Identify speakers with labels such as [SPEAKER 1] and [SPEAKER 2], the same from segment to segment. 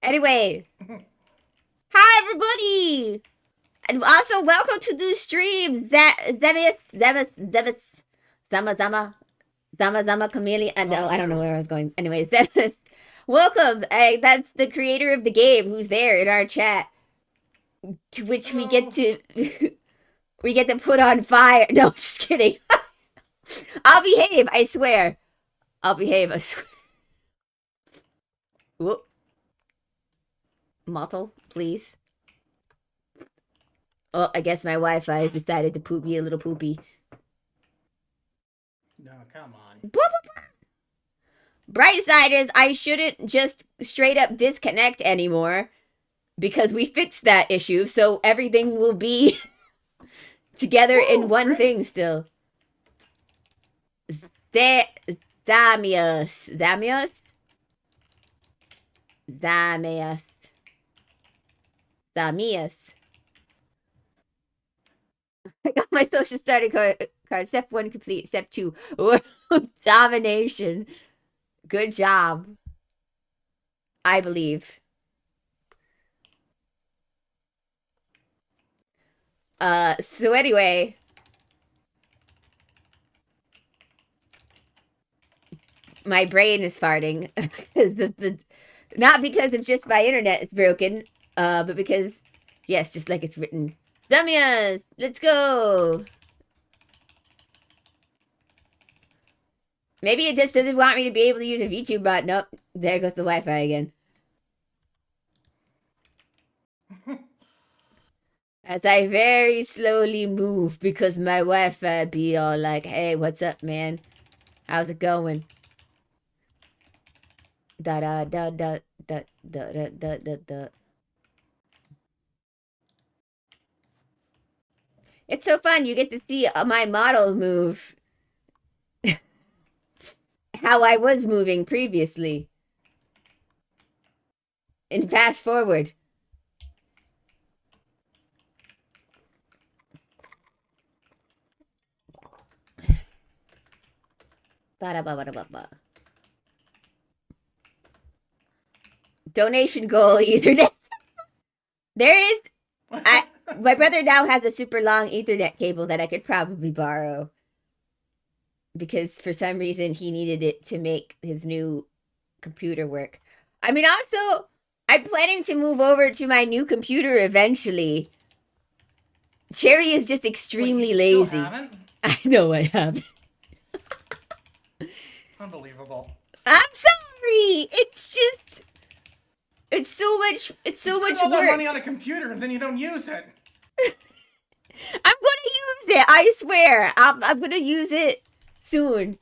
[SPEAKER 1] Anyway, hi everybody, and also welcome to new streams. Zama Chameleon. No, I don't know where I was going. Anyways, Zemis, welcome. That's the creator of the game who's there in our chat, to which we get to we get to put on fire. No, just kidding. I'll behave. I swear. I'll behave. I swear. Whoop. Mottle, please. Oh, I guess my Wi-Fi has decided to poop me a little poopy.
[SPEAKER 2] No, come on.
[SPEAKER 1] Bright side is I shouldn't just straight up disconnect anymore because we fixed that issue, so everything will be together in one
[SPEAKER 2] great.
[SPEAKER 1] thing still. Zamius. Zamius? Zamius. Zamius. I got my social starting card. Step 1 complete. Step 2. World domination. Good job. I believe. So anyway. My brain is farting. Not because it's just my internet is broken, but because, yes, just like it's written. Zamias! Let's go! Maybe it just doesn't want me to be able to use a VTube bot. Nope. There goes the Wi-Fi again. As I very slowly move because my Wi-Fi be all like, hey, what's up, man? How's it going? Da da da da da da da da da da. It's so fun. You get to see my model move. How I was moving previously. And fast forward. Ba-da-ba-ba-da-ba-ba. Donation goal, Ethernet. There is... my brother now has a super long Ethernet cable that I could probably borrow. Because for some reason he needed it to make his new computer work. I mean, also, I'm planning to move over to my new computer eventually. Cherri is just extremely lazy.
[SPEAKER 2] Still haven't?
[SPEAKER 1] I know I haven't.
[SPEAKER 2] Unbelievable.
[SPEAKER 1] I'm sorry. It's just... It's so much. It's so much
[SPEAKER 2] all
[SPEAKER 1] work.
[SPEAKER 2] that money on a computer and then you don't use it.
[SPEAKER 1] I'm gonna use it. I swear. I'm gonna use it soon.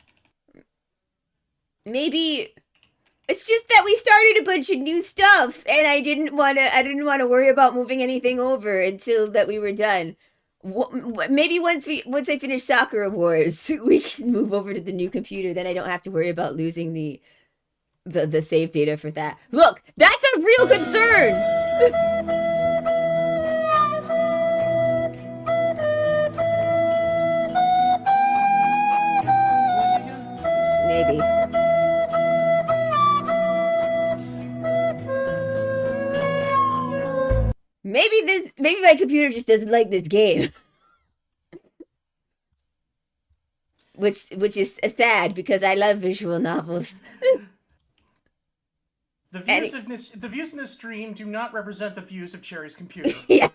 [SPEAKER 1] Maybe it's just that we started a bunch of new stuff, and I didn't want to worry about moving anything over until that we were done. Maybe once I finish Soccer Awards, we can move over to the new computer. Then I don't have to worry about losing the save data for that. Look, that's a real concern. Maybe. Maybe my computer just doesn't like this game. Which is sad because I love visual novels.
[SPEAKER 2] The views in this stream do not represent the views of Cherri's computer.
[SPEAKER 1] Yeah.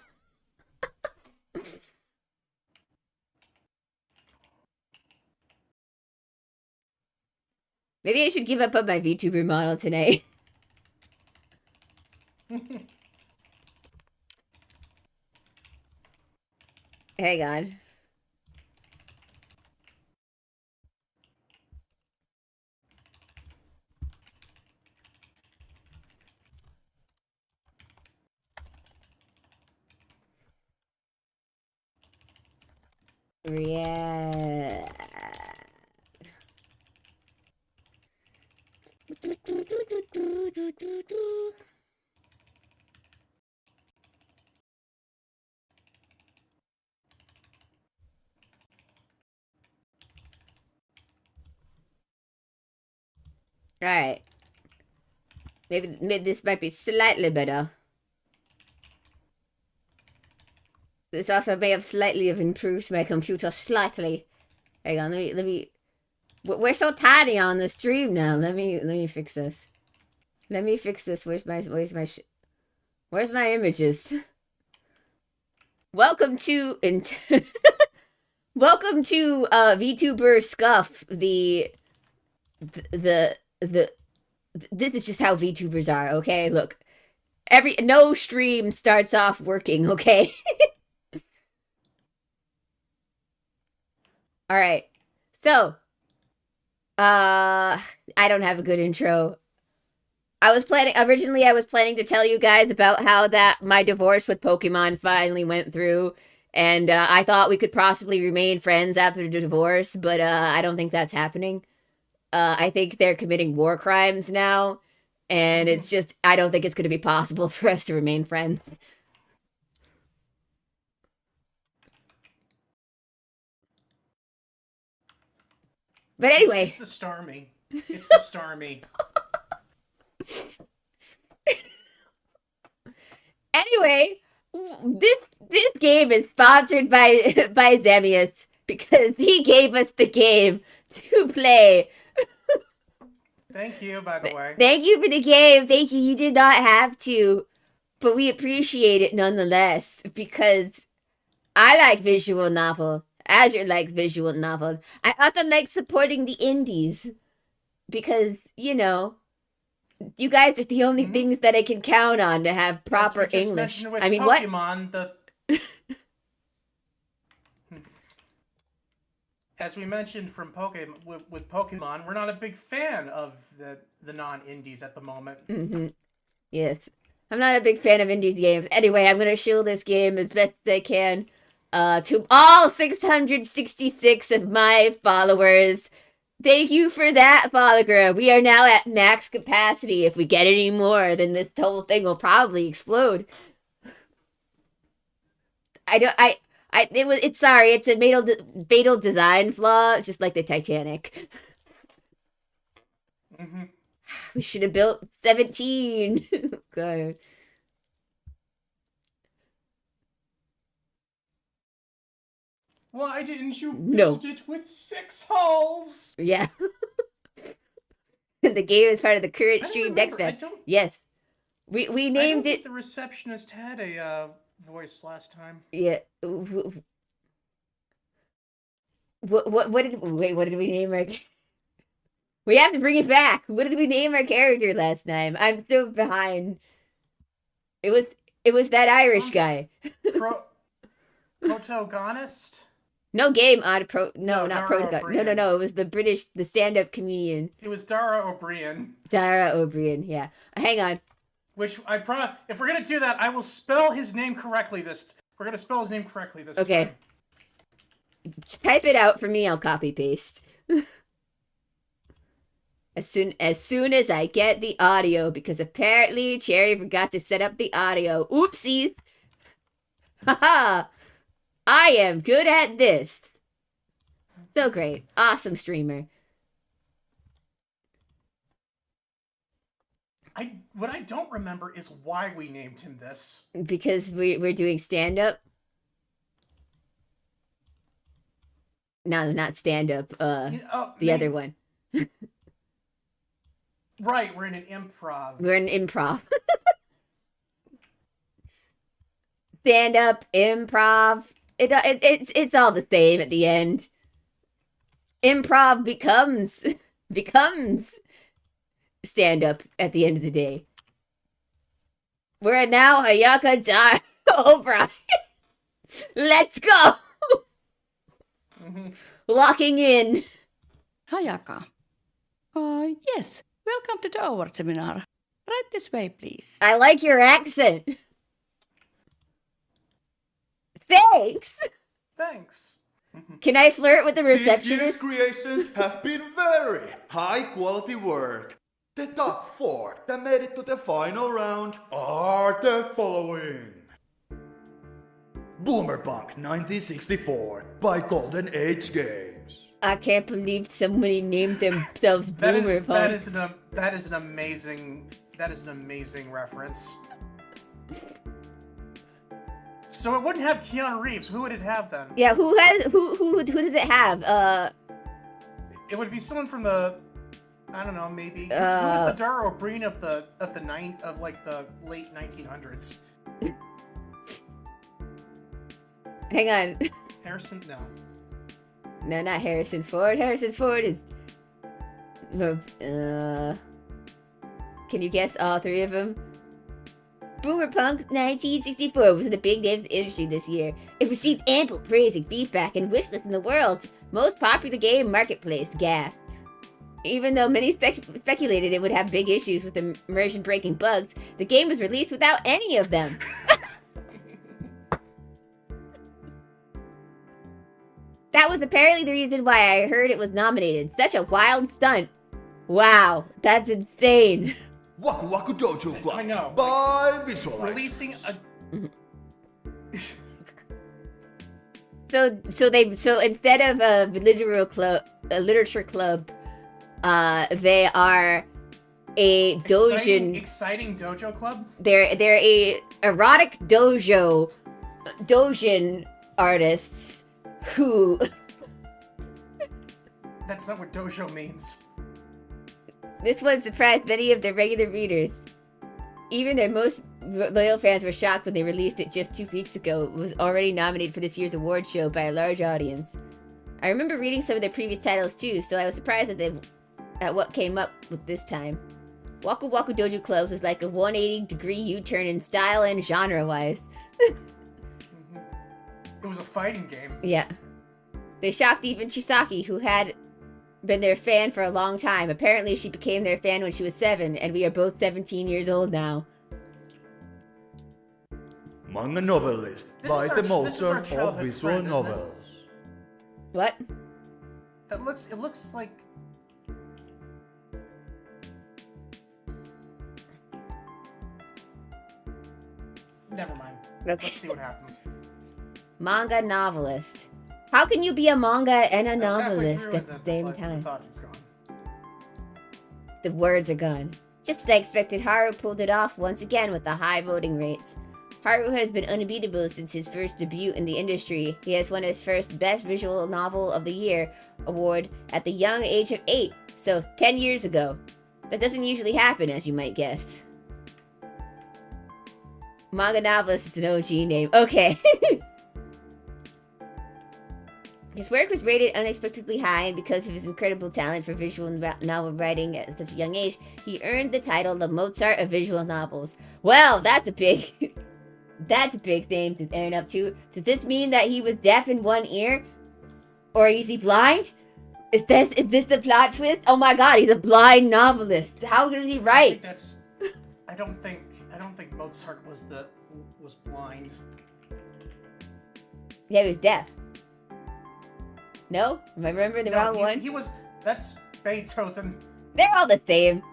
[SPEAKER 1] Maybe I should give up on my VTuber model tonight. Hang on. Yeah. All right. Maybe this might be slightly better. This also may have slightly have improved my computer slightly. Hang on, let me. We're so tiny on the stream now. Let me fix this. Let me fix this. Where's my images? Welcome to welcome to VTuber Scuff. The this is just how VTubers are, okay? Look. No stream starts off working, okay? All right. So, I don't have a good intro. Originally I was planning to tell you guys about how that my divorce with Pokemon finally went through, and I thought we could possibly remain friends after the divorce, but I don't think that's happening. I think they're committing war crimes now, and it's just, I don't think it's going to be possible for us to remain friends. But anyway.
[SPEAKER 2] It's the Starmie. It's the Starmie.
[SPEAKER 1] Anyway, this game is sponsored by Zemius because he gave us the game to play.
[SPEAKER 2] Thank you, by the way.
[SPEAKER 1] Thank you for the game. Thank you. You did not have to, but we appreciate it nonetheless because I like visual novel. Azure likes visual novel. I also like supporting the indies because, you know, you guys are the only things that I can count on to have proper English.
[SPEAKER 2] I mean, Pokemon, what? As we mentioned from with Pokemon, we're not a big fan of the non-indies at the moment.
[SPEAKER 1] Mm-hmm. Yes. I'm not a big fan of indie games. Anyway, I'm going to shield this game as best as I can to all 666 of my followers. Thank you for that, Foligra. We are now at max capacity. If we get any more, then this whole thing will probably explode. It's a fatal design flaw, just like the Titanic.
[SPEAKER 2] Mm-hmm.
[SPEAKER 1] We should have built 17. God.
[SPEAKER 2] Why didn't you build it with 6 hulls?
[SPEAKER 1] Yeah. The game is part of the current stream next time. Yes. We named
[SPEAKER 2] I don't
[SPEAKER 1] it.
[SPEAKER 2] think the receptionist had a voice last time.
[SPEAKER 1] Yeah. What did we name our? We have to bring it back. What did we name our character last time? I'm so behind. It was that Irish guy.
[SPEAKER 2] Protagonist?
[SPEAKER 1] No game on not
[SPEAKER 2] Dara
[SPEAKER 1] protagonist.
[SPEAKER 2] O'Brien.
[SPEAKER 1] No. It was the stand-up comedian.
[SPEAKER 2] It was Dara O'Brien.
[SPEAKER 1] Dara O'Brien. Yeah. Hang on.
[SPEAKER 2] Which if we're gonna do that, I will spell his name correctly. We're gonna spell his name correctly this time.
[SPEAKER 1] Okay. Just type it out for me. I'll copy paste. As soon as I get the audio, because apparently Cherri forgot to set up the audio. Oopsies. Haha. I am good at this. So great. Awesome streamer.
[SPEAKER 2] What I don't remember is why we named him this.
[SPEAKER 1] Because we're doing stand-up. No, not stand-up. The other one.
[SPEAKER 2] Right, we're in an improv.
[SPEAKER 1] We're in improv. Stand-up, improv. It's all the same at the end. Improv becomes stand-up at the end of the day. We're now Hayaka Dara O'Brien. Let's go! Locking in.
[SPEAKER 3] Hayaka. Yes. Welcome to the award seminar. Right this way, please.
[SPEAKER 1] I like your accent. Thanks.
[SPEAKER 2] Thanks.
[SPEAKER 1] Can I flirt with the
[SPEAKER 4] This year's
[SPEAKER 1] receptionist?
[SPEAKER 4] creations have been very high quality work. The top 4 that made it to the final round are the following. Boomerpunk 1964 by Golden Age Games.
[SPEAKER 1] I can't believe somebody named themselves Boomer Punk.
[SPEAKER 2] That is an amazing That is an amazing reference. So it wouldn't have Keanu Reeves. Who would it have then?
[SPEAKER 1] Yeah, who does it have?
[SPEAKER 2] It would be someone from the, I don't know, maybe. Who was the Dara O'Brien of the late 1900s?
[SPEAKER 1] Hang on.
[SPEAKER 2] Harrison? No.
[SPEAKER 1] No, not Harrison Ford. Harrison Ford is. Can you guess all three of them? Boomerpunk 1964 was one of the big names of the industry this year. It received ample praise and feedback and wishlist in the world's most popular game marketplace, GAF. Even though many speculated it would have big issues with immersion-breaking bugs, the game was released without any of them. That was apparently the reason why I heard it was nominated. Such a wild stunt. Wow, that's insane.
[SPEAKER 4] Waku Waku Dojo Club.
[SPEAKER 2] I know.
[SPEAKER 4] By Visualize.
[SPEAKER 2] Releasing a...
[SPEAKER 1] So instead of a literature club, they are a dojin.
[SPEAKER 2] Exciting dojo club?
[SPEAKER 1] They're a erotic dojin artists who.
[SPEAKER 2] That's not what dojo means.
[SPEAKER 1] This one surprised many of their regular readers. Even their most loyal fans were shocked when they released it just 2 weeks ago. It was already nominated for this year's award show by a large audience. I remember reading some of their previous titles too, so I was surprised at what came up with this time. Waku Waku Dojo Clubs was like a 180-degree U-turn in style and genre-wise.
[SPEAKER 2] It was a fighting game.
[SPEAKER 1] Yeah. They shocked even Chisaki, who had been their fan for a long time. Apparently, she became their fan when she was 7, and we are both 17 years old now.
[SPEAKER 4] Manga novelist by the Mozart of visual
[SPEAKER 2] friend,
[SPEAKER 4] novels.
[SPEAKER 1] What?
[SPEAKER 2] It looks like... Never mind.
[SPEAKER 1] Okay.
[SPEAKER 2] Let's see what happens.
[SPEAKER 1] Manga novelist. How can you be a manga and a
[SPEAKER 2] I was halfway
[SPEAKER 1] novelist
[SPEAKER 2] through
[SPEAKER 1] at the same time?
[SPEAKER 2] The thought is gone.
[SPEAKER 1] The words are gone. Just as I expected, Haru pulled it off once again with the high voting rates. Haru has been unbeatable since his first debut in the industry. He has won his first Best Visual Novel of the Year award at the young age of 8, so 10 years ago. That doesn't usually happen, as you might guess. Manga novelist is an OG name. Okay. His work was rated unexpectedly high, and because of his incredible talent for visual novel writing at such a young age, he earned the title the Mozart of visual novels. Well, that's a big thing to earn up to. Does this mean that he was deaf in one ear? Or is he blind? Is this the plot twist? Oh my god, he's a blind novelist. How does he write?
[SPEAKER 2] I don't think Mozart was blind.
[SPEAKER 1] Yeah, he was deaf. No? Am I remembering the wrong one?
[SPEAKER 2] That's Beethoven.
[SPEAKER 1] They're all the same.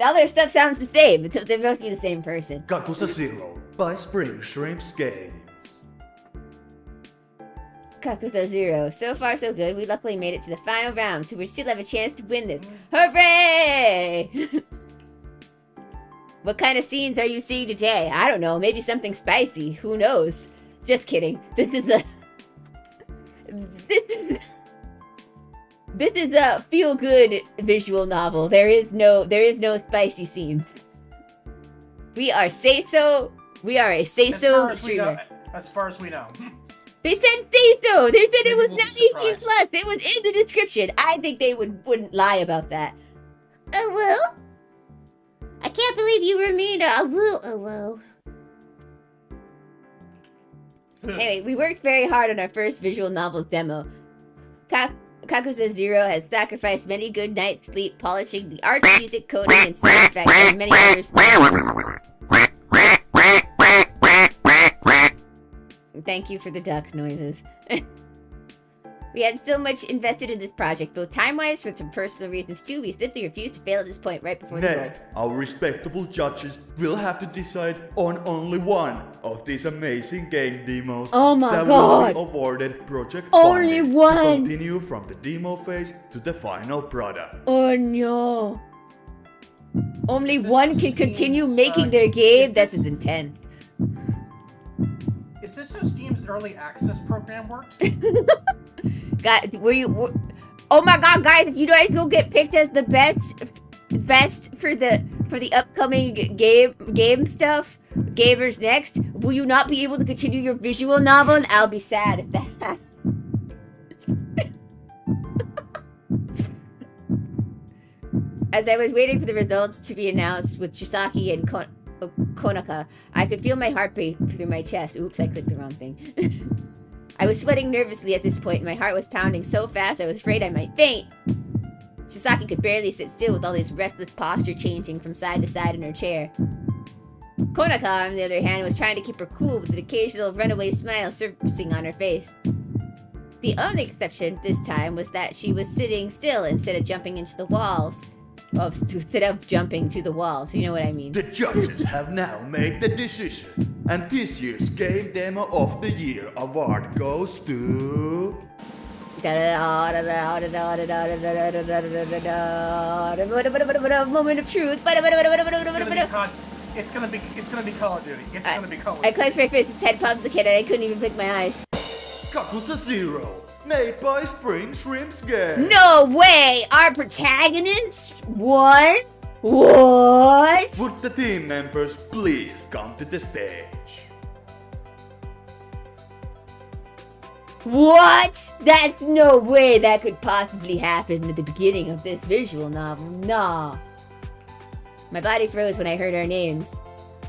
[SPEAKER 1] All their stuff sounds the same. They both be the same person.
[SPEAKER 4] Kakusa Zero by Spring Shrimps Games.
[SPEAKER 1] Kakusa Zero. So far, so good. We luckily made it to the final round, so we still have a chance to win this. Hooray! What kind of scenes are you seeing today? I don't know. Maybe something spicy. Who knows? Just kidding. This is a feel-good visual novel. There is no spicy scene. We are a say-so streamer.
[SPEAKER 2] As far as we know.
[SPEAKER 1] They said say-so. They said it was
[SPEAKER 2] Maybe we'll
[SPEAKER 1] not
[SPEAKER 2] be
[SPEAKER 1] 18
[SPEAKER 2] surprised.
[SPEAKER 1] plus. It was in the description. I think they wouldn't lie about that. Oh well. I can't believe you were mean to oh well. Anyway, we worked very hard on our first visual novel demo. Kakusa Zero has sacrificed many good nights' sleep polishing the art, music, coding, and sound effects, and many others. Thank you for the duck noises. We had so much invested in this project, both time-wise for some personal reasons too. We simply refused to fail at this point right before the
[SPEAKER 4] Next, our respectable judges will have to decide on only one of these amazing game demos
[SPEAKER 1] Oh my
[SPEAKER 4] that
[SPEAKER 1] god!
[SPEAKER 4] will be awarded project
[SPEAKER 1] Only
[SPEAKER 4] funding
[SPEAKER 1] one!
[SPEAKER 4] to continue from the demo phase to the final product.
[SPEAKER 1] Oh no! Only
[SPEAKER 2] This
[SPEAKER 1] one
[SPEAKER 2] was
[SPEAKER 1] can continue
[SPEAKER 2] Steam's,
[SPEAKER 1] making their
[SPEAKER 2] is
[SPEAKER 1] game.
[SPEAKER 2] this-
[SPEAKER 1] That's intense.
[SPEAKER 2] Is this how Steam's early access program worked?
[SPEAKER 1] God, oh my God, guys! If you guys don't get picked as the best for the upcoming game stuff, Gamers Next, will you not be able to continue your visual novel? And I'll be sad if that. As I was waiting for the results to be announced with Chisaki and Konaka, I could feel my heart beat through my chest. Oops, I clicked the wrong thing. I was sweating nervously at this point, and my heart was pounding so fast I was afraid I might faint. Chisaki could barely sit still with all this restless posture changing from side to side in her chair. Konaka, on the other hand, was trying to keep her cool with an occasional runaway smile surfacing on her face. The only exception this time was that she was sitting still instead of jumping into the walls. Well, instead of jumping to the walls, you know what I mean.
[SPEAKER 4] The judges have now made the decision, and this year's Game Demo of the Year award goes to...
[SPEAKER 1] Moment of truth.
[SPEAKER 2] It's gonna be Call of Duty. It's gonna be Call of
[SPEAKER 1] I
[SPEAKER 2] Duty.
[SPEAKER 1] clenched my fist and 10 palms the kid and I couldn't even blink my eyes.
[SPEAKER 4] Kakusa Zero, made by Spring Shrimps Game.
[SPEAKER 1] No way! Our protagonist won? What?
[SPEAKER 4] Would the team members please come to the stage?
[SPEAKER 1] What? That's no way that could possibly happen at the beginning of this visual novel. Nah. My body froze when I heard our names.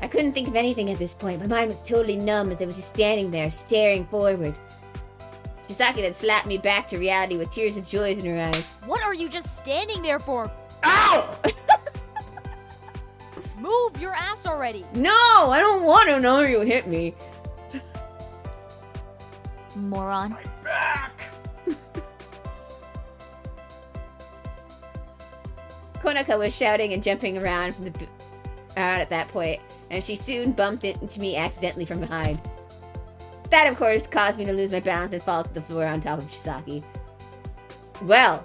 [SPEAKER 1] I couldn't think of anything at this point. My mind was totally numb as I was just standing there, staring forward. Chisaki then slapped me back to reality with tears of joy in her eyes.
[SPEAKER 5] What are you just standing there for?
[SPEAKER 2] Ow!
[SPEAKER 5] Move your ass already!
[SPEAKER 1] No, I don't want to know you hit me.
[SPEAKER 5] Moron.
[SPEAKER 2] My back!
[SPEAKER 1] Konaka was shouting and jumping around out at that point, and she soon bumped into me accidentally from behind. That, of course, caused me to lose my balance and fall to the floor on top of Chisaki. Well,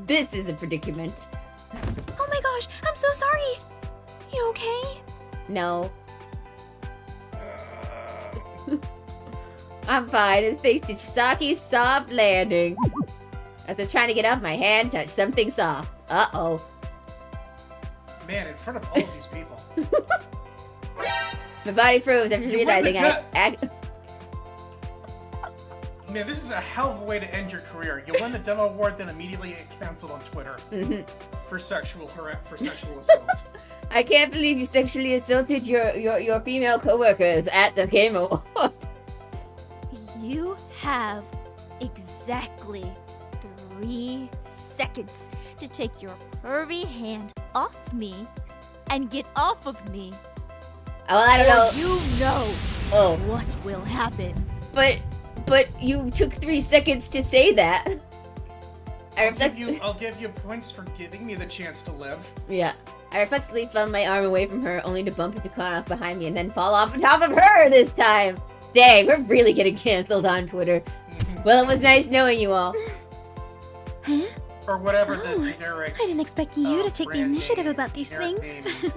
[SPEAKER 1] this is a predicament.
[SPEAKER 5] Oh my gosh, I'm so sorry! You okay?
[SPEAKER 1] No. I'm fine, and thanks to Chisaki's soft landing. As I was trying to get up, my hand touched something soft. Uh-oh.
[SPEAKER 2] Man, in front of all of these people.
[SPEAKER 1] My body froze after
[SPEAKER 2] You
[SPEAKER 1] realizing
[SPEAKER 2] win Man, this is a hell of a way to end your career. You win the demo award, then immediately get canceled on Twitter for sexual assault.
[SPEAKER 1] I can't believe you sexually assaulted your female coworkers at the game award.
[SPEAKER 5] You have exactly 3 seconds to take your pervy hand off me and get off of me.
[SPEAKER 1] Well, I don't know.
[SPEAKER 5] You know
[SPEAKER 1] Oh,
[SPEAKER 5] what will happen.
[SPEAKER 1] but you took 3 seconds to say that.
[SPEAKER 2] I'll give you points for giving me the chance to live.
[SPEAKER 1] Yeah. I reflexively flung my arm away from her, only to bump into Konok behind me and then fall off on top of her this time. Dang, we're really getting canceled on Twitter. Well, it was nice knowing you all.
[SPEAKER 6] Huh?
[SPEAKER 2] Or whatever the
[SPEAKER 6] Oh,
[SPEAKER 2] generic.
[SPEAKER 6] I didn't expect you to take the
[SPEAKER 2] brand
[SPEAKER 6] initiative
[SPEAKER 2] name,
[SPEAKER 6] about these
[SPEAKER 2] generic
[SPEAKER 6] things.
[SPEAKER 2] name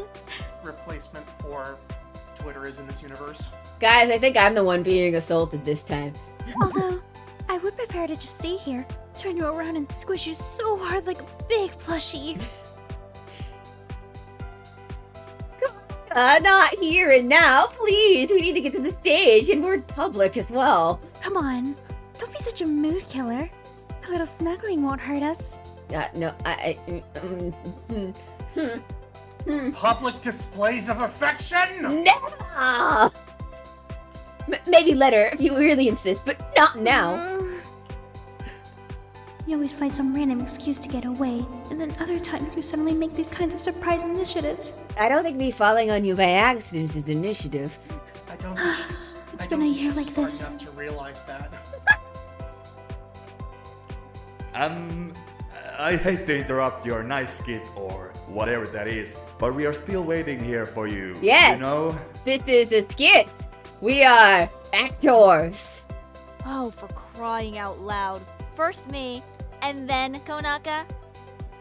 [SPEAKER 2] replacement for Twitter is in this universe.
[SPEAKER 1] Guys, I think I'm the one being assaulted this time.
[SPEAKER 6] Although, I would prefer to just stay here, turn you around and squish you so hard like a big plushie.
[SPEAKER 1] Not here and now, please. We need to get to the stage, and we're public as well.
[SPEAKER 6] Come on, don't be such a mood killer. A little snuggling won't hurt us.
[SPEAKER 1] No,
[SPEAKER 2] Public displays of affection?
[SPEAKER 1] No! Maybe later, if you really insist, but not now.
[SPEAKER 6] You always find some random excuse to get away, and then other times you suddenly make these kinds of surprise initiatives.
[SPEAKER 1] I don't think me falling on you by accident is initiative.
[SPEAKER 2] I don't think she's.
[SPEAKER 6] It's
[SPEAKER 2] I
[SPEAKER 6] been
[SPEAKER 2] don't
[SPEAKER 6] a
[SPEAKER 2] think
[SPEAKER 6] year
[SPEAKER 2] she's
[SPEAKER 6] like
[SPEAKER 2] smart
[SPEAKER 6] this.
[SPEAKER 2] enough to realize that.
[SPEAKER 4] I hate to interrupt your nice skit or whatever that is, but we are still waiting here for you.
[SPEAKER 1] Yes.
[SPEAKER 4] You know?
[SPEAKER 1] This is a skit. We are actors.
[SPEAKER 5] Oh, for crying out loud. First me, and then Konaka.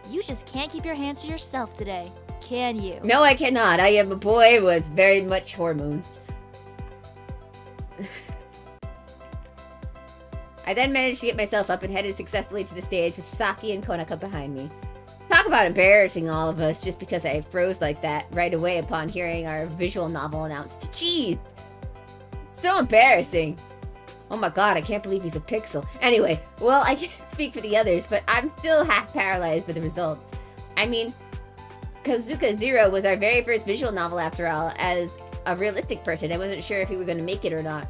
[SPEAKER 5] You just can't keep your hands to yourself today. can you?
[SPEAKER 1] No, I cannot. I am a boy with very much hormones. I then managed to get myself up and headed successfully to the stage with Saki and Konaka behind me. Talk about embarrassing all of us just because I froze like that right away upon hearing our visual novel announced. Jeez! So embarrassing! Oh my god, I can't believe he's a pixel. Anyway, well, I can't speak for the others, but I'm still half paralyzed by the results. I mean, Kozuka Zero was our very first visual novel after all. As a realistic person, I wasn't sure if we were going to make it or not.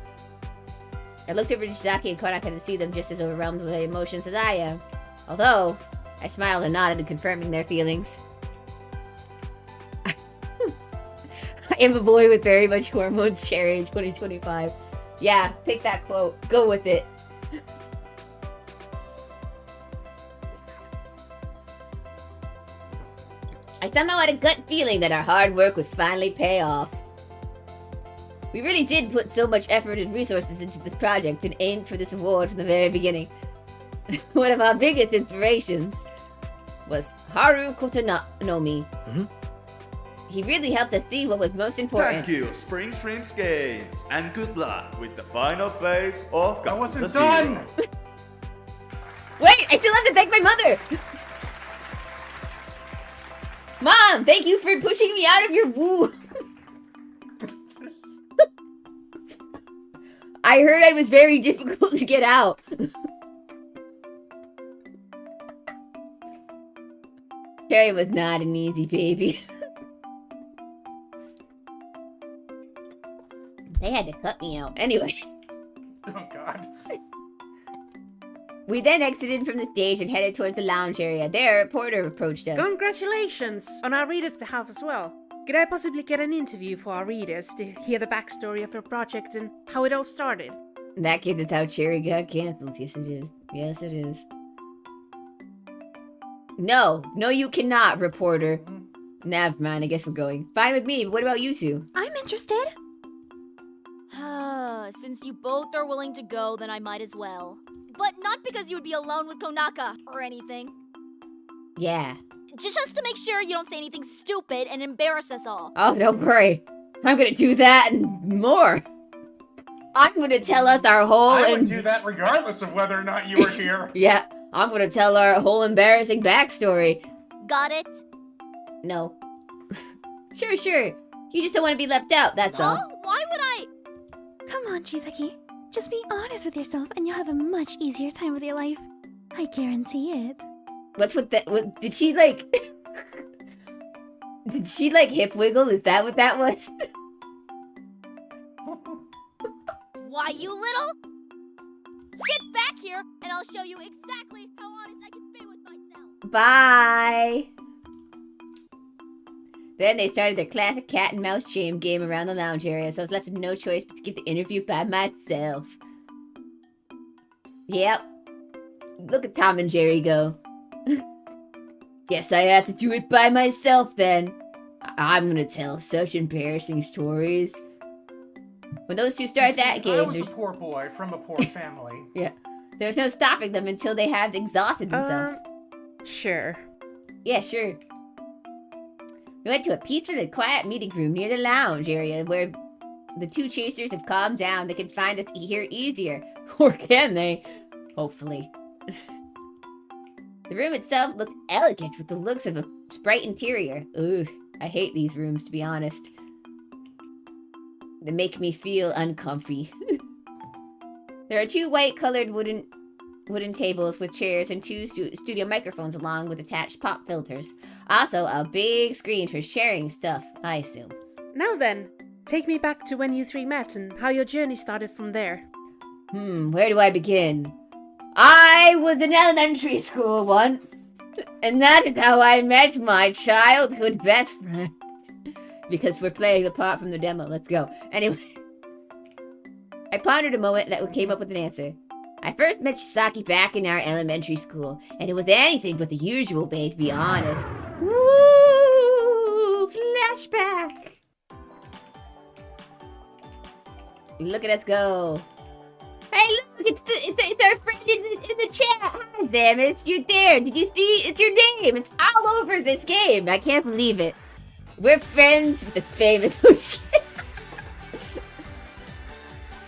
[SPEAKER 1] I looked over to Saki and Konaka to see them just as overwhelmed with emotions as I am. Although, I smiled and nodded, confirming their feelings. I am a boy with very much hormones, Cherri, 2025. Yeah, take that quote. Go with it. I somehow had a gut feeling that our hard work would finally pay off. We really did put so much effort and resources into this project and aimed for this award from the very beginning. One of our biggest inspirations was Haru Kotonomi. He really helped us see what was most important.
[SPEAKER 4] Thank you, Spring Shrimps Games, and good luck with the final phase of
[SPEAKER 2] I wasn't
[SPEAKER 4] Gonza
[SPEAKER 2] done!
[SPEAKER 4] Zero.
[SPEAKER 1] Wait, I still have to thank my mother! Mom, thank you for pushing me out of your womb! I heard I was very difficult to get out. Cherri was not an easy baby. They had to cut me out. Anyway.
[SPEAKER 2] Oh god.
[SPEAKER 1] We then exited from the stage and headed towards the lounge area. There, a reporter approached us.
[SPEAKER 7] Congratulations! On our readers' behalf as well. Could I possibly get an interview for our readers to hear the backstory of your project and how it all started?
[SPEAKER 1] That kid is how Cherri got cancelled. Yes, it is. Yes, it is. No, you cannot, reporter. Never mind, I guess we're going. Fine with me, but what about you two?
[SPEAKER 6] I'm interested.
[SPEAKER 5] Since you both are willing to go, then I might as well. But not because you would be alone with Konaka or anything.
[SPEAKER 1] Yeah.
[SPEAKER 5] Just to make sure you don't say anything stupid and embarrass us all.
[SPEAKER 1] Oh, don't worry. I'm gonna do that and more. I'm gonna tell us our whole...
[SPEAKER 2] I would do that regardless of whether or not you were here.
[SPEAKER 1] Yeah, I'm gonna tell our whole embarrassing backstory.
[SPEAKER 5] Got it?
[SPEAKER 1] No. Sure. You just don't want to be left out, that's all.
[SPEAKER 5] Oh, why would I?
[SPEAKER 6] Come on, Chisaki. Just be honest with yourself and you'll have a much easier time with your life. I guarantee it.
[SPEAKER 1] What's with that? What, did she, like... Did she, like, hip wiggle? Is that what that was?
[SPEAKER 5] Why, you little? Get back here and I'll show you exactly how honest I can be with myself.
[SPEAKER 1] Bye! Then they started their classic cat and mouse shame game around the lounge area, so I was left with no choice but to give the interview by myself. Yep. Look at Tom and Jerry go. Guess I have to do it by myself then. I'm gonna tell such embarrassing stories. When those two start that
[SPEAKER 2] I
[SPEAKER 1] game,
[SPEAKER 2] was
[SPEAKER 1] there's...
[SPEAKER 2] a poor boy from a poor family.
[SPEAKER 1] Yeah. There's no stopping them until they have exhausted themselves.
[SPEAKER 7] Sure.
[SPEAKER 1] Yeah, sure. We went to a peaceful and quiet meeting room near the lounge area where the two chasers have calmed down. They can find us here easier. Or can they? Hopefully. The room itself looked elegant with the looks of a bright interior. Ugh, I hate these rooms, to be honest. They make me feel uncomfy. There are two white-colored wooden tables with chairs and two studio microphones along with attached pop filters. Also, a big screen for sharing stuff, I assume.
[SPEAKER 7] Now then, take me back to when you three met and how your journey started from there.
[SPEAKER 1] Where do I begin? I was in elementary school once, and that is how I met my childhood best friend. Because we're playing the part from the demo, let's go. Anyway, I pondered a moment that came up with an answer. I first met Chisaki back in our elementary school, and it was anything but the usual, babe, to be honest. Woo! Flashback! Look at us go. Hey, look! It's our friend in the chat! Hi, Zamis, you're there! Did you see? It's your name! It's all over this game! I can't believe it. We're friends with this famous.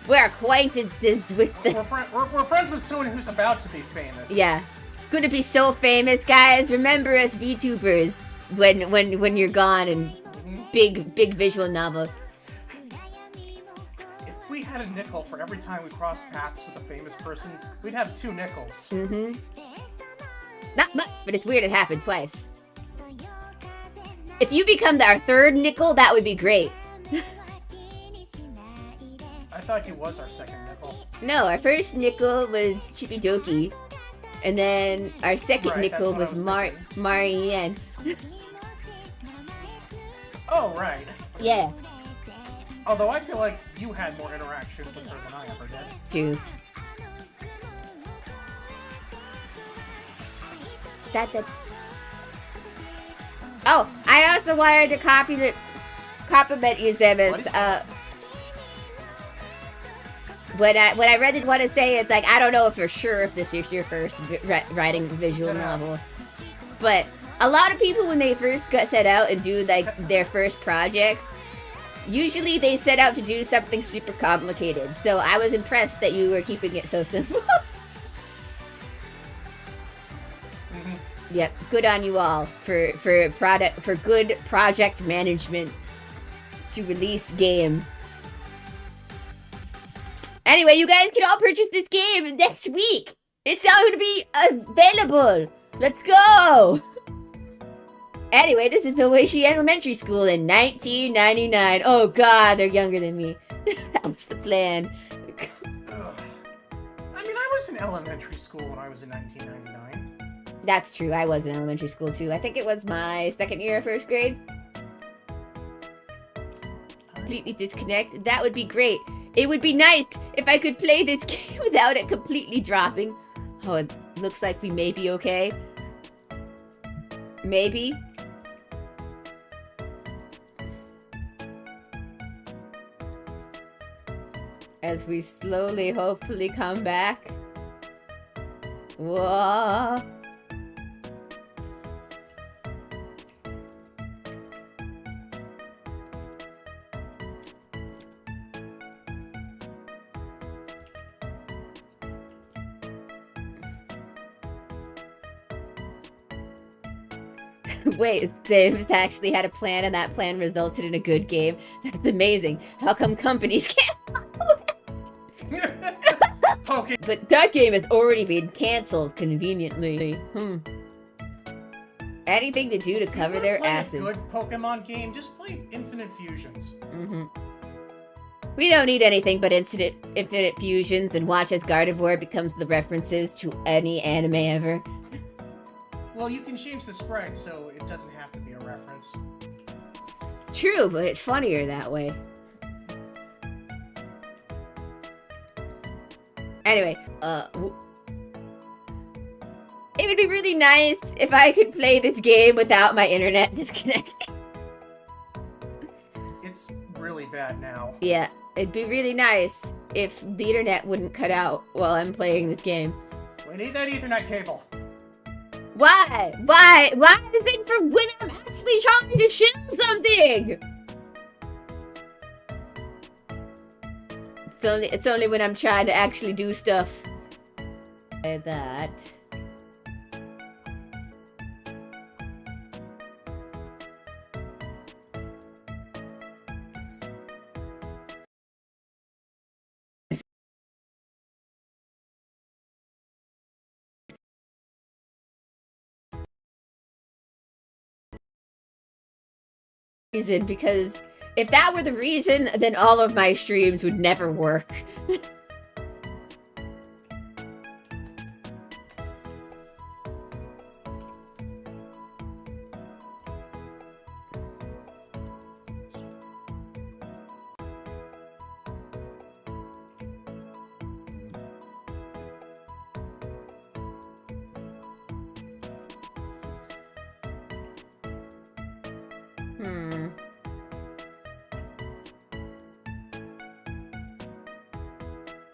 [SPEAKER 1] We're acquaintances with the.
[SPEAKER 2] We're friends with someone who's about to be famous.
[SPEAKER 1] Yeah, gonna be so famous, guys. Remember us VTubers when you're gone and big visual novel.
[SPEAKER 2] If we had a nickel for every time we crossed paths with a famous person, we'd have 2 nickels.
[SPEAKER 1] Mm-hmm. Not much, but it's weird it happened twice. If you become our 3rd nickel, that would be great.
[SPEAKER 2] I thought he was our 2nd nickel.
[SPEAKER 1] No, our first nickel was Chippy Doki. And then our second
[SPEAKER 2] Right,
[SPEAKER 1] nickel
[SPEAKER 2] that's
[SPEAKER 1] was
[SPEAKER 2] what I was
[SPEAKER 1] Marianne.
[SPEAKER 2] Oh, right.
[SPEAKER 1] Yeah.
[SPEAKER 2] Although I feel like you had more interaction with her than I ever did.
[SPEAKER 1] True. Oh, I also wanted to compliment you, Zemus. When I read it, what to say, it's like, I don't know for sure if this is your first writing visual novel, but a lot of people, when they first got set out and do like their first project, usually they set out to do something super complicated. So I was impressed that you were keeping it so simple. Yep, good on you all for good project management to release game. Anyway, you guys can all purchase this game next week. It's all going to be available. Let's go. Anyway, this is Noeshi Elementary School in 1999. Oh god, they're younger than me. That was the plan.
[SPEAKER 2] Ugh. I mean, I was in elementary school when I was in 1999.
[SPEAKER 1] That's true, I was in elementary school too. I think it was my 2nd year of 1st grade. Completely disconnected. That would be great. It would be nice if I could play this game without it completely dropping. Oh, it looks like we may be okay. Maybe. As we slowly, hopefully come back. Whoa. Wait, they've actually had a plan and that plan resulted in a good game? That's amazing. How come companies can't?
[SPEAKER 2] Okay.
[SPEAKER 1] But that game has already been cancelled conveniently. Anything to do to cover their asses.
[SPEAKER 2] If you want to play a good Pokemon game, just play Infinite Fusions.
[SPEAKER 1] We don't need anything but infinite fusions and watch as Gardevoir becomes the references to any anime ever.
[SPEAKER 2] Well, you can change the sprite so it doesn't have to be a reference.
[SPEAKER 1] True, but it's funnier that way. Anyway, it would be really nice if I could play this game without my internet disconnecting.
[SPEAKER 2] It's really bad now.
[SPEAKER 1] Yeah, it'd be really nice if the internet wouldn't cut out while I'm playing this game.
[SPEAKER 2] We need that Ethernet cable.
[SPEAKER 1] Why? Why? Why is it for when I'm actually trying to shell something? It's only when I'm trying to actually do stuff like that. Reason, because if that were the reason, then all of my streams would never work.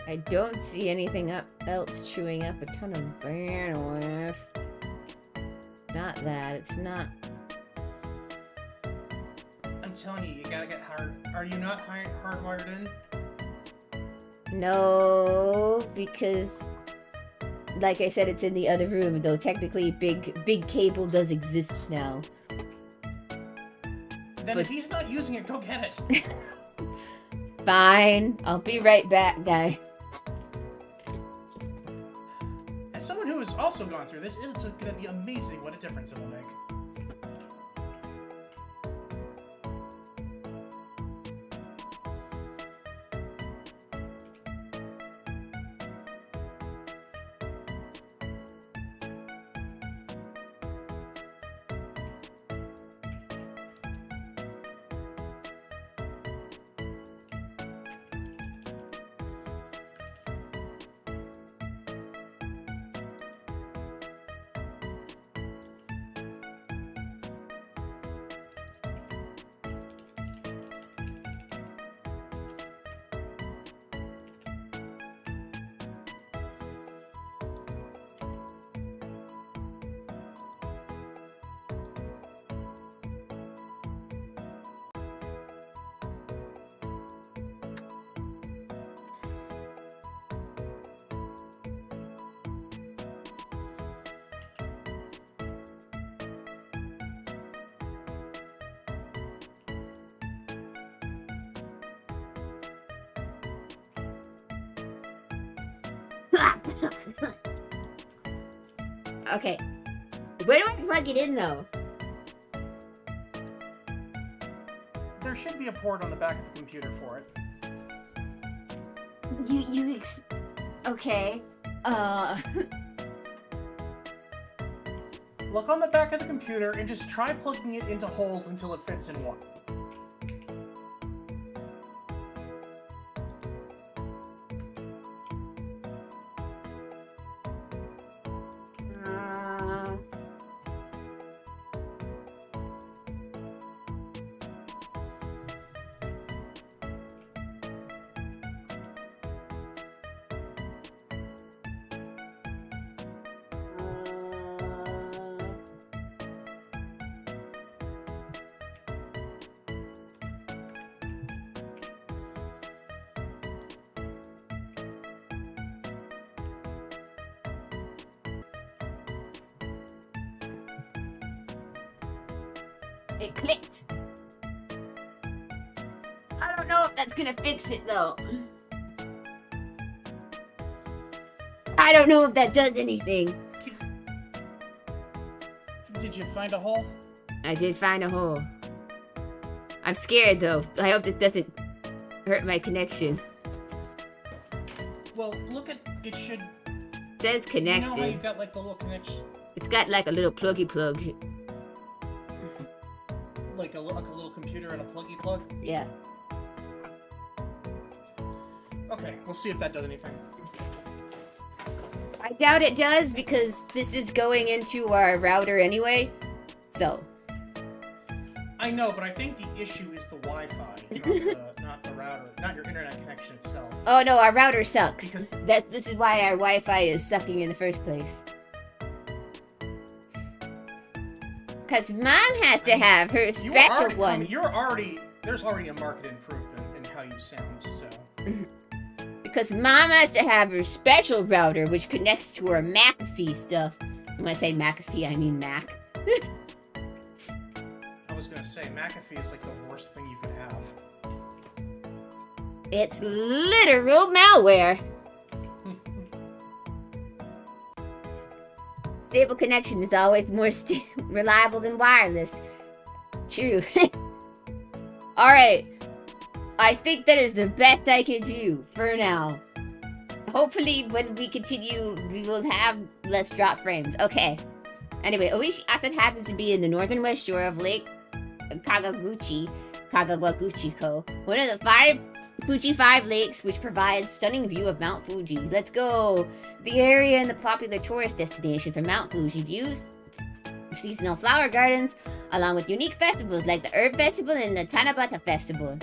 [SPEAKER 1] I don't see anything else chewing up a ton of bandwidth. Not that, it's not...
[SPEAKER 2] telling you, you gotta get hard. Are you not hardwired in?
[SPEAKER 1] No, because like I said, it's in the other room, though technically big cable does exist now.
[SPEAKER 2] Then if he's not using it, go get it.
[SPEAKER 1] Fine. I'll be right back, guys.
[SPEAKER 2] As someone who has also gone through this, it's gonna be amazing what a difference it will make.
[SPEAKER 1] Okay. Where do I plug it in, though?
[SPEAKER 2] There should be a port on the back of the computer for it.
[SPEAKER 1] Okay.
[SPEAKER 2] Look on the back of the computer and just try plugging it into holes until it fits in one.
[SPEAKER 1] It clicked. I don't know if that's gonna fix it, though. I don't know if that does anything.
[SPEAKER 2] Did you find a hole?
[SPEAKER 1] I did find a hole. I'm scared, though. I hope this doesn't hurt my connection.
[SPEAKER 2] Well, look at it. Should.
[SPEAKER 1] It says
[SPEAKER 2] You
[SPEAKER 1] connected.
[SPEAKER 2] know how you've got like the little connection,
[SPEAKER 1] It's got like a little pluggy plug.
[SPEAKER 2] like a little computer and a pluggy plug.
[SPEAKER 1] Yeah.
[SPEAKER 2] Okay, we'll see if that does anything.
[SPEAKER 1] I doubt it does because this is going into our router anyway. So.
[SPEAKER 2] I know, but I think the issue is the Wi-Fi, not the router, not your internet connection itself.
[SPEAKER 1] Oh no, our router sucks.
[SPEAKER 2] Because-
[SPEAKER 1] This is why our Wi-Fi is sucking in the first place. Cause Mom has to have her special one.
[SPEAKER 2] There's already a market improvement in how you sound, so.
[SPEAKER 1] Because Mom has to have her special router, which connects to her McAfee stuff. When I say McAfee, I mean Mac.
[SPEAKER 2] I was gonna say, McAfee is like the worst thing you could have.
[SPEAKER 1] It's literal malware. Stable connection is always more reliable than wireless. True. Alright. I think that is the best I can do for now. Hopefully, when we continue, we will have less drop frames. Okay. Anyway, Oishi Asset happens to be in the northern west shore of Lake Kagawaguchiko, one of the 5 Fuji 5 lakes, which provides stunning view of Mount Fuji. Let's go! The area and the popular tourist destination for Mount Fuji views, seasonal flower gardens, along with unique festivals like the Herb Festival and the Tanabata Festival.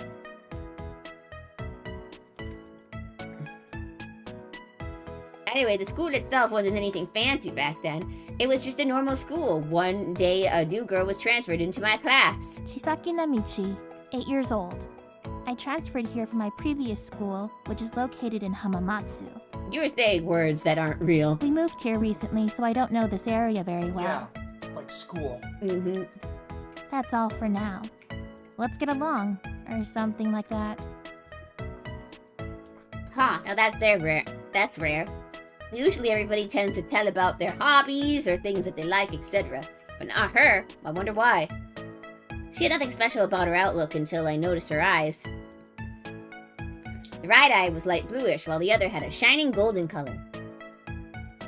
[SPEAKER 1] Anyway, the school itself wasn't anything fancy back then. It was just a normal school. One day, a new girl was transferred into my class.
[SPEAKER 6] Chisaki Namichi,
[SPEAKER 8] 8 years old. I transferred here from my previous school, which is located in Hamamatsu.
[SPEAKER 1] You were saying words that aren't real.
[SPEAKER 8] We moved here recently, so I don't know this area very well.
[SPEAKER 2] Yeah, like school.
[SPEAKER 1] Mm-hmm.
[SPEAKER 8] That's all for now. Let's get along, or something like that.
[SPEAKER 1] Huh, now that's rare. Usually everybody tends to tell about their hobbies or things that they like, etc. But not her. I wonder why. She had nothing special about her outlook until I noticed her eyes. The right eye was light bluish, while the other had a shining golden color.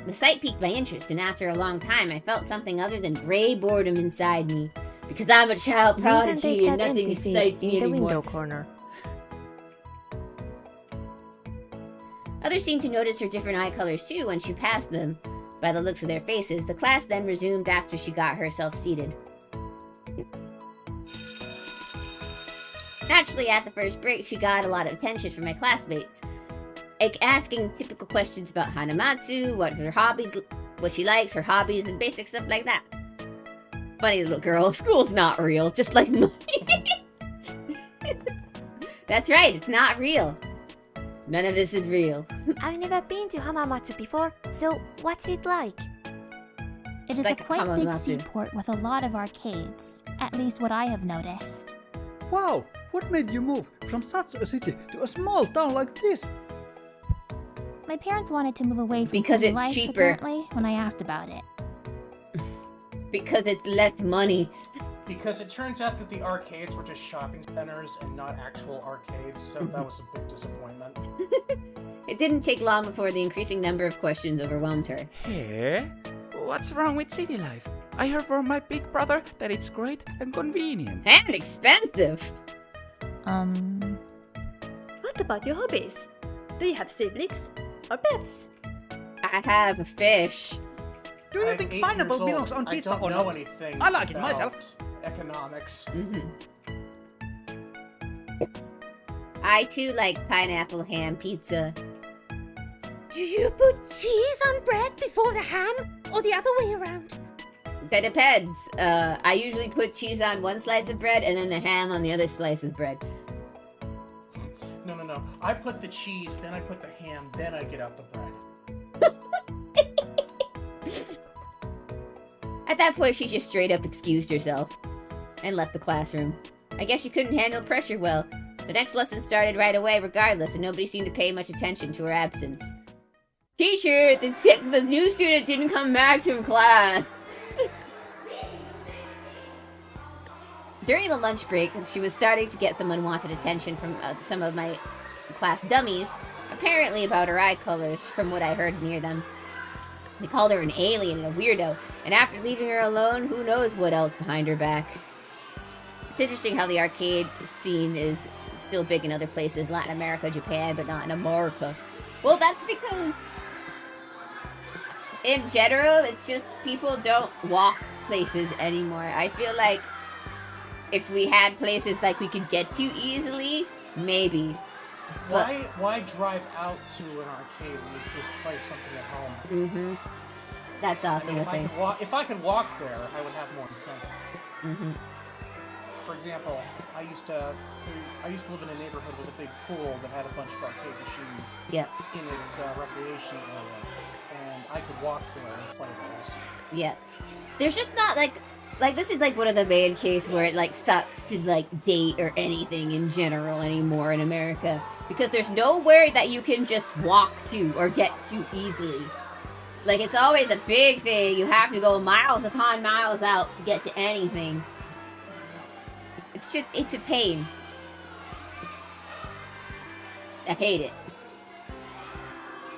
[SPEAKER 1] The sight piqued my interest, and after a long time, I felt something other than gray boredom inside me. Because I'm a child prodigy and nothing excites me
[SPEAKER 6] in the
[SPEAKER 1] anymore.
[SPEAKER 6] window corner.
[SPEAKER 1] Others seemed to notice her different eye colors too when she passed them. By the looks of their faces, the class then resumed after she got herself seated. Naturally, at the first break, she got a lot of attention from my classmates, like asking typical questions about Hanamatsu, what her hobbies, what she likes, her hobbies, and basic stuff like that. Funny little girl, school's not real, just like money. That's right, it's not real. None of this is real.
[SPEAKER 6] I've never been to Hamamatsu before, so what's it like?
[SPEAKER 8] It is
[SPEAKER 1] Like
[SPEAKER 8] a quite big
[SPEAKER 1] Hamamatsu.
[SPEAKER 8] seaport with a lot of arcades. At least what I have noticed.
[SPEAKER 9] Wow, what made you move from such a city to a small town like this?
[SPEAKER 8] My parents wanted to move away from
[SPEAKER 1] Because
[SPEAKER 8] city
[SPEAKER 1] it's
[SPEAKER 8] life,
[SPEAKER 1] cheaper.
[SPEAKER 8] apparently, when I asked about it.
[SPEAKER 1] Because it's less money.
[SPEAKER 2] Because it turns out that the arcades were just shopping centers and not actual arcades, so that was a big disappointment.
[SPEAKER 1] It didn't take long before the increasing number of questions overwhelmed her.
[SPEAKER 10] Hey, what's wrong with city life? I heard from my big brother that it's great and convenient.
[SPEAKER 1] And expensive!
[SPEAKER 6] What about your hobbies? Do you have siblings or pets?
[SPEAKER 1] I have a fish.
[SPEAKER 9] Do you
[SPEAKER 2] I'm
[SPEAKER 9] think
[SPEAKER 2] 8
[SPEAKER 9] pineapple
[SPEAKER 2] years old.
[SPEAKER 9] belongs on pizza
[SPEAKER 2] I
[SPEAKER 9] or
[SPEAKER 2] don't know
[SPEAKER 9] not?
[SPEAKER 2] anything
[SPEAKER 9] I like it
[SPEAKER 2] about
[SPEAKER 9] myself.
[SPEAKER 2] Economics.
[SPEAKER 1] I too like pineapple ham pizza.
[SPEAKER 7] Do you put cheese on bread before the ham, or the other way around?
[SPEAKER 1] That depends. I usually put cheese on one slice of bread and then the ham on the other slice of bread.
[SPEAKER 2] No. I put the cheese, then I put the ham, then I get out the bread.
[SPEAKER 1] At that point, she just straight up excused herself and left the classroom. I guess she couldn't handle pressure well. The next lesson started right away regardless, and nobody seemed to pay much attention to her absence. Teacher, the new student didn't come back from class. During the lunch break, she was starting to get some unwanted attention from some of my class dummies, apparently about her eye colors, from what I heard near them. They called her an alien and a weirdo, and after leaving her alone, who knows what else behind her back. It's interesting how the arcade scene is still big in other places, Latin America, Japan, but not in America. Well, that's because, in general, it's just people don't walk places anymore. I feel like if we had places like we could get to easily, maybe. But,
[SPEAKER 2] Why drive out to an arcade when you can just play something at home?
[SPEAKER 1] mm-hmm. That's
[SPEAKER 2] I
[SPEAKER 1] also
[SPEAKER 2] mean,
[SPEAKER 1] a
[SPEAKER 2] if
[SPEAKER 1] thing.
[SPEAKER 2] if I could walk there, I would have more incentive.
[SPEAKER 1] Mm-hmm.
[SPEAKER 2] For example, I used to live in a neighborhood with a big pool that had a bunch of arcade machines
[SPEAKER 1] Yep.
[SPEAKER 2] in its recreation area, and I could walk there and play those.
[SPEAKER 1] Yeah. There's just not like this is like one of the main cases where it like sucks to like date or anything in general anymore in America, because there's nowhere that you can just walk to or get to easily. Like, it's always a big thing. You have to go miles upon miles out to get to anything. It's a pain. I hate it.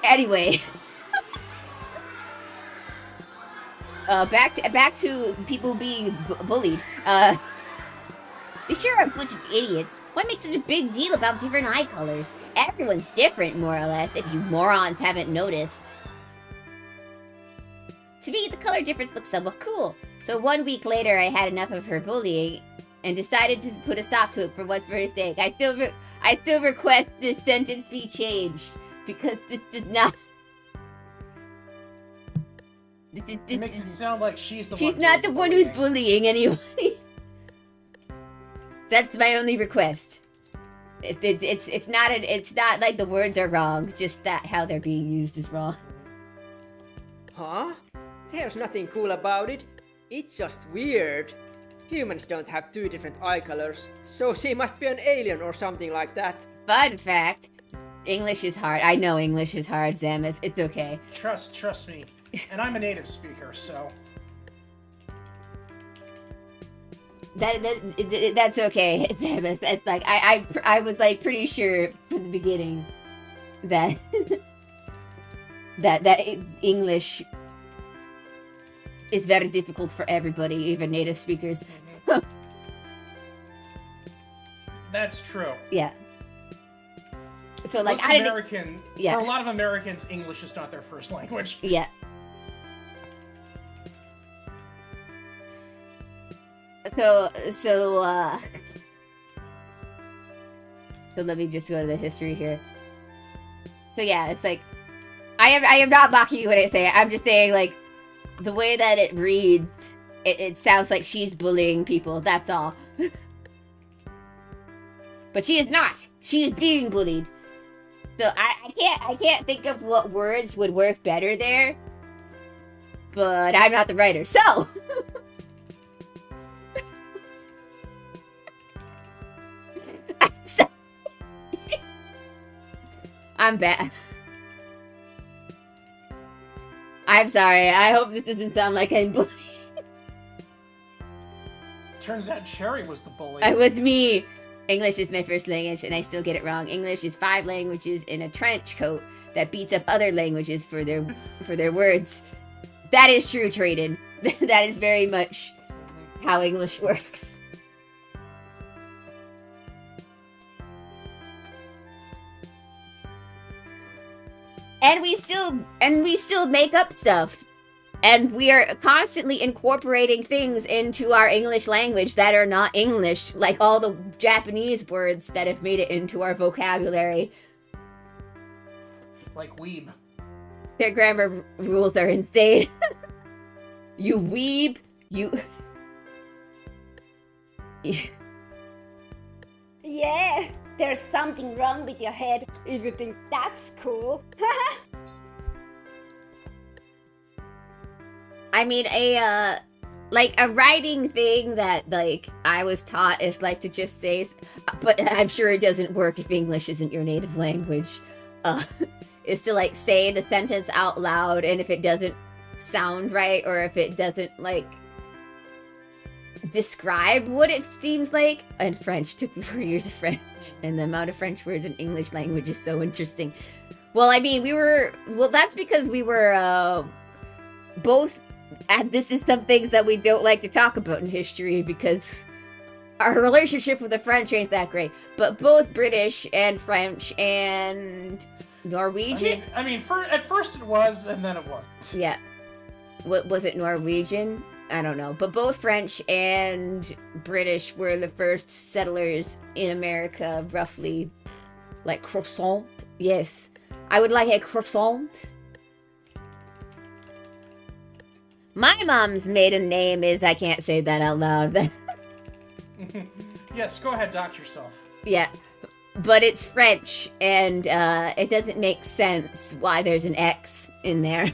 [SPEAKER 1] Anyway. Back to people being bullied. They sure are a bunch of idiots. What makes such a big deal about different eye colors? Everyone's different, more or less, if you morons haven't noticed. To me, the color difference looks somewhat cool. So 1 week later, I had enough of her bullying and decided to put a stop to it for once for her sake. I still request this sentence be changed, because this does not.
[SPEAKER 2] It makes it sound like she's the one.
[SPEAKER 1] She's not the one who's bullying anybody. That's my only request. It's not like the words are wrong, just that how they're being used is wrong.
[SPEAKER 11] Huh? There's nothing cool about it. It's just weird. Humans don't have two different eye colors, so she must be an alien or something like that.
[SPEAKER 1] Fun fact, English is hard. I know English is hard, Zamus. It's okay.
[SPEAKER 2] Trust me. And I'm a native speaker, so...
[SPEAKER 1] That's okay, Zamus. It's like, I was like pretty sure from the beginning that that English is very difficult for everybody, even native speakers.
[SPEAKER 2] That's true.
[SPEAKER 1] Yeah. So like,
[SPEAKER 2] For a lot of Americans, English is not their first language.
[SPEAKER 1] Yeah. So let me just go to the history here. So yeah, it's like, I am not mocking you when I say it. I'm just saying, like, the way that it reads, it sounds like she's bullying people. That's all. But she is not. She is being bullied. So I can't think of what words would work better there. But I'm not the writer, so. I'm sorry. I'm bad. I'm sorry. I hope this doesn't sound like I'm bullying.
[SPEAKER 2] Turns out Cherri was the bully.
[SPEAKER 1] It was me. English is my first language, and I still get it wrong. English is 5 languages in a trench coat that beats up other languages for their words. That is true, Traden. That is very much how English works. And we still make up stuff. And we are constantly incorporating things into our English language that are not English, like all the Japanese words that have made it into our vocabulary.
[SPEAKER 2] Like weeb.
[SPEAKER 1] Their grammar rules are insane. You weeb, you...
[SPEAKER 6] Yeah, there's something wrong with your head if you think that's cool.
[SPEAKER 1] I mean, a writing thing that, like, I was taught is, like, to just say, but I'm sure it doesn't work if English isn't your native language, is to, like, say the sentence out loud, and if it doesn't sound right, or if it doesn't, like, describe what it seems like, and French took me 4 years of French, and the amount of French words in English language is so interesting. Well, I mean, that's because we were, both... And this is some things that we don't like to talk about in history because our relationship with the French ain't that great. But both British and French and Norwegian.
[SPEAKER 2] I mean, at first it was, and then it wasn't.
[SPEAKER 1] Yeah. What was it, Norwegian? I don't know. But both French and British were the first settlers in America, roughly. Like croissant. Yes. I would like a croissant. My mom's maiden name is, I can't say that out loud.
[SPEAKER 2] Yes, go ahead, dox yourself.
[SPEAKER 1] Yeah, but it's French, and it doesn't make sense why there's an X in there.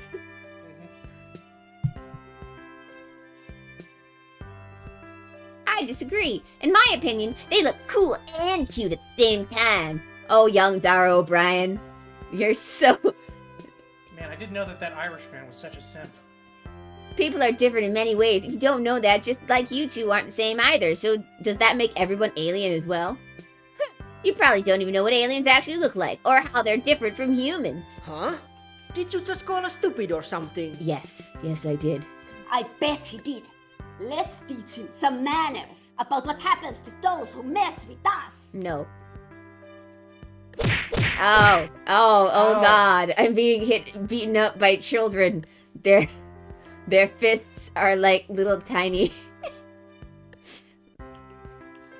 [SPEAKER 1] I disagree. In my opinion, they look cool and cute at the same time. Oh, young Dara O'Brien, you're so...
[SPEAKER 2] Man, I didn't know that Irishman was such a simp.
[SPEAKER 1] People are different in many ways. If you don't know that, just like you two aren't the same either. So does that make everyone alien as well? You probably don't even know what aliens actually look like, or how they're different from humans.
[SPEAKER 11] Huh? Did you just call us stupid or something?
[SPEAKER 1] Yes, I did.
[SPEAKER 6] I bet he did. Let's teach him some manners about what happens to those who mess with us.
[SPEAKER 1] No. Oh God. I'm being beaten up by children. Their fists are like little tiny.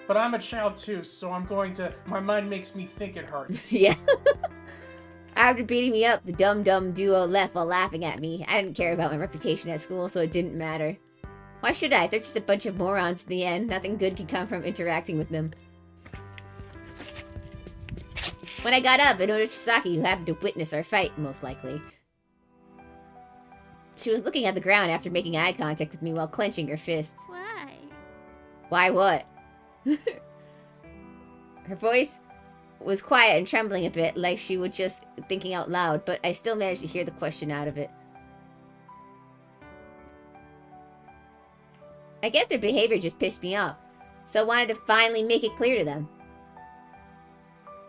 [SPEAKER 2] But I'm a child too, so my mind makes me think it hurts.
[SPEAKER 1] Yeah. After beating me up, the dumb duo left while laughing at me. I didn't care about my reputation at school, so it didn't matter. Why should I? They're just a bunch of morons in the end. Nothing good can come from interacting with them. When I got up, I noticed Sasaki, who happened to witness our fight, most likely. She was looking at the ground after making eye contact with me while clenching her fists.
[SPEAKER 8] Why?
[SPEAKER 1] Why what? Her voice was quiet and trembling a bit, like she was just thinking out loud, but I still managed to hear the question out of it. I guess their behavior just pissed me off, so I wanted to finally make it clear to them.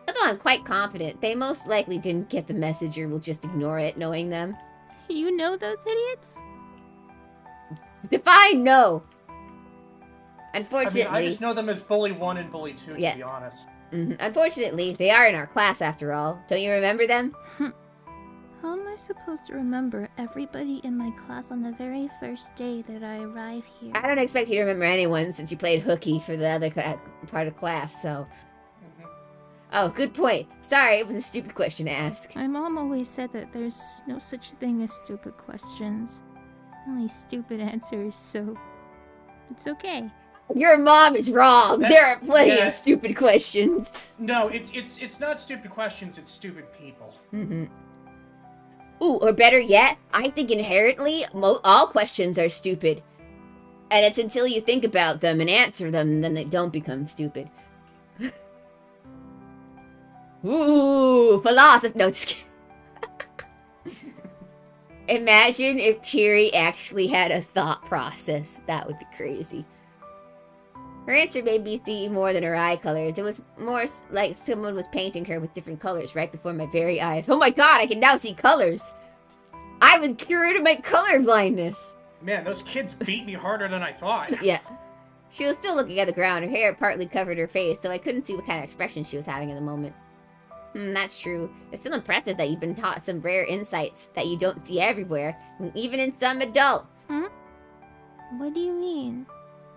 [SPEAKER 1] Although I'm quite confident, they most likely didn't get the message or will just ignore it, knowing them.
[SPEAKER 8] You know those idiots?
[SPEAKER 1] Define no! Unfortunately...
[SPEAKER 2] I just know them as Bully 1 and Bully 2, to be honest.
[SPEAKER 1] Unfortunately, they are in our class after all. Don't you remember them?
[SPEAKER 8] How am I supposed to remember everybody in my class on the very first day that I arrive here?
[SPEAKER 1] I don't expect you to remember anyone since you played hooky for the other part of class, so... Oh, good point. Sorry, it was a stupid question to ask.
[SPEAKER 8] My mom always said that there's no such thing as stupid questions. Only stupid answers, so... it's okay.
[SPEAKER 1] Your mom is wrong. There are plenty of stupid questions.
[SPEAKER 2] No, it's not stupid questions, it's stupid people.
[SPEAKER 1] Ooh, or better yet, I think inherently, all questions are stupid. And it's until you think about them and answer them, then they don't become stupid. Ooh, philosophy. No, just kidding. Imagine if Cherri actually had a thought process. That would be crazy. Her answer made me see more than her eye colors. It was more like someone was painting her with different colors right before my very eyes. Oh my god, I can now see colors! I was cured of my color blindness!
[SPEAKER 2] Man, those kids beat me harder than I thought.
[SPEAKER 1] Yeah. She was still looking at the ground. Her hair partly covered her face, so I couldn't see what kind of expression she was having in the moment. That's true. It's still impressive that you've been taught some rare insights that you don't see everywhere, even in some adults.
[SPEAKER 8] What do you mean?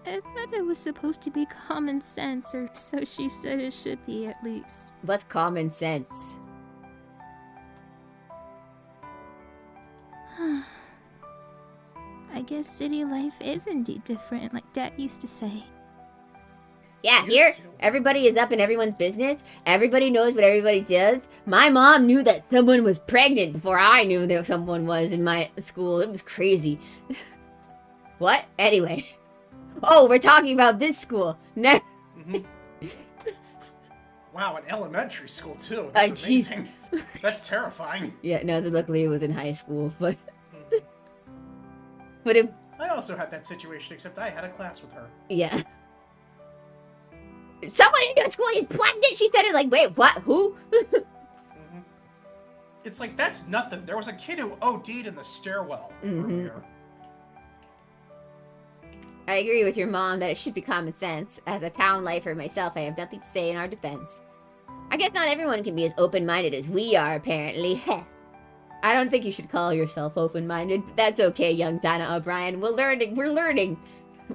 [SPEAKER 8] I thought it was supposed to be common sense, or so she said it should be at least.
[SPEAKER 1] What's common sense?
[SPEAKER 8] I guess city life is indeed different, like Dad used to say.
[SPEAKER 1] Yeah, here, everybody is up in everyone's business. Everybody knows what everybody does. My mom knew that someone was pregnant before I knew that someone was in my school. It was crazy. What? Anyway. Oh, we're talking about this school.
[SPEAKER 2] Wow, an elementary school, too. That's amazing. That's terrifying.
[SPEAKER 1] Yeah, no, luckily it was in high school, but... but it...
[SPEAKER 2] I also had that situation, except I had a class with her.
[SPEAKER 1] Yeah. Someone in your school is pregnant? She said it like, wait, what? Who?
[SPEAKER 2] It's like, that's nothing. There was a kid who OD'd in the stairwell earlier.
[SPEAKER 1] I agree with your mom that it should be common sense. As a town lifer myself, I have nothing to say in our defense. I guess not everyone can be as open-minded as we are, apparently. I don't think you should call yourself open-minded, but that's okay, young Donna O'Brien. We're learning.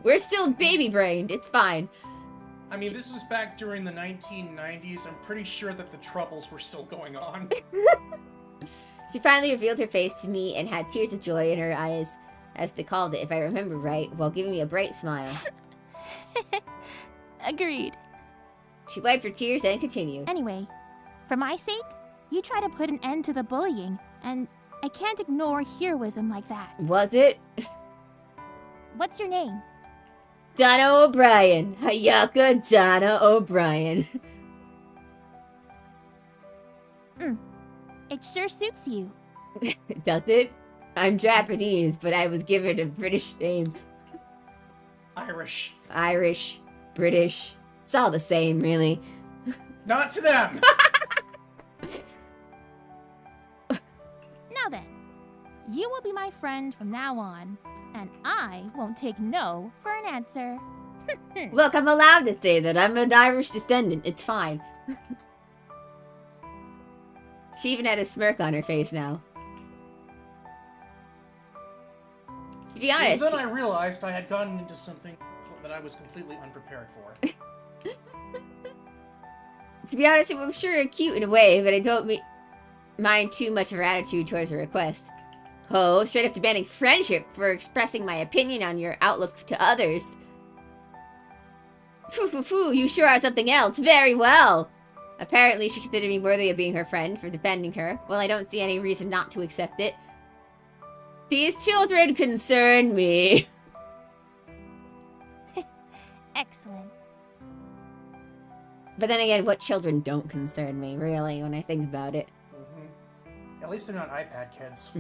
[SPEAKER 1] We're still baby-brained. It's fine.
[SPEAKER 2] I mean, this was back during the 1990s. I'm pretty sure that the Troubles were still going on.
[SPEAKER 1] She finally revealed her face to me and had tears of joy in her eyes, as they called it, if I remember right, while giving me a bright smile.
[SPEAKER 8] Agreed.
[SPEAKER 1] She wiped her tears and continued.
[SPEAKER 8] Anyway, for my sake, you try to put an end to the bullying, and I can't ignore heroism like that.
[SPEAKER 1] Was it?
[SPEAKER 8] What's your name?
[SPEAKER 1] Donna O'Brien. Hayaka Donna O'Brien.
[SPEAKER 8] It sure suits you.
[SPEAKER 1] Does it? I'm Japanese, but I was given a British name.
[SPEAKER 2] Irish.
[SPEAKER 1] Irish. British. It's all the same, really.
[SPEAKER 2] Not to them!
[SPEAKER 8] Now then, you will be my friend from now on, and I won't take no for an answer.
[SPEAKER 1] Look, I'm allowed to say that. I'm an Irish descendant. It's fine. She even had a smirk on her face now. To be honest...
[SPEAKER 2] Then I realized I had gotten into something that I was completely unprepared for.
[SPEAKER 1] To be honest, I'm sure cute in a way, but I don't mind too much of her attitude towards her request. Oh, straight up demanding friendship for expressing my opinion on your outlook to others. Foo, you sure are something else. Very well. Apparently, she considered me worthy of being her friend for defending her. Well, I don't see any reason not to accept it. These children concern me.
[SPEAKER 5] Excellent.
[SPEAKER 1] But then again, what children don't concern me, really, when I think about it.
[SPEAKER 2] At least they're not iPad kids.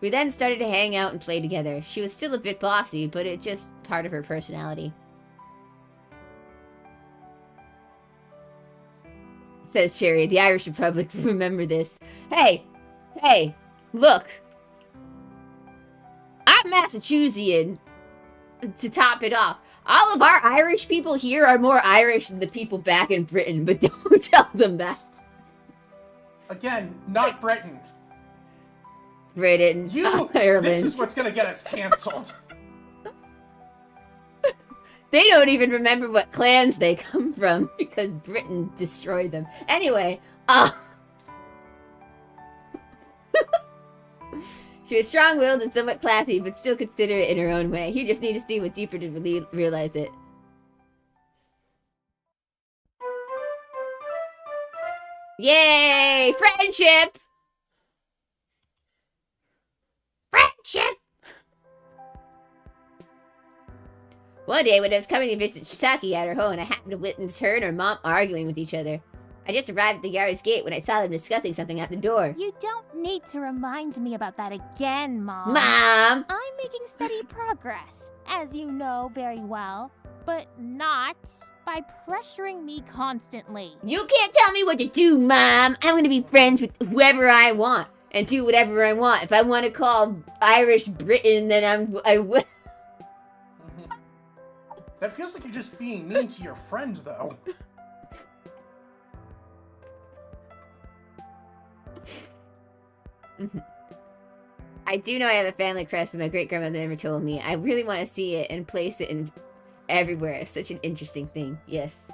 [SPEAKER 1] We then started to hang out and play together. She was still a bit bossy, but it's just part of her personality. Says Cherri, the Irish Republic will remember this. Hey, look. I'm Massachusettsian. To top it off, all of our Irish people here are more Irish than the people back in Britain, but don't tell them that.
[SPEAKER 2] Again, not Britain.
[SPEAKER 1] Britain, Ireland.
[SPEAKER 2] This is what's gonna get us canceled.
[SPEAKER 1] They don't even remember what clans they come from because Britain destroyed them. Anyway, she was strong-willed and somewhat classy, but still considerate in her own way. You just need to see what deeper to realize it. Yay! Friendship! Friendship! One day when I was coming to visit Chisaki at her home, I happened to witness her and her mom arguing with each other. I just arrived at the yard's gate when I saw them discussing something at the door.
[SPEAKER 8] You don't need to remind me about that again, Mom.
[SPEAKER 1] Mom!
[SPEAKER 8] I'm making steady progress, as you know very well, but not by pressuring me constantly.
[SPEAKER 1] You can't tell me what to do, Mom! I'm gonna be friends with whoever I want and do whatever I want. If I want to call Irish Britain, then I will.
[SPEAKER 2] That feels like you're just being mean to your friend, though.
[SPEAKER 1] I do know I have a family crest, but my great-grandmother never told me. I really want to see it and place it in everywhere. It's such an interesting thing. Yes.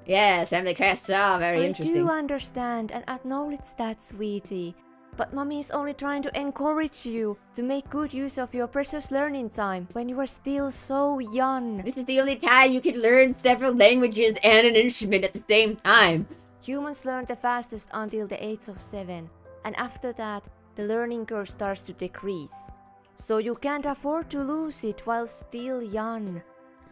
[SPEAKER 1] Yes, family crests are very interesting.
[SPEAKER 12] I do understand and acknowledge that, sweetie. But Mommy is only trying to encourage you to make good use of your precious learning time when you are still so young.
[SPEAKER 1] This is the only time you can learn several languages and an instrument at the same time.
[SPEAKER 12] Humans learn the fastest until the age of 7. And after that, the learning curve starts to decrease. So you can't afford to lose it while still young.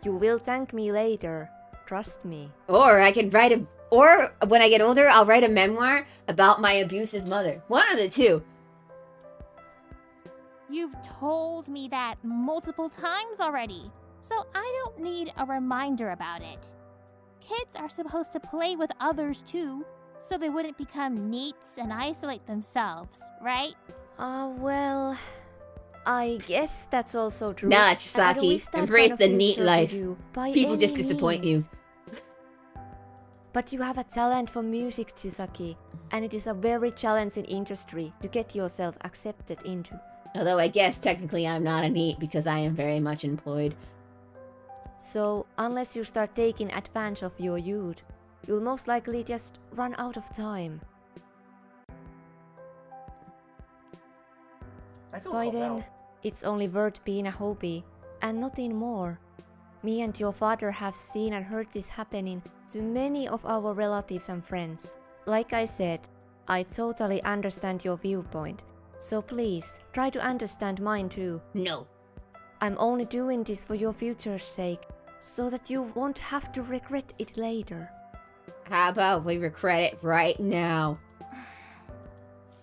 [SPEAKER 12] You will thank me later. Trust me.
[SPEAKER 1] Or I can write or when I get older, I'll write a memoir about my abusive mother. One of the two.
[SPEAKER 8] You've told me that multiple times already, so I don't need a reminder about it. Kids are supposed to play with others too, so they wouldn't become neats and isolate themselves, right?
[SPEAKER 12] Well, I guess that's also true.
[SPEAKER 1] Nah, Chisaki, embrace the neat life. People just disappoint you.
[SPEAKER 12] But you have a talent for music, Chisaki, and it is a very challenging industry to get yourself accepted into.
[SPEAKER 1] Although I guess technically I'm not a neat because I am very much employed.
[SPEAKER 12] So, unless you start taking advantage of your youth, you'll most likely just run out of time. By then, it's only worth being a hobby, and nothing more. Me and your father have seen and heard this happening to many of our relatives and friends. Like I said, I totally understand your viewpoint, so please try to understand mine too.
[SPEAKER 1] No.
[SPEAKER 12] I'm only doing this for your future's sake, so that you won't have to regret it later.
[SPEAKER 1] How about we regret it right now?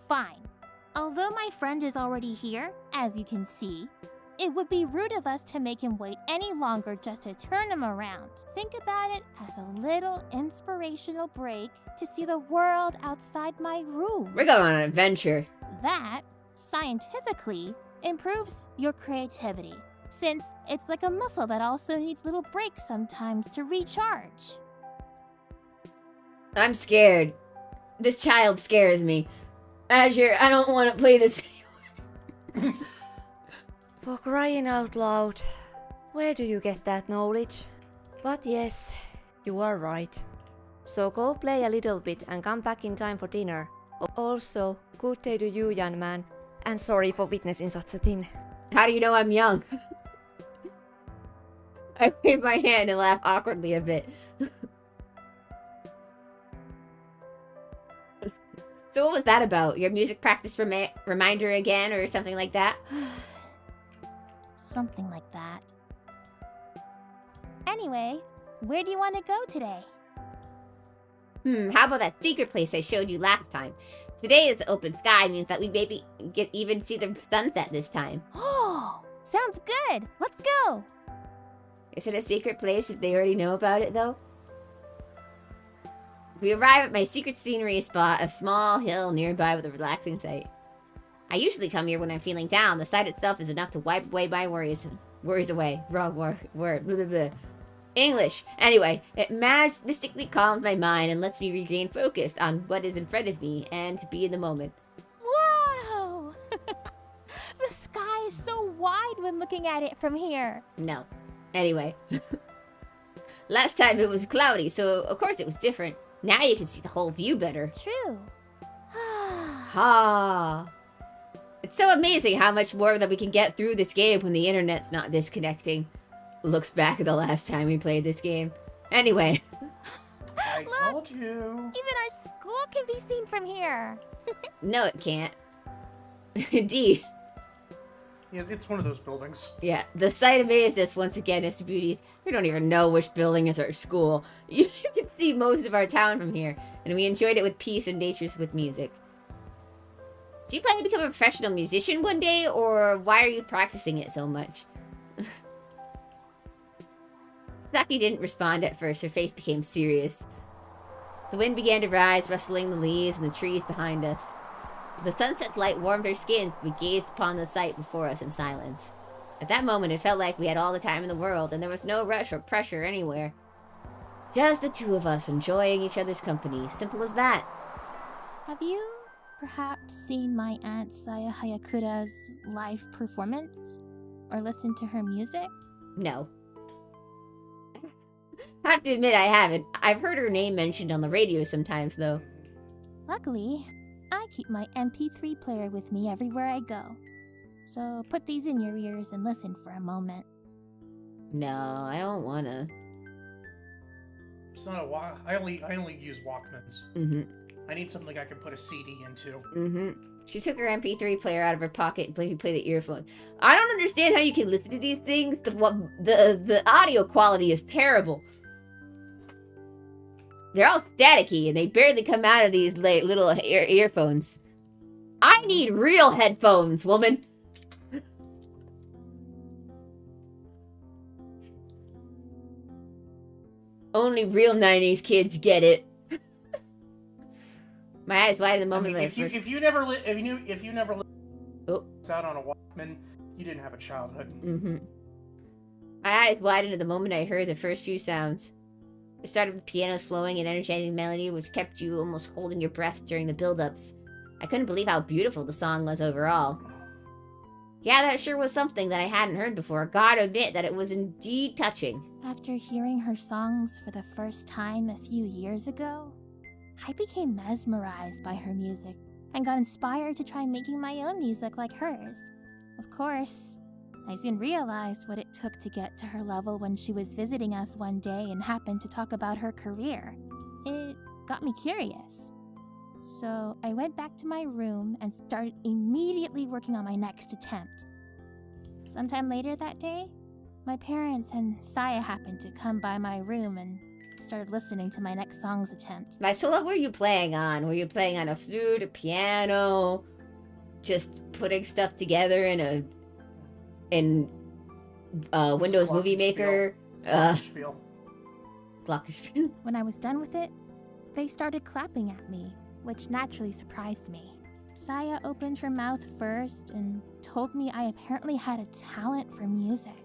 [SPEAKER 8] Fine. Although my friend is already here, as you can see, it would be rude of us to make him wait any longer just to turn him around. Think about it as a little inspirational break to see the world outside my room.
[SPEAKER 1] We're going on an adventure.
[SPEAKER 8] That, scientifically, improves your creativity, since it's like a muscle that also needs little breaks sometimes to recharge.
[SPEAKER 1] I'm scared. This child scares me. Azure, I don't want to play this anymore.
[SPEAKER 12] For crying out loud, where do you get that knowledge? But yes, you are right. So go play a little bit and come back in time for dinner. Also, good day to you, young man. And sorry for witnessing such a thing.
[SPEAKER 1] How do you know I'm young? I wave my hand and laugh awkwardly a bit. So what was that about? Your music practice reminder again or something like that?
[SPEAKER 8] Something like that. Anyway, where do you want to go today?
[SPEAKER 1] How about that secret place I showed you last time? Today is the open sky means that we maybe even see the sunset this time.
[SPEAKER 8] Oh, sounds good. Let's go.
[SPEAKER 1] Is it a secret place if they already know about it, though? We arrive at my secret scenery spot, a small hill nearby with a relaxing sight. I usually come here when I'm feeling down. The sight itself is enough to wipe away my worries. Worries away. Wrong word. Blah, blah, blah. English. Anyway, it mystically calms my mind and lets me regain focus on what is in front of me and to be in the moment.
[SPEAKER 8] Wow! The sky is so wide when looking at it from here.
[SPEAKER 1] No. Anyway. Last time it was cloudy, so of course it was different. Now you can see the whole view better.
[SPEAKER 8] True.
[SPEAKER 1] Ha! It's so amazing how much more that we can get through this game when the internet's not disconnecting. Looks back at the last time we played this game. Anyway.
[SPEAKER 2] I told you.
[SPEAKER 8] Even our school can be seen from here.
[SPEAKER 1] No, it can't. Indeed.
[SPEAKER 2] Yeah, it's one of those buildings.
[SPEAKER 1] Yeah, the sight amazed us once again, Mr. Beauties. We don't even know which building is our school. You can see most of our town from here, and we enjoyed it with peace and natures with music. Do you plan to become a professional musician one day, or why are you practicing it so much? Saki didn't respond at first. Her face became serious. The wind began to rise, rustling the leaves and the trees behind us. The sunset light warmed our skins as we gazed upon the sight before us in silence. At that moment, it felt like we had all the time in the world, and there was no rush or pressure anywhere. Just the two of us enjoying each other's company. Simple as that.
[SPEAKER 8] Have you perhaps seen my aunt Saya Hayakura's live performance? Or listened to her music?
[SPEAKER 1] No. I have to admit I haven't. I've heard her name mentioned on the radio sometimes, though.
[SPEAKER 8] Luckily, I keep my MP3 player with me everywhere I go. So put these in your ears and listen for a moment.
[SPEAKER 1] No, I don't wanna.
[SPEAKER 2] It's not a walk. I only use Walkmans.
[SPEAKER 1] Mm-hmm.
[SPEAKER 2] I need something I can put a CD into.
[SPEAKER 1] Mm-hmm. She took her MP3 player out of her pocket and played the earphone. I don't understand how you can listen to these things. The audio quality is terrible. They're all staticky and they barely come out of these little earphones. I need real headphones, woman. Only real 90s kids get it. My eyes wide in the moment.
[SPEAKER 2] If you never out on a Walkman, you didn't have a childhood.
[SPEAKER 1] Mm-hmm. My eyes widened at the moment I heard the first few sounds. It started with pianos flowing and energizing melody, which kept you almost holding your breath during the build-ups. I couldn't believe how beautiful the song was overall. Yeah, that sure was something that I hadn't heard before. Gotta admit that it was indeed touching.
[SPEAKER 8] After hearing her songs for the first time a few years ago, I became mesmerized by her music and got inspired to try making my own music like hers. Of course, I soon realized what it took to get to her level when she was visiting us one day and happened to talk about her career. It got me curious. So I went back to my room and started immediately working on my next attempt. Sometime later that day, my parents and Saya happened to come by my room and started listening to my next song's attempt.
[SPEAKER 1] So what were you playing on? Were you playing on a flute, a piano, just putting stuff together in Windows Movie Maker? Glockenspiel.
[SPEAKER 8] When I was done with it, they started clapping at me, which naturally surprised me. Saya opened her mouth first and told me I apparently had a talent for music.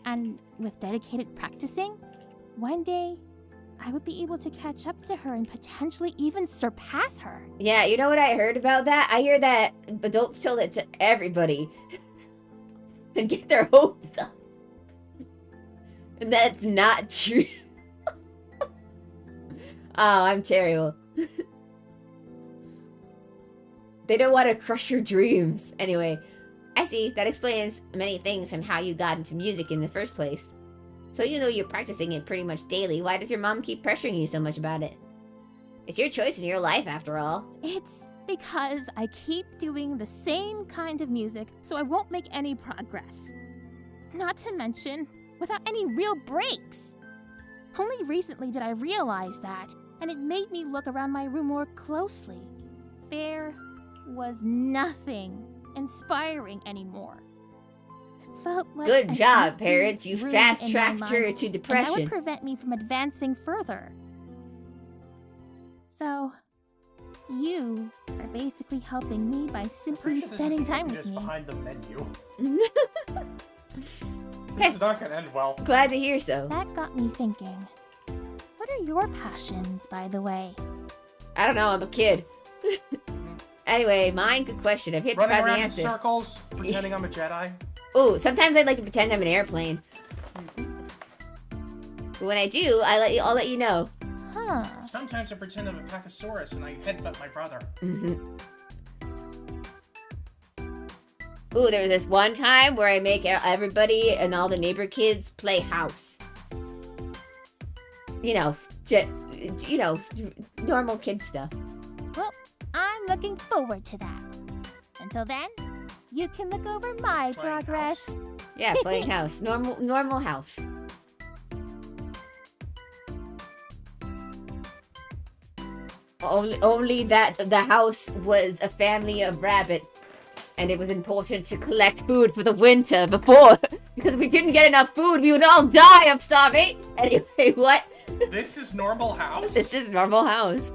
[SPEAKER 8] And with dedicated practicing, one day I would be able to catch up to her and potentially even surpass her.
[SPEAKER 1] Yeah, you know what I heard about that? I hear that adults tell that to everybody and get their hopes up. And that's not true. Oh, I'm terrible. They don't want to crush your dreams. Anyway, I see. That explains many things and how you got into music in the first place. So even though you're practicing it pretty much daily, why does your mom keep pressuring you so much about it? It's your choice in your life, after all.
[SPEAKER 8] It's because I keep doing the same kind of music, so I won't make any progress. Not to mention, without any real breaks. Only recently did I realize that, and it made me look around my room more closely. There was nothing inspiring anymore. It felt like
[SPEAKER 1] Good
[SPEAKER 8] an
[SPEAKER 1] job,
[SPEAKER 8] empty
[SPEAKER 1] parents. You
[SPEAKER 8] room
[SPEAKER 1] fast-tracked
[SPEAKER 8] in my
[SPEAKER 1] her
[SPEAKER 8] mind,
[SPEAKER 1] to
[SPEAKER 8] and that
[SPEAKER 1] depression.
[SPEAKER 8] would prevent me from advancing further. So, you are basically helping me by simply
[SPEAKER 2] Pretty sure this
[SPEAKER 8] spending
[SPEAKER 2] is the
[SPEAKER 8] time with
[SPEAKER 2] impetus
[SPEAKER 8] me.
[SPEAKER 2] behind the menu. This is not gonna end well.
[SPEAKER 1] Glad to hear so.
[SPEAKER 8] That got me thinking. What are your passions, by the way?
[SPEAKER 1] I don't know, I'm a kid. Anyway, mine, good question. I've yet to
[SPEAKER 2] Running
[SPEAKER 1] find the
[SPEAKER 2] around in
[SPEAKER 1] answer.
[SPEAKER 2] circles, pretending I'm a Jedi.
[SPEAKER 1] Ooh, sometimes I'd like to pretend I'm an airplane. But when I do, I'll let you know.
[SPEAKER 8] Huh.
[SPEAKER 2] Sometimes I pretend I'm a Pacosaurus and I headbutt my brother.
[SPEAKER 1] Ooh, there was this one time where I make everybody and all the neighbor kids play house. You know, normal kid stuff.
[SPEAKER 8] Well, I'm looking forward to that. Until then, you can look over my progress.
[SPEAKER 1] Yeah, playing house. Normal house. Only that the house was a family of rabbits, and it was important to collect food for the winter because if we didn't get enough food, we would all die of starving. Anyway, what?
[SPEAKER 2] This is normal house?
[SPEAKER 1] This is normal house.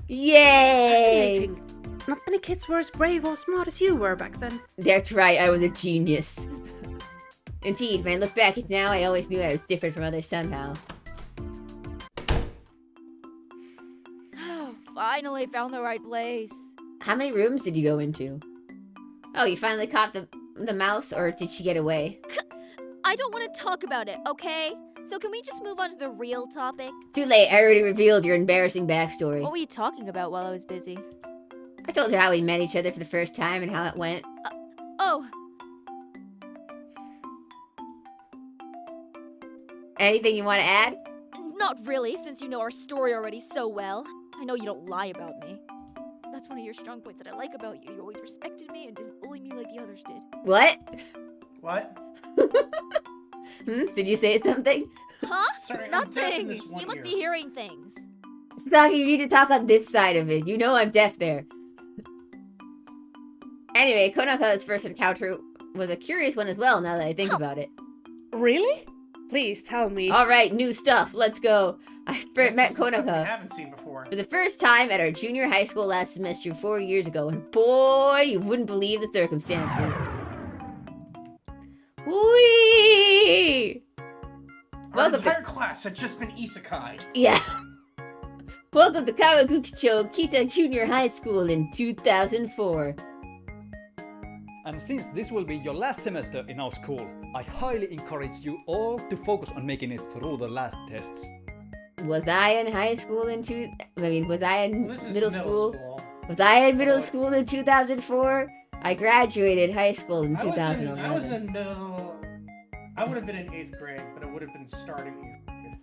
[SPEAKER 1] Yay!
[SPEAKER 7] Fascinating. Not many kids were as brave or smart as you were back then.
[SPEAKER 1] That's right, I was a genius. Indeed, when I look back at now, I always knew I was different from others somehow.
[SPEAKER 13] Finally found the right place.
[SPEAKER 1] How many rooms did you go into? Oh, you finally caught the mouse, or did she get away?
[SPEAKER 13] I don't want to talk about it, okay? So can we just move on to the real topic?
[SPEAKER 1] Too late, I already revealed your embarrassing backstory.
[SPEAKER 13] What were you talking about while I was busy?
[SPEAKER 1] I told you how we met each other for the first time and how it went.
[SPEAKER 13] Oh,
[SPEAKER 1] Anything you want to add?
[SPEAKER 13] not really, since you know our story already so well. I know you don't lie about me. That's one of your strong points that I like about you. You always respected me and didn't bully me like the others did.
[SPEAKER 1] What?
[SPEAKER 2] What?
[SPEAKER 1] Did you say something?
[SPEAKER 13] Huh?
[SPEAKER 2] Sorry, I'm deaf in
[SPEAKER 13] Nothing!
[SPEAKER 2] this one
[SPEAKER 13] You must
[SPEAKER 2] ear.
[SPEAKER 13] be hearing things.
[SPEAKER 1] Stocky, you need to talk on this side of it. You know I'm deaf there. Anyway, Konaka's first encounter was a curious one as well, now that I think about it.
[SPEAKER 7] Really? Please tell me.
[SPEAKER 1] Alright, new stuff. Let's go. I first met
[SPEAKER 2] This is stuff we
[SPEAKER 1] Konaka
[SPEAKER 2] haven't seen before.
[SPEAKER 1] for the first time at our junior high school last semester 4 years ago, and boy, you wouldn't believe the circumstances. Whee!
[SPEAKER 2] Our entire class had just been isekai'd.
[SPEAKER 1] Yeah. Welcome to Kawaguchicho Kita Junior High School in 2004.
[SPEAKER 9] And since this will be your last semester in our school, I highly encourage you all to focus on making it through the last tests.
[SPEAKER 1] Was I in high school was I in
[SPEAKER 2] This is
[SPEAKER 1] middle school? Was I in middle school in 2004? I graduated high school in 2011.
[SPEAKER 2] I was in middle. I would have been in 8th grade, but it would have been starting 8th grade.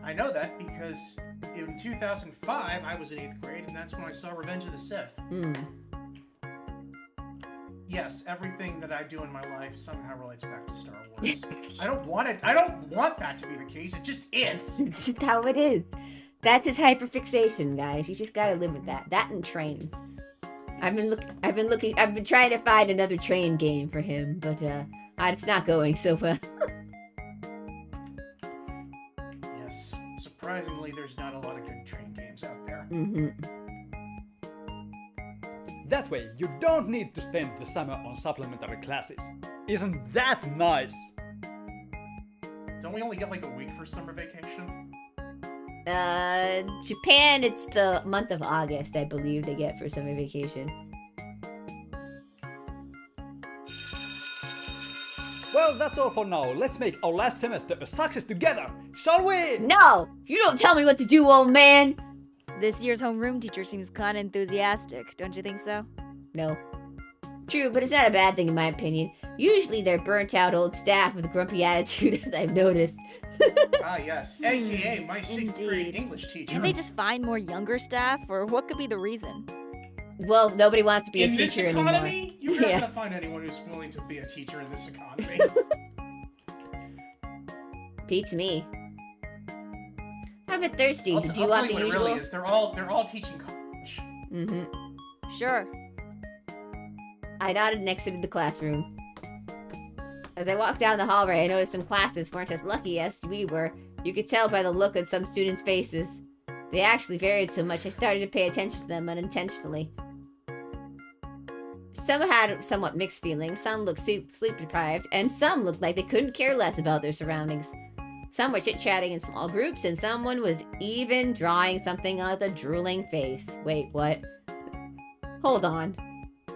[SPEAKER 2] I know that because in 2005 I was in 8th grade, and that's when I saw Revenge of the Sith. Yes, everything that I do in my life somehow relates back to Star Wars. I don't want that to be the case. It just is.
[SPEAKER 1] It's just how it is. That's his hyperfixation, guys. You just gotta live with that. That and trains. I've been trying to find another train game for him, but it's not going so well.
[SPEAKER 2] Yes, surprisingly, there's not a lot of good train games out there.
[SPEAKER 9] That way, you don't need to spend the summer on supplementary classes. Isn't that nice?
[SPEAKER 2] Don't we only get like a week for summer vacation?
[SPEAKER 1] Japan, it's the month of August, I believe, they get for summer vacation.
[SPEAKER 9] Well, Well, that's all for now. Let's make our last semester a success together, shall we?
[SPEAKER 1] No! You don't tell me what to do, old man!
[SPEAKER 13] This year's homeroom teacher seems kinda enthusiastic, don't you think so?
[SPEAKER 1] No. True, but it's not a bad thing in my opinion. Usually they're burnt out old staff with a grumpy attitude, as I've noticed.
[SPEAKER 2] Ah, yes. AKA my 6th grade English teacher.
[SPEAKER 13] Can't they just find more younger staff, or what could be the reason?
[SPEAKER 1] Well, nobody wants to be
[SPEAKER 2] in
[SPEAKER 1] a teacher
[SPEAKER 2] this economy,
[SPEAKER 1] anymore.
[SPEAKER 2] you're not
[SPEAKER 1] Yeah.
[SPEAKER 2] gonna find anyone who's willing to be a teacher in this economy.
[SPEAKER 1] Beats me. I'm a bit thirsty.
[SPEAKER 2] I'll
[SPEAKER 1] Do you want the
[SPEAKER 2] what
[SPEAKER 1] usual?
[SPEAKER 2] It really is. They're all teaching college.
[SPEAKER 1] Mm-hmm.
[SPEAKER 13] Sure.
[SPEAKER 1] I nodded and exited the classroom. As I walked down the hallway, I noticed some classes weren't as lucky as we were. You could tell by the look on some students' faces. They actually varied so much I started to pay attention to them unintentionally. Some had somewhat mixed feelings, some looked sleep-deprived, and some looked like they couldn't care less about their surroundings. Some were chit-chatting in small groups, and someone was even drawing something on with a drooling face. Wait, what? Hold on.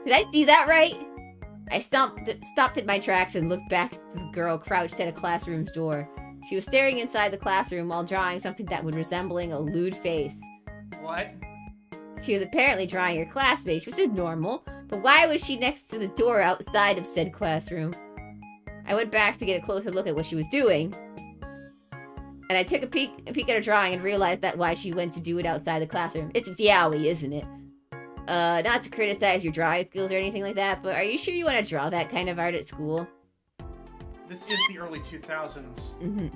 [SPEAKER 1] Did I see that right? I stopped at my tracks and looked back at the girl crouched at a classroom's door. She was staring inside the classroom while drawing something that would resembling a lewd face.
[SPEAKER 2] What?
[SPEAKER 1] She was apparently drawing her classmates, which is normal, but why was she next to the door outside of said classroom? I went back to get a closer look at what she was doing, and I took a peek at her drawing and realized that why she went to do it outside the classroom. It's yaoi, isn't it? Not to criticize your drawing skills or anything like that, but are you sure you want to draw that kind of art at school?
[SPEAKER 2] This is the early 2000s.
[SPEAKER 1] Mm-hmm.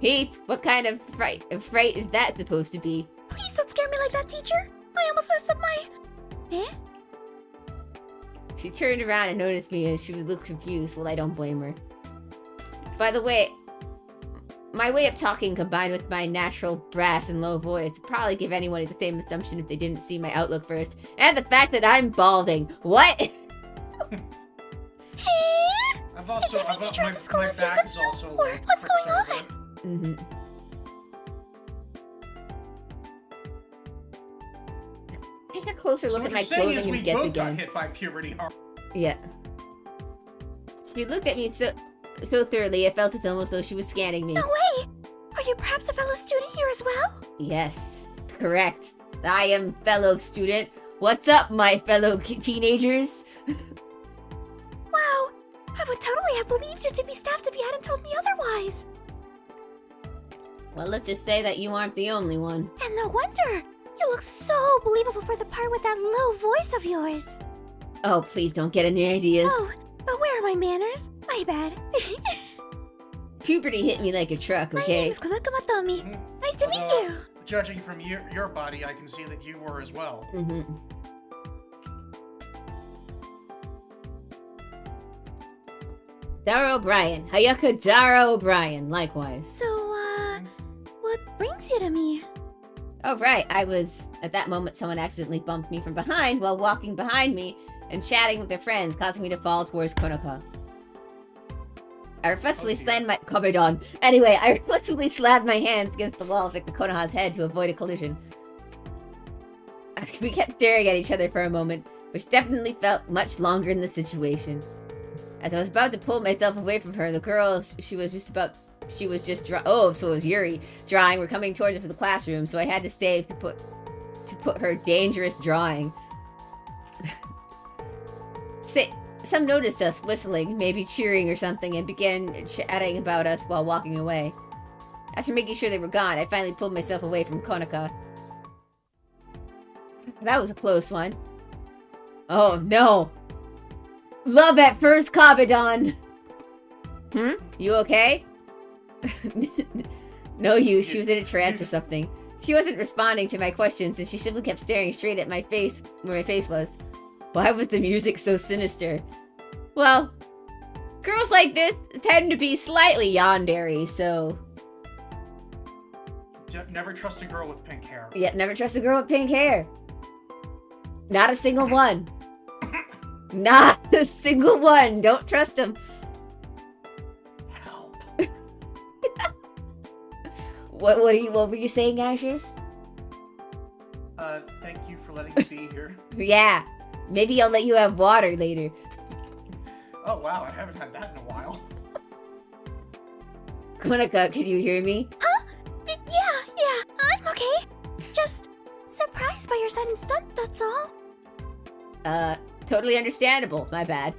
[SPEAKER 1] Heap, what kind of fright is that supposed to be?
[SPEAKER 6] Please don't scare me like that, teacher. I almost messed up my... Eh?
[SPEAKER 1] She turned around and noticed me and she looked confused. Well, I don't blame her. By the way, my way of talking combined with my natural brass and low voice would probably give anyone the same assumption if they didn't see my outlook first. And the fact that I'm balding. What?
[SPEAKER 6] Hey?
[SPEAKER 2] I've also,
[SPEAKER 6] Is every teacher at the school
[SPEAKER 2] my
[SPEAKER 6] has
[SPEAKER 2] back
[SPEAKER 6] this
[SPEAKER 2] is
[SPEAKER 6] now?
[SPEAKER 2] also
[SPEAKER 6] Or
[SPEAKER 2] like
[SPEAKER 6] what's going
[SPEAKER 2] pricked
[SPEAKER 6] on?
[SPEAKER 2] over.
[SPEAKER 1] Mm-hmm. Take a closer
[SPEAKER 2] So
[SPEAKER 1] look
[SPEAKER 2] what
[SPEAKER 1] at my
[SPEAKER 2] you're saying is
[SPEAKER 1] clothing
[SPEAKER 2] we
[SPEAKER 1] and guess
[SPEAKER 2] both got
[SPEAKER 1] again.
[SPEAKER 2] hit by puberty hard.
[SPEAKER 1] Yeah. She looked at me so thoroughly, I felt it's almost though she was scanning me.
[SPEAKER 6] No way! Are you perhaps a fellow student here as well?
[SPEAKER 1] Yes, correct. I am fellow student. What's up, my fellow teenagers?
[SPEAKER 6] Wow! I would totally have believed you to be staffed if you hadn't told me otherwise.
[SPEAKER 1] Well, let's just say that you aren't the only one.
[SPEAKER 6] And no wonder! You look so believable for the part with that low voice of yours.
[SPEAKER 1] Oh, please don't get any ideas.
[SPEAKER 6] Oh, but where are my manners? My bad.
[SPEAKER 1] Puberty hit me like a truck,
[SPEAKER 6] My
[SPEAKER 1] okay?
[SPEAKER 6] name is Kamaka Matomi. Nice to meet you.
[SPEAKER 2] Judging from your body, I can see that you were as well.
[SPEAKER 1] Mm-hmm. Dara O'Brien. Hayaka Dara O'Brien, likewise.
[SPEAKER 6] So, what brings you to me?
[SPEAKER 1] Oh, right. At that moment, someone accidentally bumped me from behind while walking behind me and chatting with their friends, causing me to fall towards Konoka. I reflexively slammed my... Covered on. Anyway, I reflexively slammed my hands against the wall to Konoha's head to avoid a collision. We kept staring at each other for a moment, which definitely felt much longer in the situation. As I was about to pull myself away from her, the girl so it was Yuri, drawing, were coming towards her from the classroom, so I had to stay to put her dangerous drawing. Some noticed us whistling, maybe cheering or something, and began chatting about us while walking away. After making sure they were gone, I finally pulled myself away from Konoka. That was a close one. Oh no! Love at first Kabadon! You okay? No use, she was in a trance or something. She wasn't responding to my questions and she simply kept staring straight at my face, where my face was. Why was the music so sinister? Well, girls like this tend to be slightly yandere, so...
[SPEAKER 2] Never trust a girl with pink hair.
[SPEAKER 1] Yeah, never trust a girl with pink hair. Not a single one. Not a single one. Don't trust them.
[SPEAKER 2] Help.
[SPEAKER 1] What were you saying, Asher?
[SPEAKER 2] Thank you for letting me be here.
[SPEAKER 1] Yeah. Maybe I'll let you have water later.
[SPEAKER 2] Oh wow, I haven't had that in a while.
[SPEAKER 1] Konika, can you hear me?
[SPEAKER 6] Huh? Yeah, I'm okay. Just surprised by your sudden stunt, that's all.
[SPEAKER 1] Totally understandable. My bad.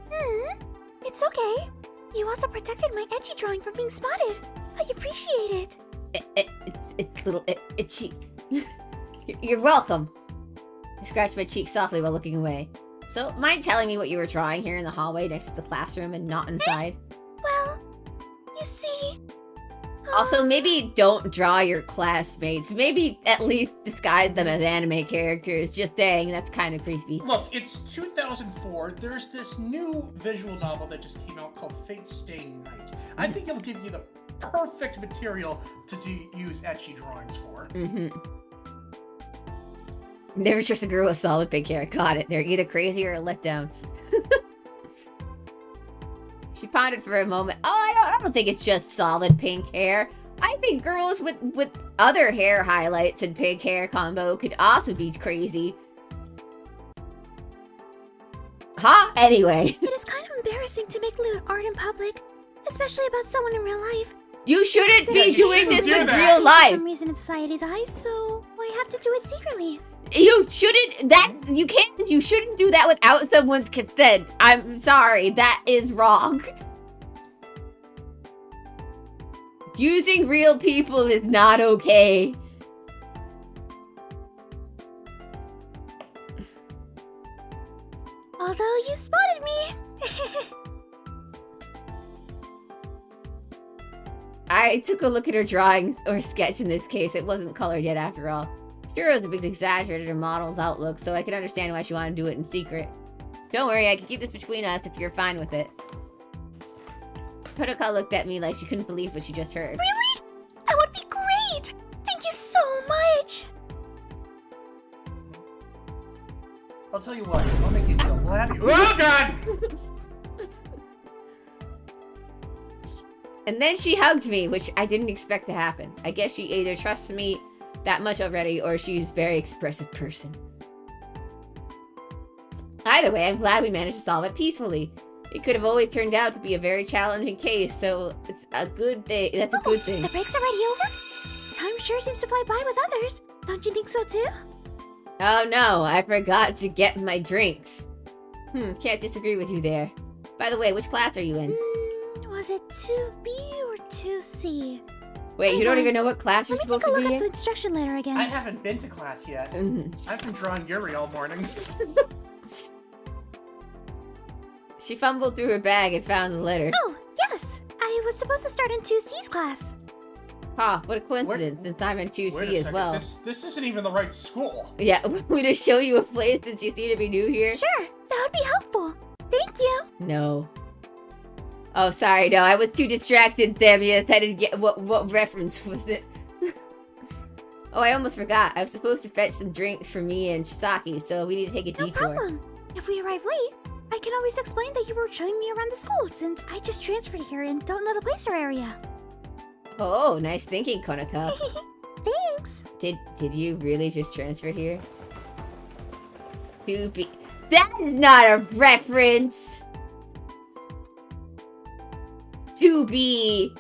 [SPEAKER 6] It's okay. You also protected my edgy drawing from being spotted. I appreciate it.
[SPEAKER 1] It's a little itchy. You're welcome. I scratched my cheek softly while looking away. So, mind telling me what you were drawing here in the hallway next to the classroom and not inside?
[SPEAKER 6] Well, you see...
[SPEAKER 1] Also, maybe don't draw your classmates. Maybe at least disguise them as anime characters. Just saying, that's kind of creepy.
[SPEAKER 2] Look, it's 2004. There's this new visual novel that just came out called Fate Stay Night. I think it'll give you the perfect material to use etchy drawings for.
[SPEAKER 1] Never trust a girl with solid pink hair. Got it. They're either crazy or a letdown. She pondered for a moment. Oh, I don't think it's just solid pink hair. I think girls with other hair highlights and pink hair combo could also be crazy. Huh? Anyway.
[SPEAKER 6] It is kind of embarrassing to make lewd art in public, especially about someone in real life.
[SPEAKER 1] You shouldn't be doing this in real
[SPEAKER 6] For
[SPEAKER 1] life.
[SPEAKER 6] some reason in society's eyes, so I have to do it secretly.
[SPEAKER 1] You shouldn't, you shouldn't do that without someone's consent. I'm sorry, that is wrong. Using real people is not okay.
[SPEAKER 6] Although you spotted me.
[SPEAKER 1] I took a look at her drawings, or sketch in this case. It wasn't colored yet after all. Sure, it was a bit exaggerated her model's outlook, so I can understand why she wanted to do it in secret. Don't worry, I can keep this between us if you're fine with it. Protocol looked at me like she couldn't believe what she just heard.
[SPEAKER 6] Really? That would be great! Thank you so much!
[SPEAKER 2] I'll tell you what, I'll make you a deal. We'll have you. Oh god!
[SPEAKER 1] And then she hugged me, which I didn't expect to happen. I guess she either trusts me that much already, or she's a very expressive person. Either way, I'm glad we managed to solve it peacefully. It could have always turned out to be a very challenging case, so it's a good thing. That's a good thing.
[SPEAKER 6] The break's already over? Time sure seems to fly by with others. Don't you think so too?
[SPEAKER 1] Oh no, I forgot to get my drinks. Can't disagree with you there. By the way, which class are you in?
[SPEAKER 6] Was it 2B or 2C?
[SPEAKER 1] Wait, you don't even know what class you're supposed to be in?
[SPEAKER 6] Let me take a look at the instruction letter again.
[SPEAKER 2] I haven't been to class yet. I've been drawing Yuri all morning.
[SPEAKER 1] She fumbled through her bag and found the letter.
[SPEAKER 6] Oh, yes! I was supposed to start in 2C's class.
[SPEAKER 1] Huh, what a coincidence, since I'm in 2C as well.
[SPEAKER 2] This isn't even the right school.
[SPEAKER 1] Yeah, we just show you a place since you seem to be new here?
[SPEAKER 6] Sure, that would be helpful. Thank you.
[SPEAKER 1] No. Oh, sorry, no, I was too distracted, Samus. I didn't get what reference was it? Oh, I almost forgot. I was supposed to fetch some drinks for me and Shisaki, so we need to take a detour.
[SPEAKER 6] No problem. If we arrive late, I can always explain that you were showing me around the school since I just transferred here and don't know the place or area.
[SPEAKER 1] Oh, nice thinking, Konika.
[SPEAKER 6] Thanks.
[SPEAKER 1] Did you really just transfer here? To be... That is not a reference! To be...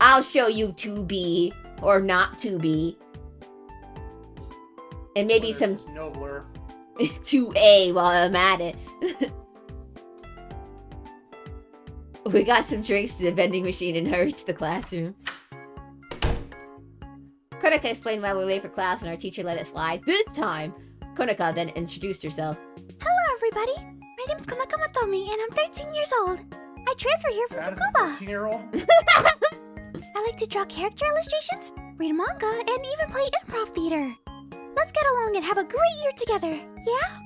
[SPEAKER 1] I'll show you to be, or not to be. And maybe some...
[SPEAKER 2] nobler.
[SPEAKER 1] 2A while I'm at it. We got some drinks to the vending machine and hurried to the classroom. Konika explained why we were late for class and our teacher let it slide. This time, Konika then introduced herself.
[SPEAKER 6] Hello, everybody. My name's Konika Matomi, and I'm 13 years old. I transferred here from Tsukuba.
[SPEAKER 2] 13-year-old?
[SPEAKER 6] I like to draw character illustrations, read manga, and even play improv theater. Let's get along and have a great year together, yeah?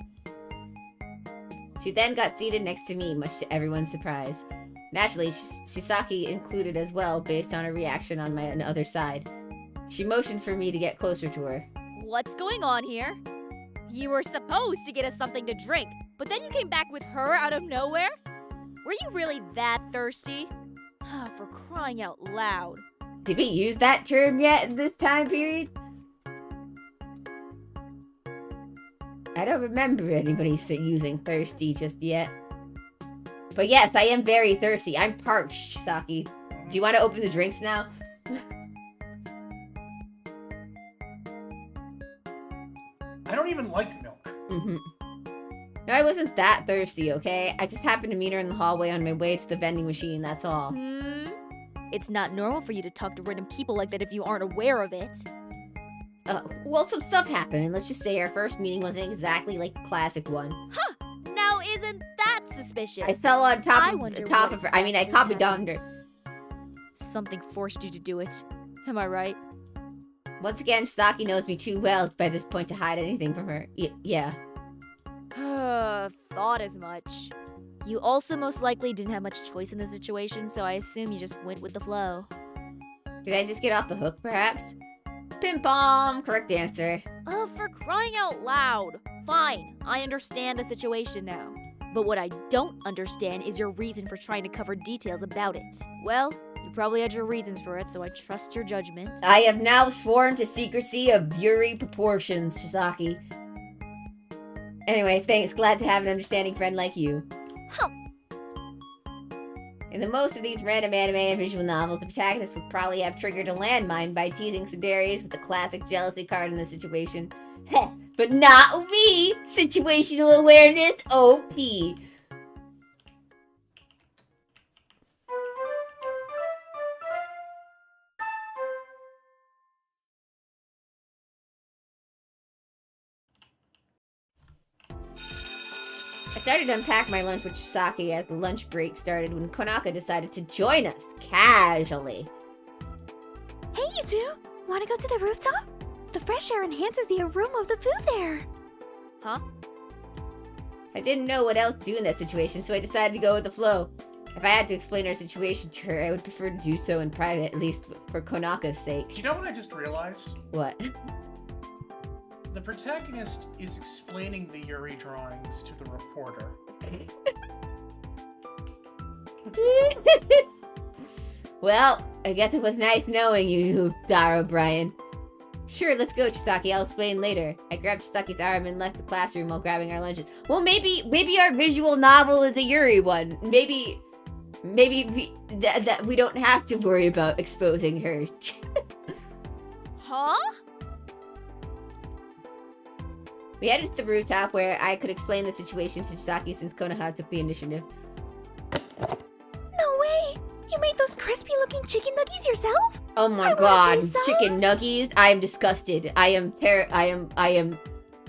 [SPEAKER 1] She then got seated next to me, much to everyone's surprise. Naturally, Shisaki included as well, based on her reaction on my other side. She motioned for me to get closer to her.
[SPEAKER 13] What's going on here? You were supposed to get us something to drink, but then you came back with her out of nowhere? Were you really that thirsty? For crying out loud.
[SPEAKER 1] Did we use that term yet in this time period? I don't remember anybody using thirsty just yet. But yes, I am very thirsty. I'm parched, Saki. Do you want to open the drinks now?
[SPEAKER 2] I don't even like milk.
[SPEAKER 1] Mm-hmm. No, I wasn't that thirsty, okay? I just happened to meet her in the hallway on my way to the vending machine, that's all.
[SPEAKER 13] It's not normal for you to talk to random people like that if you aren't aware of it.
[SPEAKER 1] Well, some stuff happened, and let's just say our first meeting wasn't exactly like the classic one.
[SPEAKER 13] Huh! Now isn't that suspicious?
[SPEAKER 1] I fell on top
[SPEAKER 13] I
[SPEAKER 1] of
[SPEAKER 13] wonder
[SPEAKER 1] her. I mean, I
[SPEAKER 13] exactly
[SPEAKER 1] copied on her.
[SPEAKER 13] Something forced you to do it. Am I right?
[SPEAKER 1] Once again, Saki knows me too well by this point to hide anything from her. Yeah.
[SPEAKER 13] Thought as much. You also most likely didn't have much choice in the situation, so I assume you just went with the flow.
[SPEAKER 1] Did I just get off the hook, perhaps? Pim-pom! Correct answer.
[SPEAKER 13] Oh, for crying out loud! Fine, I understand the situation now. But what I don't understand is your reason for trying to cover details about it. Well, you probably had your reasons for it, so I trust your judgment.
[SPEAKER 1] I have now sworn to secrecy of Yuri proportions, Chisaki. Anyway, thanks. Glad to have an understanding friend like you.
[SPEAKER 13] Huh.
[SPEAKER 1] In the most of these random anime and visual novels, the protagonist would probably have triggered a landmine by teasing Sudarius with the classic jealousy card in the situation. Heh, but not me! Situational awareness, OP! I started to unpack my lunch with Chisaki as the lunch break started when Konaka decided to join us, casually.
[SPEAKER 6] Hey, you two! Want to go to the rooftop? The fresh air enhances the aroma of the food there.
[SPEAKER 13] Huh?
[SPEAKER 1] I didn't know what else to do in that situation, so I decided to go with the flow. If I had to explain our situation to her, I would prefer to do so in private, at least for Konaka's sake.
[SPEAKER 2] You know what I just realized?
[SPEAKER 1] What?
[SPEAKER 2] The protagonist is explaining the Yuri drawings to the reporter.
[SPEAKER 1] Well, I guess it was nice knowing you, Dara O'Brien. Sure, let's go, Chisaki. I'll explain later. I grabbed Chisaki's arm and left the classroom while grabbing our lunches. Well, maybe our visual novel is a Yuri one. Maybe we don't have to worry about exposing her.
[SPEAKER 13] Huh?
[SPEAKER 1] We headed to the rooftop where I could explain the situation to Chisaki since Konoha took the initiative.
[SPEAKER 6] No way! You made those crispy-looking chicken nuggies yourself?
[SPEAKER 1] Oh my
[SPEAKER 6] I
[SPEAKER 1] god,
[SPEAKER 6] wanna taste some.
[SPEAKER 1] chicken nuggies? I am disgusted. I am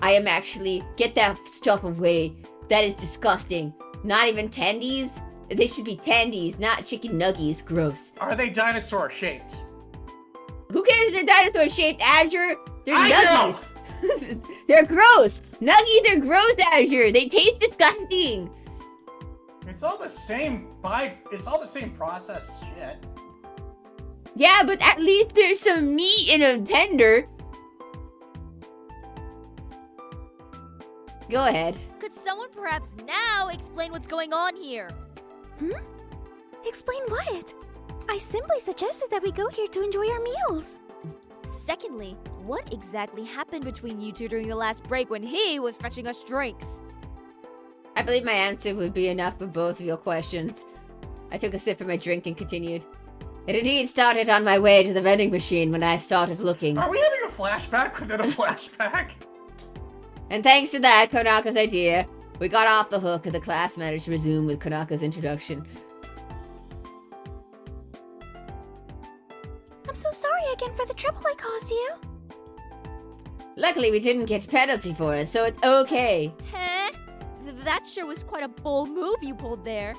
[SPEAKER 1] actually, get that stuff away. That is disgusting. Not even tendies? They should be tendies, not chicken nuggies. Gross.
[SPEAKER 2] Are they dinosaur shaped?
[SPEAKER 1] Who cares if they're dinosaur shaped, Azure? They're
[SPEAKER 2] I
[SPEAKER 1] nuggies. They're gross. Nuggies are gross, Azure. They taste disgusting.
[SPEAKER 2] It's all the same it's all the same process shit.
[SPEAKER 1] Yeah, but at least there's some meat in a tender. Go ahead.
[SPEAKER 13] Could someone perhaps now explain what's going on here?
[SPEAKER 6] Explain what? I simply suggested that we go here to enjoy our meals.
[SPEAKER 13] Secondly, what exactly happened between you two during the last break when he was fetching us drinks?
[SPEAKER 1] I believe my answer would be enough for both of your questions. I took a sip of my drink and continued. It indeed started on my way to the vending machine when I started looking.
[SPEAKER 2] Are we having a flashback within a flashback?
[SPEAKER 1] And thanks to that, Konaka's idea, we got off the hook and the class managed to resume with Konaka's introduction.
[SPEAKER 6] I'm so sorry again for the trouble I caused you.
[SPEAKER 1] Luckily, we didn't get penalty for it, so it's okay.
[SPEAKER 13] Huh? That sure was quite a bold move you pulled there.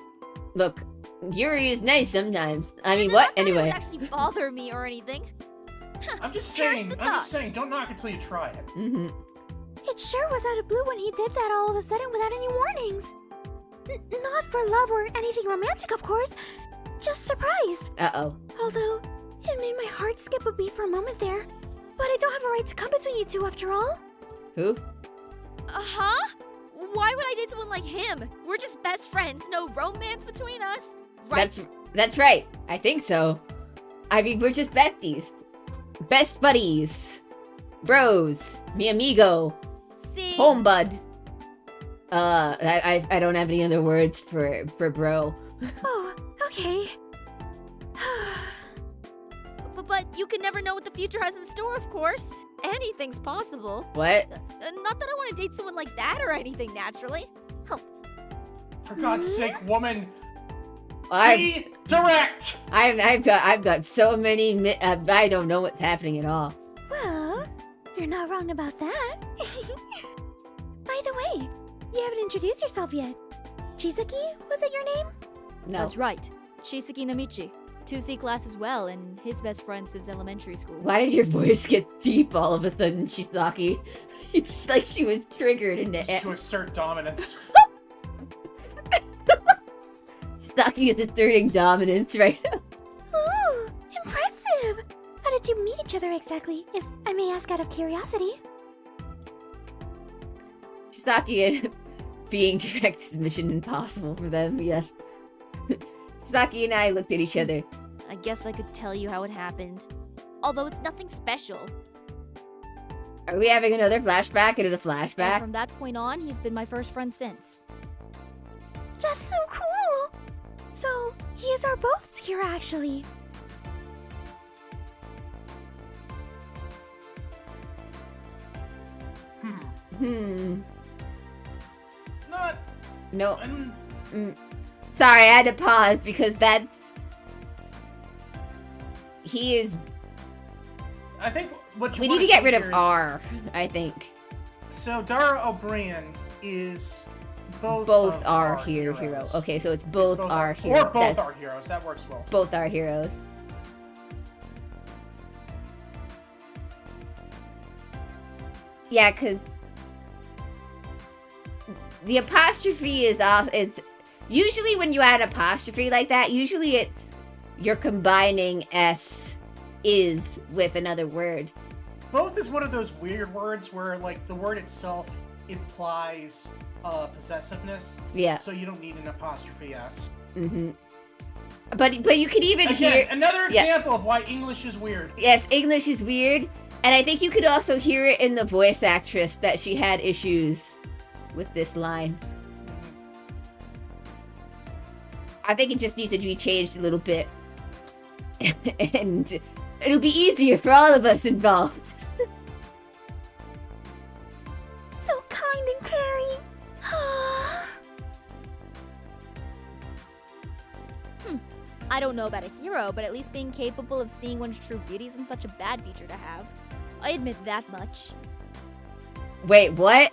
[SPEAKER 1] Look, Yuri is nice sometimes. I mean, what?
[SPEAKER 13] Not that it
[SPEAKER 1] Anyway.
[SPEAKER 13] would actually bother me or anything.
[SPEAKER 2] I'm just
[SPEAKER 13] Perish
[SPEAKER 2] saying,
[SPEAKER 13] the
[SPEAKER 2] I'm just
[SPEAKER 13] thought.
[SPEAKER 2] saying, don't knock it till you try it.
[SPEAKER 1] Mm-hmm.
[SPEAKER 6] It sure was out of blue when he did that all of a sudden without any warnings. Not for love or anything romantic, of course. Just surprised.
[SPEAKER 1] Uh-oh.
[SPEAKER 6] Although, it made my heart skip a beat for a moment there. But I don't have a right to come between you two after all.
[SPEAKER 1] Who?
[SPEAKER 13] Huh? Why would I date someone like him? We're just best friends, no romance between us. Right?
[SPEAKER 1] That's right. I think so. I mean, we're just besties. Best buddies. Bros. Mi amigo.
[SPEAKER 13] See?
[SPEAKER 1] Home bud. I don't have any other words for bro.
[SPEAKER 6] Oh, okay.
[SPEAKER 13] But you can never know what the future has in store, of course. Anything's possible.
[SPEAKER 1] What?
[SPEAKER 13] Not that I want to date someone like that or anything, naturally. Oh,
[SPEAKER 2] For God's sake, woman,
[SPEAKER 1] I'm
[SPEAKER 2] be direct.
[SPEAKER 1] I've got so many. I don't know what's happening at all.
[SPEAKER 6] Well, you're not wrong about that. By the way, you haven't introduced yourself yet. Chisaki, was it your name?
[SPEAKER 1] No.
[SPEAKER 13] That's right. Shisaki Namichi. 2C class as well, and his best friend since elementary school.
[SPEAKER 1] Why did your voice get deep all of a sudden, Chisaki? It's like she was triggered into it.
[SPEAKER 2] To assert dominance.
[SPEAKER 1] Chisaki is asserting dominance right now.
[SPEAKER 6] Ooh, impressive! How did you meet each other exactly, if I may ask out of curiosity?
[SPEAKER 1] Chisaki and being direct is mission impossible for them, yeah. Chisaki and I looked at each other.
[SPEAKER 13] I guess I could tell you how it happened. Although it's nothing special.
[SPEAKER 1] Are we having another flashback and a
[SPEAKER 13] And
[SPEAKER 1] flashback?
[SPEAKER 13] from that point on, he's been my first friend since.
[SPEAKER 6] That's so cool! So, he is our both's Kira, actually.
[SPEAKER 2] Not.
[SPEAKER 1] No. Sorry, I had to pause because that's... He is...
[SPEAKER 2] I think what you
[SPEAKER 1] We
[SPEAKER 2] wanna
[SPEAKER 1] need to get
[SPEAKER 2] see
[SPEAKER 1] rid of
[SPEAKER 2] here is-
[SPEAKER 1] R, I think.
[SPEAKER 2] So Dara O'Brien is both of
[SPEAKER 1] our
[SPEAKER 2] our
[SPEAKER 1] hero.
[SPEAKER 2] heroes.
[SPEAKER 1] Okay, so it's both our heroes.
[SPEAKER 2] Or both our heroes. That works well.
[SPEAKER 1] Both our heroes. Yeah, because the apostrophe is off. Is usually when you add apostrophe like that. Usually it's you're combining s is with another word.
[SPEAKER 2] Both is one of those weird words where, like, the word itself implies possessiveness.
[SPEAKER 1] Yeah.
[SPEAKER 2] So you don't need an apostrophe s.
[SPEAKER 1] Mm-hmm. But you could even
[SPEAKER 2] Again,
[SPEAKER 1] hear
[SPEAKER 2] another example of why English is weird.
[SPEAKER 1] Yes, English is weird, and I think you could also hear it in the voice actress that she had issues with this line. I think it just needs to be changed a little bit, and it'll be easier for all of us involved.
[SPEAKER 6] So kind and caring.
[SPEAKER 13] I don't know about a hero, but at least being capable of seeing one's true beauty isn't such a bad feature to have. I admit that much.
[SPEAKER 1] Wait, what?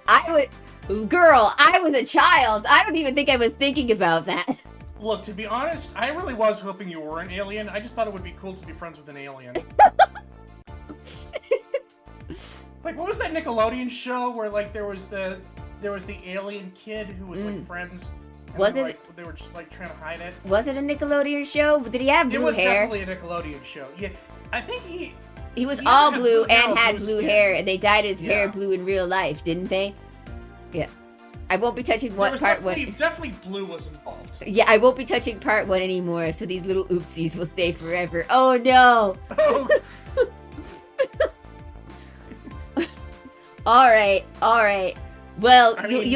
[SPEAKER 1] I was a child. I don't even think I was thinking about that.
[SPEAKER 2] Look, to be honest, I really was hoping you were an alien. I just thought it would be cool to be friends with an alien. Like, what was that Nickelodeon show where, like, there was the alien kid who was like friends? And they were just like trying to hide it.
[SPEAKER 1] Was it a Nickelodeon show? Did he have blue
[SPEAKER 2] It was
[SPEAKER 1] hair?
[SPEAKER 2] definitely a Nickelodeon show. Yeah, I think
[SPEAKER 1] He was
[SPEAKER 2] he
[SPEAKER 1] all
[SPEAKER 2] had
[SPEAKER 1] blue
[SPEAKER 2] hair
[SPEAKER 1] and
[SPEAKER 2] or
[SPEAKER 1] had
[SPEAKER 2] blue
[SPEAKER 1] blue
[SPEAKER 2] skin.
[SPEAKER 1] hair, and they dyed his hair
[SPEAKER 2] Yeah.
[SPEAKER 1] blue in real life, didn't they? Yeah. I won't be touching
[SPEAKER 2] There
[SPEAKER 1] what
[SPEAKER 2] was
[SPEAKER 1] part one.
[SPEAKER 2] definitely blue was involved.
[SPEAKER 1] Yeah, I won't be touching part one anymore, so these little oopsies will stay forever. Oh no!
[SPEAKER 2] Oh.
[SPEAKER 1] All right. Well,
[SPEAKER 2] I mean-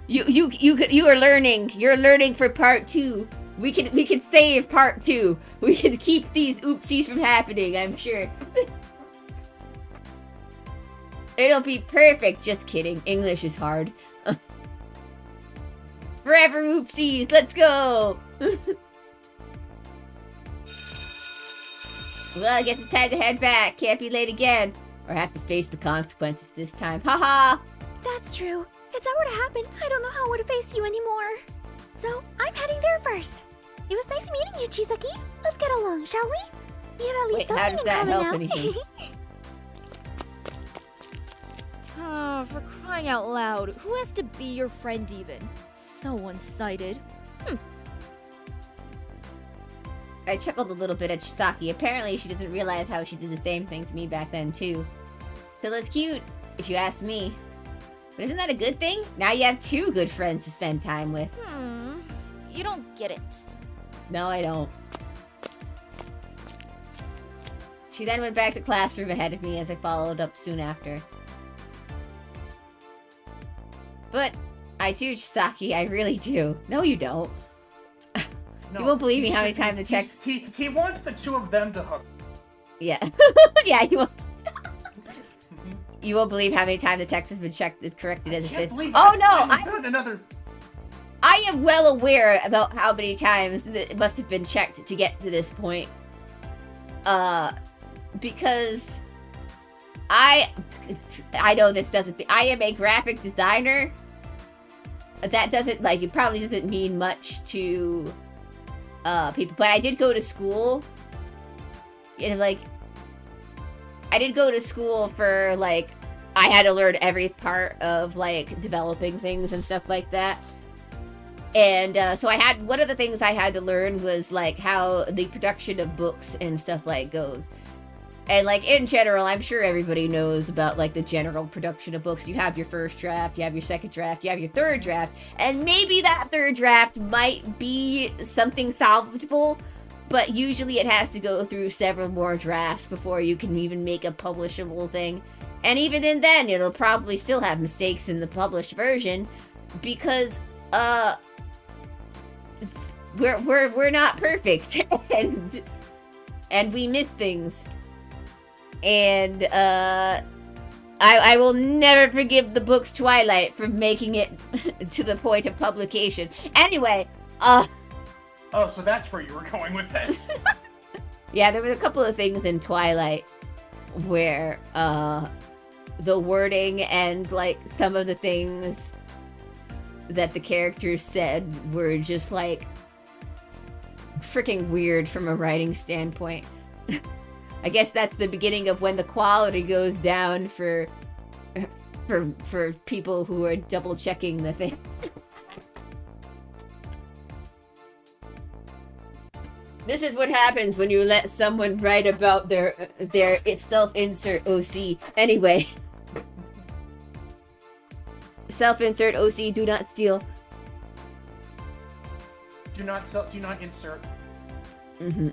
[SPEAKER 1] you are learning. You're learning for part two. We can save part two. We can keep these oopsies from happening. I'm sure. It'll be perfect. Just kidding. English is hard. Forever oopsies. Let's go. Well, I guess it's time to head back. Can't be late again. Or have to face the consequences this time. Haha!
[SPEAKER 6] That's true. If that were to happen, I don't know how I would face you anymore. So, I'm heading there first. It was nice meeting you, Chisaki. Let's get along, shall we? We have at least
[SPEAKER 1] Wait, how
[SPEAKER 6] something
[SPEAKER 1] does that
[SPEAKER 6] in
[SPEAKER 1] help
[SPEAKER 6] common now.
[SPEAKER 1] anything?
[SPEAKER 13] Oh, for crying out loud. Who has to be your friend even? So one-sided.
[SPEAKER 1] I chuckled a little bit at Chisaki. Apparently, she doesn't realize how she did the same thing to me back then, too. Still, it's cute, if you ask me. But isn't that a good thing? Now you have two good friends to spend time with.
[SPEAKER 13] You don't get it.
[SPEAKER 1] No, I don't. She then went back to classroom ahead of me as I followed up soon after. But I do, Chisaki. I really do. No, you don't.
[SPEAKER 2] No,
[SPEAKER 1] You won't believe me
[SPEAKER 2] he
[SPEAKER 1] how many
[SPEAKER 2] should-
[SPEAKER 1] times the text.
[SPEAKER 2] He wants the two of them to hook.
[SPEAKER 1] Yeah. Yeah, you won't. You won't believe how many times the text has been corrected as a
[SPEAKER 2] Can't
[SPEAKER 1] space.
[SPEAKER 2] believe
[SPEAKER 1] Oh
[SPEAKER 2] I
[SPEAKER 1] no!
[SPEAKER 2] finally found another.
[SPEAKER 1] I am well aware about how many times it must have been checked to get to this point. Because I know this doesn't. I am a graphic designer. That doesn't it probably doesn't mean much to people, but I did go to school. I did go to school for I had to learn every part of developing things and stuff like that. And so one of the things I had to learn was how the production of books and stuff goes. And in general, I'm sure everybody knows about the general production of books. You have your first draft, you have your second draft, you have your third draft, and maybe that third draft might be something salvageable, but usually it has to go through several more drafts before you can even make a publishable thing. And even then, it'll probably still have mistakes in the published version because we're not perfect and we miss things. And I will never forgive the book's Twilight for making it to the point of publication. Anyway,
[SPEAKER 2] Oh, so that's where you were going with this.
[SPEAKER 1] yeah, there was a couple of things in Twilight where the wording and some of the things that the characters said were just freaking weird from a writing standpoint. I guess that's the beginning of when the quality goes down for people who are double checking the thing. This is what happens when you let someone write about their self-insert OC. Anyway. Self-insert OC, do not steal.
[SPEAKER 2] Do not insert.
[SPEAKER 1] Mm-hmm.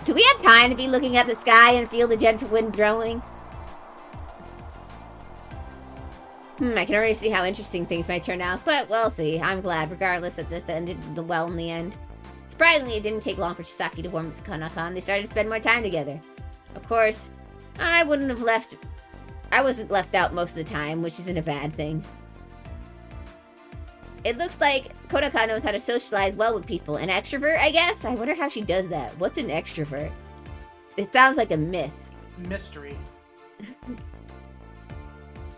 [SPEAKER 1] Do we have time to be looking at the sky and feel the gentle wind blowing? I can already see how interesting things might turn out, but we'll see. I'm glad, regardless, that this ended well in the end. Surprisingly, it didn't take long for Chisaki to warm up to Kanako. They started to spend more time together. Of course, I wasn't left out most of the time, which isn't a bad thing. It looks like Konaka knows how to socialize well with people. An extrovert, I guess? I wonder how she does that. What's an extrovert? It sounds like a myth.
[SPEAKER 2] Mystery.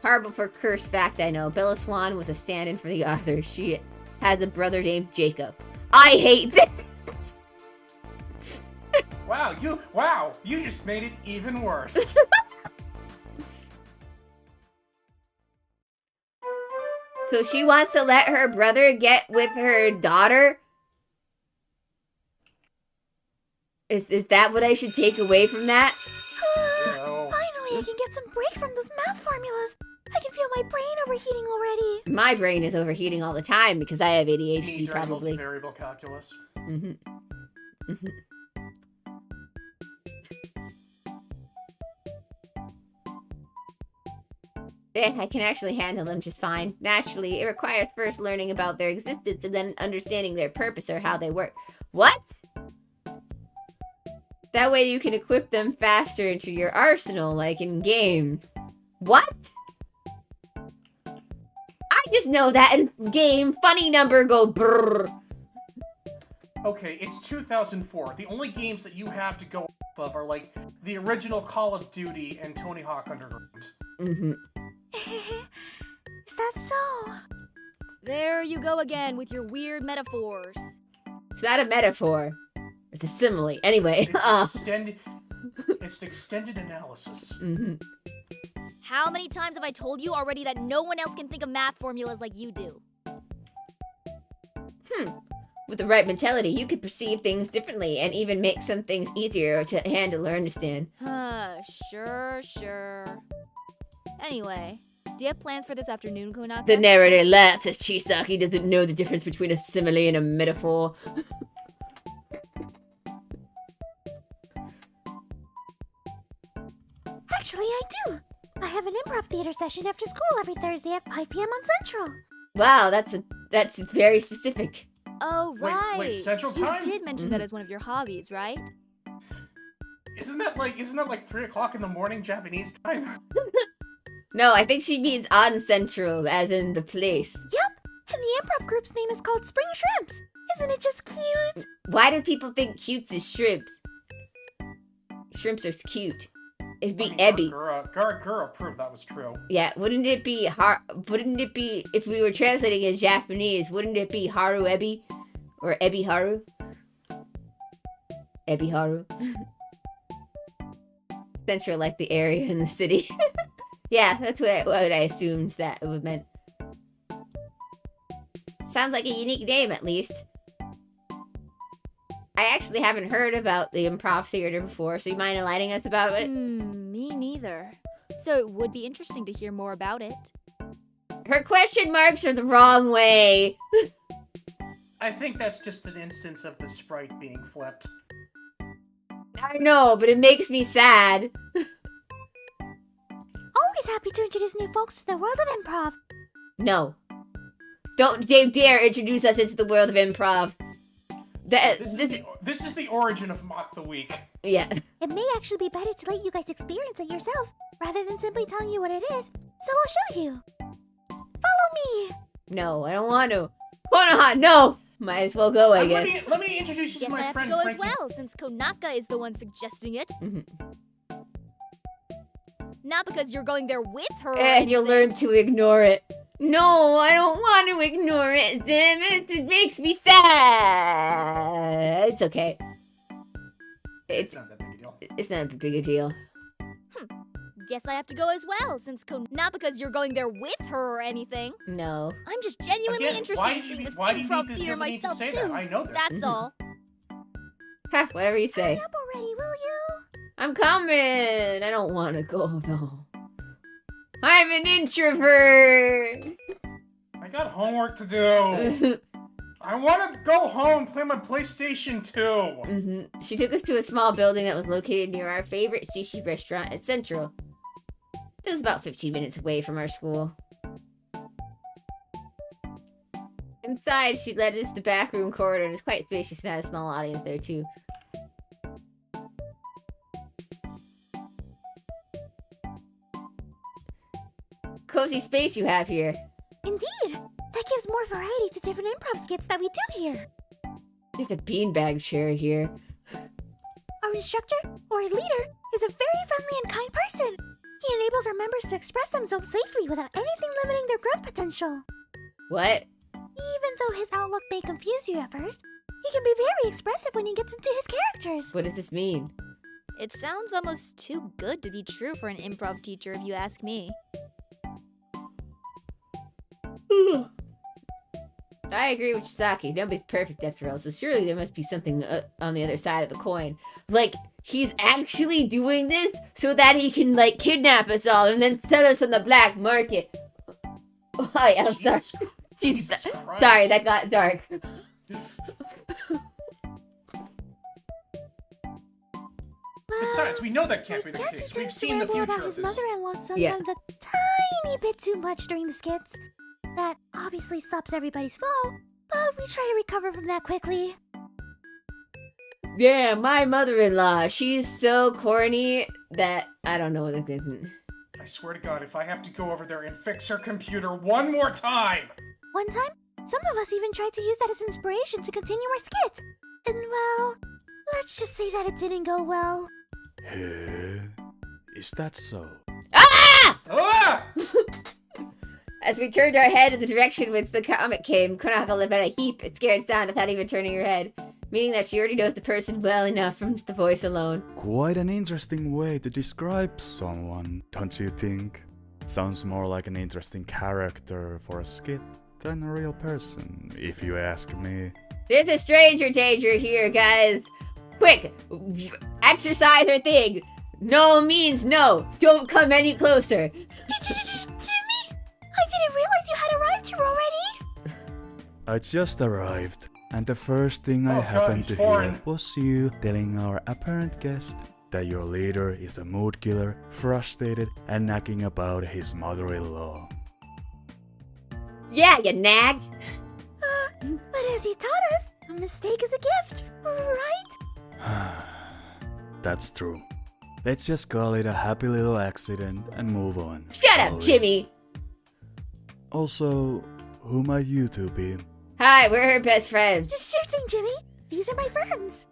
[SPEAKER 1] Horrible for cursed fact I know. Bella Swan was a stand-in for the author. She has a brother named Jacob. I hate this!
[SPEAKER 2] Wow, you just made it even worse.
[SPEAKER 1] So she wants to let her brother get with her daughter? Is that what I should take away from that?
[SPEAKER 6] Finally, I can get some break from those math formulas. I can feel my brain overheating already.
[SPEAKER 1] My brain is overheating all the time because I have ADHD, probably.
[SPEAKER 2] Multivariable calculus.
[SPEAKER 1] Mm-hmm. Mm-hmm. I can actually handle them just fine. Naturally, it requires first learning about their existence and then understanding their purpose or how they work. What? That way you can equip them faster into your arsenal, like in games. What? I just know that in game, funny number go brrr.
[SPEAKER 2] Okay, it's 2004. The only games that you have to go off of are the original Call of Duty and Tony Hawk Underground.
[SPEAKER 1] Mm-hmm.
[SPEAKER 6] Is that so?
[SPEAKER 13] There you go again with your weird metaphors.
[SPEAKER 1] It's not a metaphor. It's a simile. Anyway.
[SPEAKER 2] It's extended analysis.
[SPEAKER 1] Mm-hmm.
[SPEAKER 13] How many times have I told you already that no one else can think of math formulas like you do?
[SPEAKER 1] With the right mentality, you could perceive things differently and even make some things easier to handle or understand.
[SPEAKER 13] Sure. Anyway, do you have plans for this afternoon, Konaka?
[SPEAKER 1] The narrator laughs as Chisaki doesn't know the difference between a simile and a metaphor.
[SPEAKER 6] Actually, I do. I have an improv theater session after school every Thursday at 5 p.m. on Central.
[SPEAKER 1] Wow, that's very specific.
[SPEAKER 13] Oh, right.
[SPEAKER 2] Wait, Central Time?
[SPEAKER 13] You did mention that as one of your hobbies, right?
[SPEAKER 2] Isn't that like 3 o'clock in the morning Japanese time?
[SPEAKER 1] No, I think she means on Central, as in the place.
[SPEAKER 6] Yep, and the improv group's name is called Spring Shrimps. Isn't it just cute?
[SPEAKER 1] Why do people think cutes is shrimps? Shrimps are cute. It'd be Ebby.
[SPEAKER 2] Gura proved that was true.
[SPEAKER 1] Yeah, wouldn't it be if we were translating in Japanese, wouldn't it be Haru Ebi? Or Ebi Haru? Ebi Haru. Central, like the area in the city. Yeah, that's what I assumed that it would meant. Sounds like a unique name, at least. I actually haven't heard about the improv theater before, so you mind enlightening us about it?
[SPEAKER 13] Me neither. So it would be interesting to hear more about it.
[SPEAKER 1] Her question marks are the wrong way.
[SPEAKER 2] I think that's just an instance of the sprite being flipped.
[SPEAKER 1] I know, but it makes me sad.
[SPEAKER 6] Always happy to introduce new folks to the world of improv.
[SPEAKER 1] No. Don't dare introduce us into the world of improv.
[SPEAKER 2] This is the origin of Mock the Week.
[SPEAKER 1] Yeah.
[SPEAKER 6] It may actually be better to let you guys experience it yourselves, rather than simply telling you what it is, so I'll show you. Follow me!
[SPEAKER 1] No, I don't want to. Konoha, no! Might as well go, I guess.
[SPEAKER 2] Let me introduce you
[SPEAKER 13] Guess
[SPEAKER 2] to
[SPEAKER 13] I
[SPEAKER 2] my
[SPEAKER 13] have
[SPEAKER 2] friend
[SPEAKER 13] to go
[SPEAKER 2] Frankie.
[SPEAKER 13] as well, since Konaka is the one suggesting it. Not because you're going there with her.
[SPEAKER 1] And you'll learn to ignore it. No, I don't want to ignore it, Zim. It makes me sad. It's okay.
[SPEAKER 2] It's not that big a deal.
[SPEAKER 1] It's not a big a deal.
[SPEAKER 13] Guess I have to go as well, since not because you're going there with her or anything.
[SPEAKER 1] No.
[SPEAKER 13] I'm just genuinely
[SPEAKER 2] Again,
[SPEAKER 13] interested in seeing this improv theater myself too.
[SPEAKER 2] That? I know this.
[SPEAKER 13] That's all.
[SPEAKER 1] Ha, whatever you say.
[SPEAKER 6] Hurry up already, will you?
[SPEAKER 1] I'm coming. I don't want to go, though. I'm an introvert.
[SPEAKER 2] I got homework to do. I want to go home and play my PlayStation 2.
[SPEAKER 1] She took us to a small building that was located near our favorite sushi restaurant at Central. It was about 15 minutes away from our school. Inside, she led us to the back room corridor, and it's quite spacious and had a small audience there, too. Cozy space you have here.
[SPEAKER 6] Indeed! That gives more variety to different improv skits that we do here.
[SPEAKER 1] There's a beanbag chair here.
[SPEAKER 6] Our instructor, or leader, is a very friendly and kind person. He enables our members to express themselves safely without anything limiting their growth potential.
[SPEAKER 1] What?
[SPEAKER 6] Even though his outlook may confuse you at first, he can be very expressive when he gets into his characters.
[SPEAKER 1] What does this mean?
[SPEAKER 13] It sounds almost too good to be true for an improv teacher, if you ask me.
[SPEAKER 1] I agree with Chisaki. Nobody's perfect after all, so surely there must be something on the other side of the coin. Like, he's actually doing this so that he can, like, kidnap us all and then sell us on the black market. Hi, I'm sorry.
[SPEAKER 2] Jesus Christ.
[SPEAKER 1] Sorry, that got dark.
[SPEAKER 2] Besides, we know that can't be the
[SPEAKER 6] Guess he
[SPEAKER 2] case. We've
[SPEAKER 6] tends to
[SPEAKER 2] seen the
[SPEAKER 6] ramble
[SPEAKER 2] future
[SPEAKER 6] about
[SPEAKER 2] of
[SPEAKER 6] his
[SPEAKER 2] this.
[SPEAKER 6] mother-in-law sometimes
[SPEAKER 1] Yeah.
[SPEAKER 6] a tiny bit too much during the skits. That obviously stops everybody's flow, but we try to recover from that quickly.
[SPEAKER 1] Yeah, my mother-in-law. She's so corny that I don't know what it is.
[SPEAKER 2] I swear to God, if I have to go over there and fix her computer one more time.
[SPEAKER 6] One time, some of us even tried to use that as inspiration to continue our skit. And well, let's just say that it didn't go well.
[SPEAKER 4] Is that so?
[SPEAKER 1] Ah!
[SPEAKER 2] Ah!
[SPEAKER 1] As we turned our head in the direction whence the comet came, Konaka let out a heap, a scared sound without even turning her head, meaning that she already knows the person well enough from the voice alone.
[SPEAKER 4] Quite an interesting way to describe someone, don't you think? Sounds more like an interesting character for a skit than a real person, if you ask me.
[SPEAKER 1] There's a stranger danger here, guys. Quick, exercise her thing. No means no. Don't come any closer.
[SPEAKER 6] Jimmy! I didn't realize you had arrived here already!
[SPEAKER 4] I just arrived, and the first thing I
[SPEAKER 2] Oh, God,
[SPEAKER 4] happened
[SPEAKER 2] he's
[SPEAKER 4] to
[SPEAKER 2] foreign.
[SPEAKER 4] hear was you telling our apparent guest that your leader is a mood killer, frustrated and nagging about his mother-in-law.
[SPEAKER 1] Yeah, you nag.
[SPEAKER 6] But as he taught us, a mistake is a gift, right?
[SPEAKER 4] That's true. Let's just call it a happy little accident and move on.
[SPEAKER 1] Shut up, Jimmy.
[SPEAKER 4] Also, who might you two be?
[SPEAKER 1] Hi, we're her best friends.
[SPEAKER 6] Sure thing, Jimmy. These are my friends.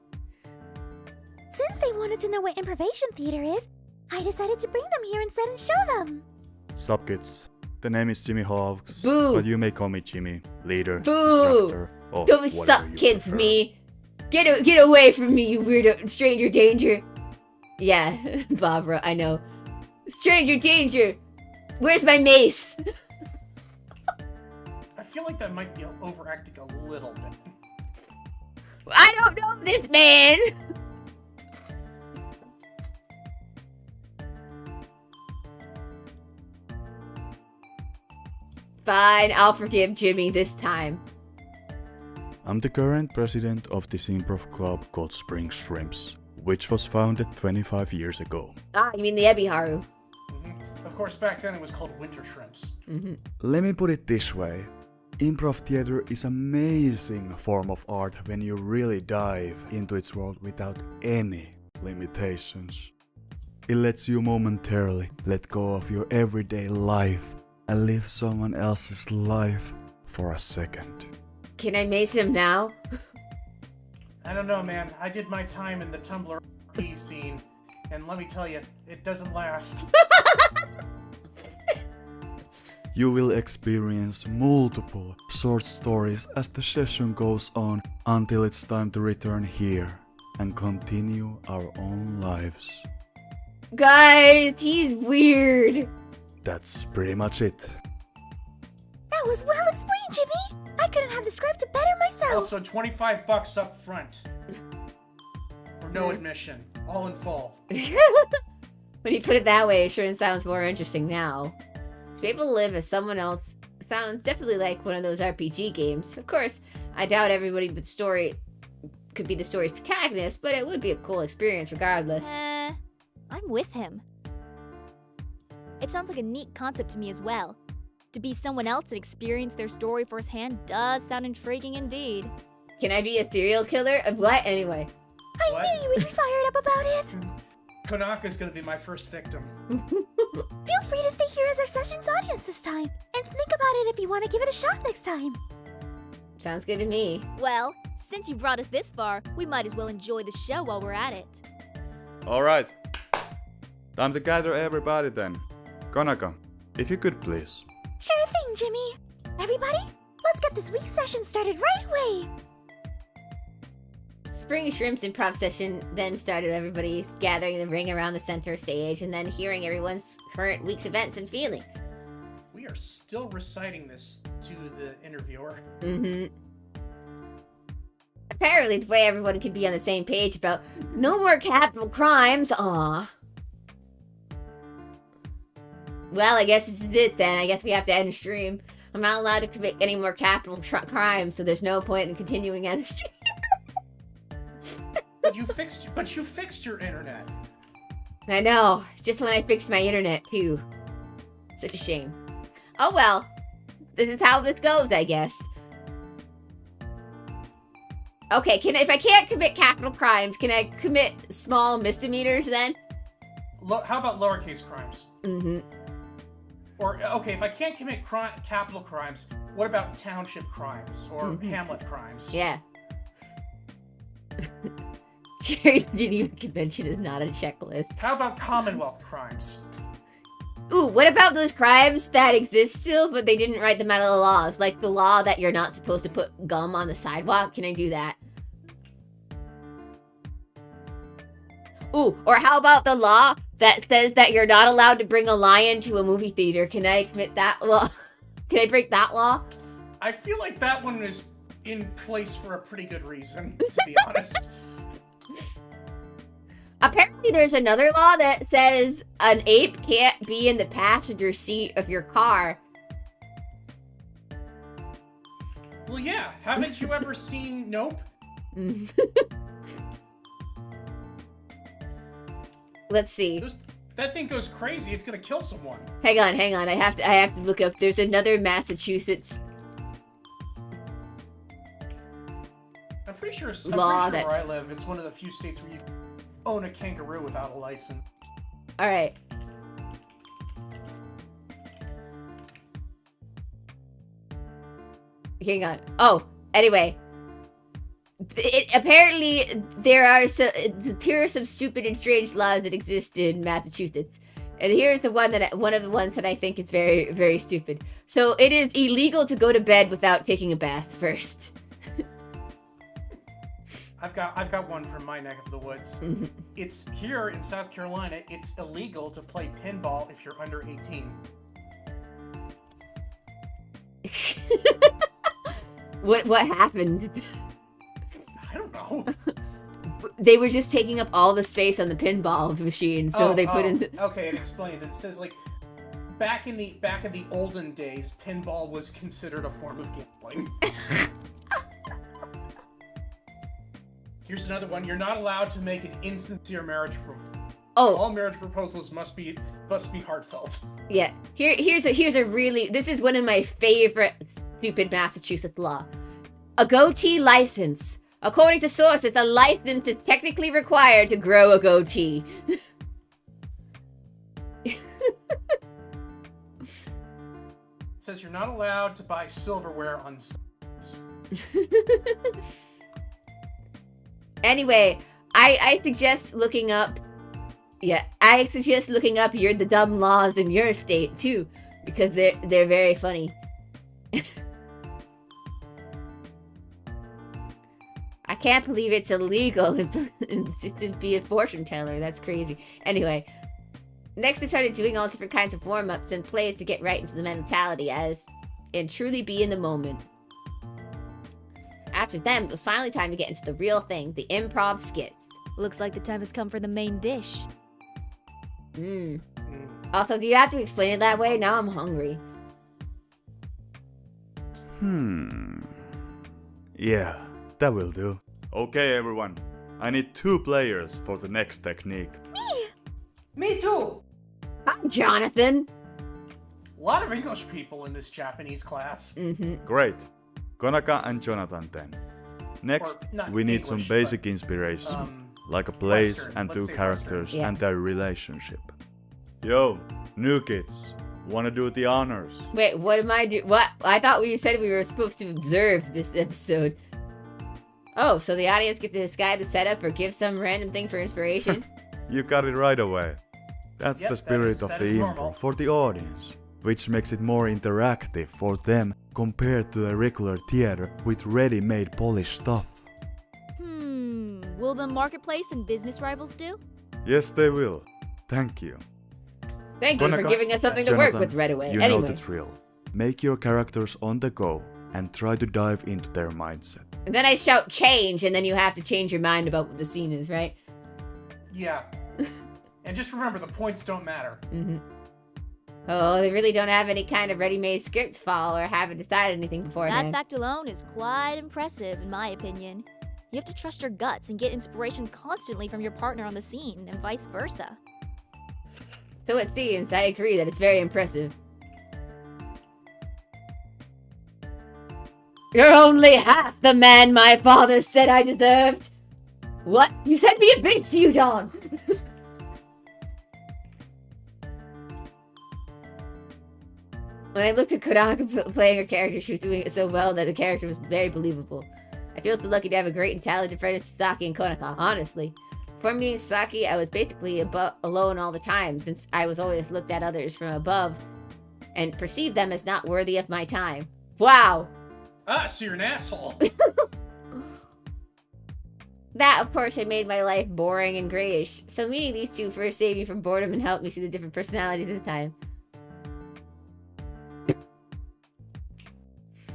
[SPEAKER 6] Since they wanted to know what improvisation theater is, I decided to bring them here instead and show them.
[SPEAKER 4] Sup kids, the name is Jimmy Hawks,
[SPEAKER 1] Boo.
[SPEAKER 4] but you may call me Jimmy, leader,
[SPEAKER 1] Boo.
[SPEAKER 4] instructor, or
[SPEAKER 1] Don't
[SPEAKER 4] whatever
[SPEAKER 1] suck,
[SPEAKER 4] you
[SPEAKER 1] kids,
[SPEAKER 4] prefer.
[SPEAKER 1] me. Get away from me, you weirdo. Stranger danger. Yeah, Barbara, I know. Stranger danger. Where's my mace?
[SPEAKER 2] I feel like that might be overacting a little bit.
[SPEAKER 1] I don't know this man. Fine, I'll forgive Jimmy this time.
[SPEAKER 4] I'm the current president of this improv club called Spring Shrimps, which was founded 25 years ago.
[SPEAKER 1] Ah, you mean the Ebiharu.
[SPEAKER 2] Of course, back then it was called Winter Shrimps.
[SPEAKER 4] Let me put it this way. Improv theater is an amazing form of art when you really dive into its world without any limitations. It lets you momentarily let go of your everyday life and live someone else's life for a second.
[SPEAKER 1] Can I mace him now?
[SPEAKER 2] I don't know, man. I did my time in the Tumblr RP scene, and let me tell you, it doesn't last.
[SPEAKER 4] You will experience multiple short stories as the session goes on until it's time to return here and continue our own lives.
[SPEAKER 1] Guys, he's weird.
[SPEAKER 4] That's pretty much it.
[SPEAKER 6] That was well explained, Jimmy. I couldn't have described it better myself.
[SPEAKER 2] Also, $25 up front. For no admission. All in full.
[SPEAKER 1] When you put it that way, it sure sounds more interesting now. To be able to live as someone else sounds definitely like one of those RPG games. Of course, I doubt everybody but story could be the story's protagonist, but it would be a cool experience regardless.
[SPEAKER 5] I'm with him. It sounds like a neat concept to me as well. To be someone else and experience their story firsthand does sound intriguing indeed.
[SPEAKER 1] Can I be a serial killer? What? Anyway.
[SPEAKER 6] I knew you would be fired up about it.
[SPEAKER 2] Konaka's gonna be my first victim.
[SPEAKER 6] Feel free to stay here as our session's audience this time, and think about it if you want to give it a shot next time.
[SPEAKER 1] Sounds good to me.
[SPEAKER 5] Well, since you brought us this far, we might as well enjoy the show while we're at it.
[SPEAKER 4] Alright. Time to gather everybody then. Konaka, if you could please.
[SPEAKER 6] Sure thing, Jimmy. Everybody, let's get this week's session started right away.
[SPEAKER 1] Spring Shrimp's improv session then started, everybody gathering in the ring around the center stage and then hearing everyone's current week's events and feelings.
[SPEAKER 2] We are still reciting this to the interviewer.
[SPEAKER 1] Apparently, the way everyone could be on the same page about no more capital crimes. Aw. Well, I guess this is it then. I guess we have to end the stream. I'm not allowed to commit any more capital crimes, so there's no point in continuing on the stream.
[SPEAKER 2] But you fixed your internet.
[SPEAKER 1] I know. It's just when I fixed my internet, too. Such a shame. Oh well. This is how this goes, I guess. Okay, if I can't commit capital crimes, can I commit small misdemeanors then?
[SPEAKER 2] How about lowercase crimes?
[SPEAKER 1] Mm-hmm.
[SPEAKER 2] Or, okay, if I can't commit capital crimes, what about township crimes or hamlet crimes?
[SPEAKER 1] Yeah. Cherri Geneva Convention is not a checklist.
[SPEAKER 2] How about Commonwealth crimes?
[SPEAKER 1] Ooh, what about those crimes that exist still, but they didn't write them out of the laws? Like the law that you're not supposed to put gum on the sidewalk? Can I do that? Ooh, or how about the law that says that you're not allowed to bring a lion to a movie theater? Can I commit that law? Can I break that law?
[SPEAKER 2] I feel like that one is in place for a pretty good reason, to be honest.
[SPEAKER 1] Apparently there's another law that says an ape can't be in the passenger seat of your car.
[SPEAKER 2] Well, yeah. Haven't you ever seen Nope?
[SPEAKER 1] Let's see.
[SPEAKER 2] That thing goes crazy. It's gonna kill someone.
[SPEAKER 1] Hang on. I have to look up. There's another Massachusetts
[SPEAKER 2] I'm pretty sure
[SPEAKER 1] law
[SPEAKER 2] where I
[SPEAKER 1] that's.
[SPEAKER 2] live, it's one of the few states where you own a kangaroo without a license.
[SPEAKER 1] All right. Hang on. Oh, anyway. Apparently, there are some stupid and strange laws that exist in Massachusetts. And here's the one of the ones that I think is very, very stupid. So it is illegal to go to bed without taking a bath first.
[SPEAKER 2] I've got one from my neck of the woods.
[SPEAKER 1] Mm-hmm.
[SPEAKER 2] It's here in South Carolina. It's illegal to play pinball if you're under 18.
[SPEAKER 1] What happened?
[SPEAKER 2] I don't know.
[SPEAKER 1] They were just taking up all the space on the pinball machine, so they put in.
[SPEAKER 2] Okay, it explains. It says like back in the olden days, pinball was considered a form of gambling. Here's another one. You're not allowed to make an insincere marriage proposal.
[SPEAKER 1] Oh.
[SPEAKER 2] All marriage proposals must be heartfelt.
[SPEAKER 1] Yeah. Here's a really. This is one of my favorite stupid Massachusetts law. A goatee license. According to sources, a license is technically required to grow a goatee.
[SPEAKER 2] It says you're not allowed to buy silverware on Sundays.
[SPEAKER 1] Anyway, I suggest looking up. Yeah, I suggest looking up the dumb laws in your state too, because they're very funny. I can't believe it's illegal to be a fortune teller. That's crazy. Anyway, next I started doing all different kinds of warm-ups and plays to get right into the mentality and truly be in the moment. After them, it was finally time to get into the real thing, the improv skits.
[SPEAKER 13] Looks like the time has come for the main dish.
[SPEAKER 1] Also, do you have to explain it that way? Now I'm hungry.
[SPEAKER 4] Yeah, that will do. Okay, everyone. I need 2 players for the next technique.
[SPEAKER 11] Me too!
[SPEAKER 1] Hi, Jonathan!
[SPEAKER 2] A lot of English people in this Japanese class.
[SPEAKER 4] Great. Konaka and Jonathan then. Next, we need some basic inspiration, like a place
[SPEAKER 2] Western.
[SPEAKER 4] and
[SPEAKER 2] Let's
[SPEAKER 4] 2
[SPEAKER 2] say
[SPEAKER 4] characters
[SPEAKER 2] Western.
[SPEAKER 4] and their relationship. Yo, new kids, wanna do the honors?
[SPEAKER 1] Wait, what am I doing? What? I thought you said we were supposed to observe this episode. Oh, so the audience get to describe the setup or give some random thing for inspiration?
[SPEAKER 4] You got it right away. That's
[SPEAKER 2] Yep,
[SPEAKER 4] the spirit of
[SPEAKER 2] that
[SPEAKER 4] the
[SPEAKER 2] is
[SPEAKER 4] improv
[SPEAKER 2] normal.
[SPEAKER 4] for the audience, which makes it more interactive for them compared to the regular theater with ready-made polished stuff.
[SPEAKER 13] Will the marketplace and business rivals do?
[SPEAKER 4] Yes, they will. Thank you.
[SPEAKER 1] Thank you for
[SPEAKER 4] Konaka,
[SPEAKER 1] giving us something to
[SPEAKER 4] Jonathan,
[SPEAKER 1] work with right away.
[SPEAKER 4] You know
[SPEAKER 1] Anyway,
[SPEAKER 4] the drill. Make your characters on the go and try to dive into their mindset.
[SPEAKER 1] and then I shout change, and then you have to change your mind about what the scene is, right?
[SPEAKER 2] Yeah. And just remember, the points don't matter.
[SPEAKER 1] Oh, they really don't have any kind of ready-made script file or haven't decided anything
[SPEAKER 13] That
[SPEAKER 1] beforehand.
[SPEAKER 13] fact alone is quite impressive, in my opinion. You have to trust your guts and get inspiration constantly from your partner on the scene, and vice versa.
[SPEAKER 1] So it seems, I agree that it's very impressive. You're only half the man my father said I deserved. What? You said me a bitch to you, John. When I looked at Konaka playing her character, she was doing it so well that the character was very believable. I feel so lucky to have a great and talented friend as Sasaki and Konaka, honestly. Before meeting Sasaki, I was basically alone all the time, since I was always looked at others from above and perceived them as not worthy of my time. Wow!
[SPEAKER 2] Ah, so you're an asshole.
[SPEAKER 1] That, of course, had made my life boring and grayish, so meeting these two first saved me from boredom and helped me see the different personalities this time.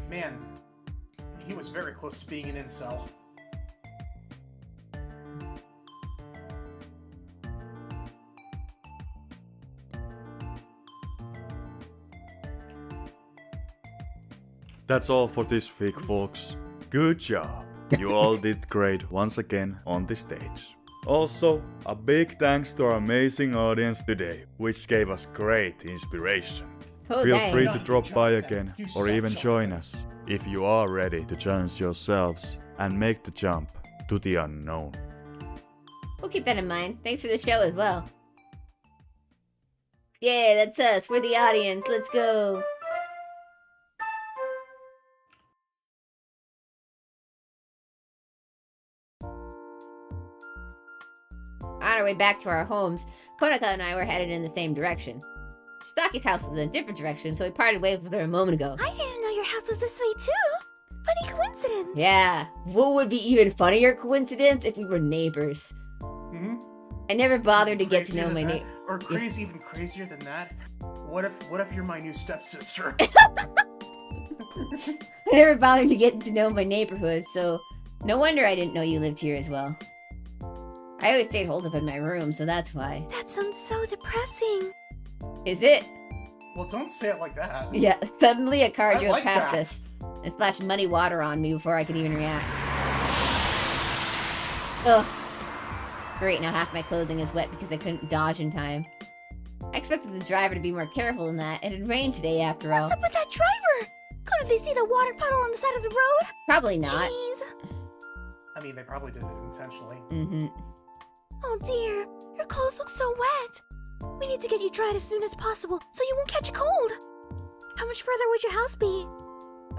[SPEAKER 2] Man, he was very close to being an incel.
[SPEAKER 4] That's all for this week, folks. Good job. You all did great once again on the stage. Also, a big thanks to our amazing audience today, which gave us great inspiration.
[SPEAKER 1] Oh,
[SPEAKER 4] Feel
[SPEAKER 1] dang.
[SPEAKER 4] free to drop by again or even join us if you are ready to challenge yourselves and make the jump to the unknown.
[SPEAKER 1] We'll keep that in mind. Thanks for the show as well. Yeah, that's us. We're the audience. Let's go. On our way back to our homes, Konaka and I were headed in the same direction. Staki's house was in a different direction, so we parted ways with her a moment ago.
[SPEAKER 6] I didn't know your house was this way too. Funny coincidence.
[SPEAKER 1] Yeah, what would be even funnier coincidence if we were neighbors?
[SPEAKER 2] Hmm?
[SPEAKER 1] I never bothered to get to know
[SPEAKER 2] Crazier
[SPEAKER 1] my
[SPEAKER 2] than
[SPEAKER 1] neighbor.
[SPEAKER 2] that? Or crazy, even crazier than that? What if you're my new stepsister?
[SPEAKER 1] I never bothered to get to know my neighborhood, so no wonder I didn't know you lived here as well. I always stayed holed up in my room, so that's why.
[SPEAKER 6] That sounds so depressing.
[SPEAKER 1] Is it?
[SPEAKER 2] Well, don't say it like that.
[SPEAKER 1] Yeah, suddenly a car
[SPEAKER 2] I
[SPEAKER 1] drove
[SPEAKER 2] like
[SPEAKER 1] past
[SPEAKER 2] that.
[SPEAKER 1] us and splashed muddy water on me before I could even react. Ugh. Great, now half my clothing is wet because I couldn't dodge in time. I expected the driver to be more careful than that. It had rained today after all.
[SPEAKER 6] What's up with that driver? Couldn't they see the water puddle on the side of the road?
[SPEAKER 1] Probably not.
[SPEAKER 6] Jeez.
[SPEAKER 2] I mean, they probably did it intentionally.
[SPEAKER 1] Mm-hmm.
[SPEAKER 6] Oh dear, your clothes look so wet. We need to get you dried as soon as possible so you won't catch a cold. How much further would your house be?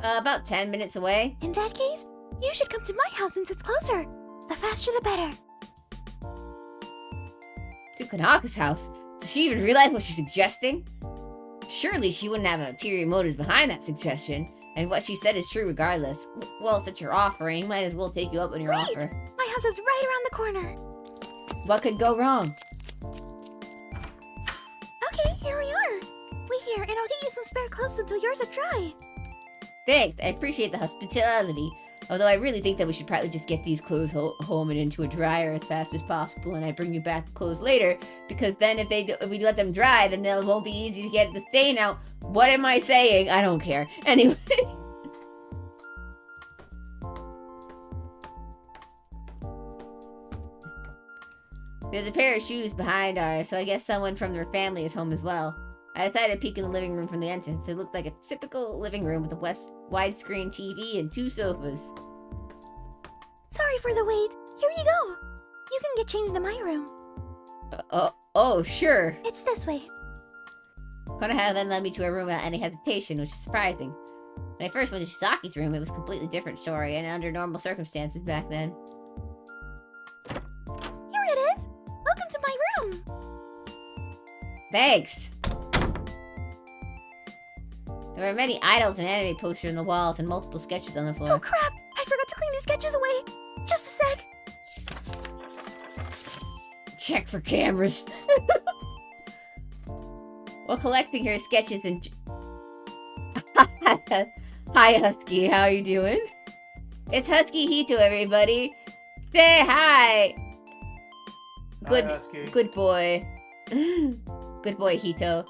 [SPEAKER 1] About 10 minutes away.
[SPEAKER 6] In that case, you should come to my house since it's closer. The faster the better.
[SPEAKER 1] To Konaka's house? Does she even realize what she's suggesting? Surely she wouldn't have ulterior motives behind that suggestion, and what she said is true regardless. Well, since you're offering, might as well take you up on your
[SPEAKER 6] Wait!
[SPEAKER 1] offer.
[SPEAKER 6] My house is right around the corner.
[SPEAKER 1] What could go wrong?
[SPEAKER 6] Okay, here we are. Wait here, and I'll get you some spare clothes until yours are dry.
[SPEAKER 1] Thanks, I appreciate the hospitality. Although I really think that we should probably just get these clothes home and into a dryer as fast as possible, and I bring you back the clothes later, because then if we let them dry, then it won't be easy to get the stain out. What am I saying? I don't care. Anyway. There's a pair of shoes behind ours, so I guess someone from their family is home as well. I decided to peek in the living room from the entrance. It looked like a typical living room with a widescreen TV and 2 sofas.
[SPEAKER 6] Sorry for the wait. Here you go. You can get changed in my room.
[SPEAKER 1] Oh, sure.
[SPEAKER 6] It's this way.
[SPEAKER 1] Konoha then led me to a room without any hesitation, which is surprising. When I first went to Shisaki's room, it was a completely different story, and under normal circumstances back then.
[SPEAKER 6] Here it is. Welcome to my room.
[SPEAKER 1] Thanks! There were many idols and anime posters on the walls and multiple sketches on the floor.
[SPEAKER 6] Oh crap! I forgot to clean these sketches away. Just a sec.
[SPEAKER 1] Check for cameras. While collecting her sketches and... Hi, Husky. How you doing? It's Husky Hito, everybody. Say hi! Good,
[SPEAKER 2] Hi, Husky.
[SPEAKER 1] good boy. Good boy, Hito.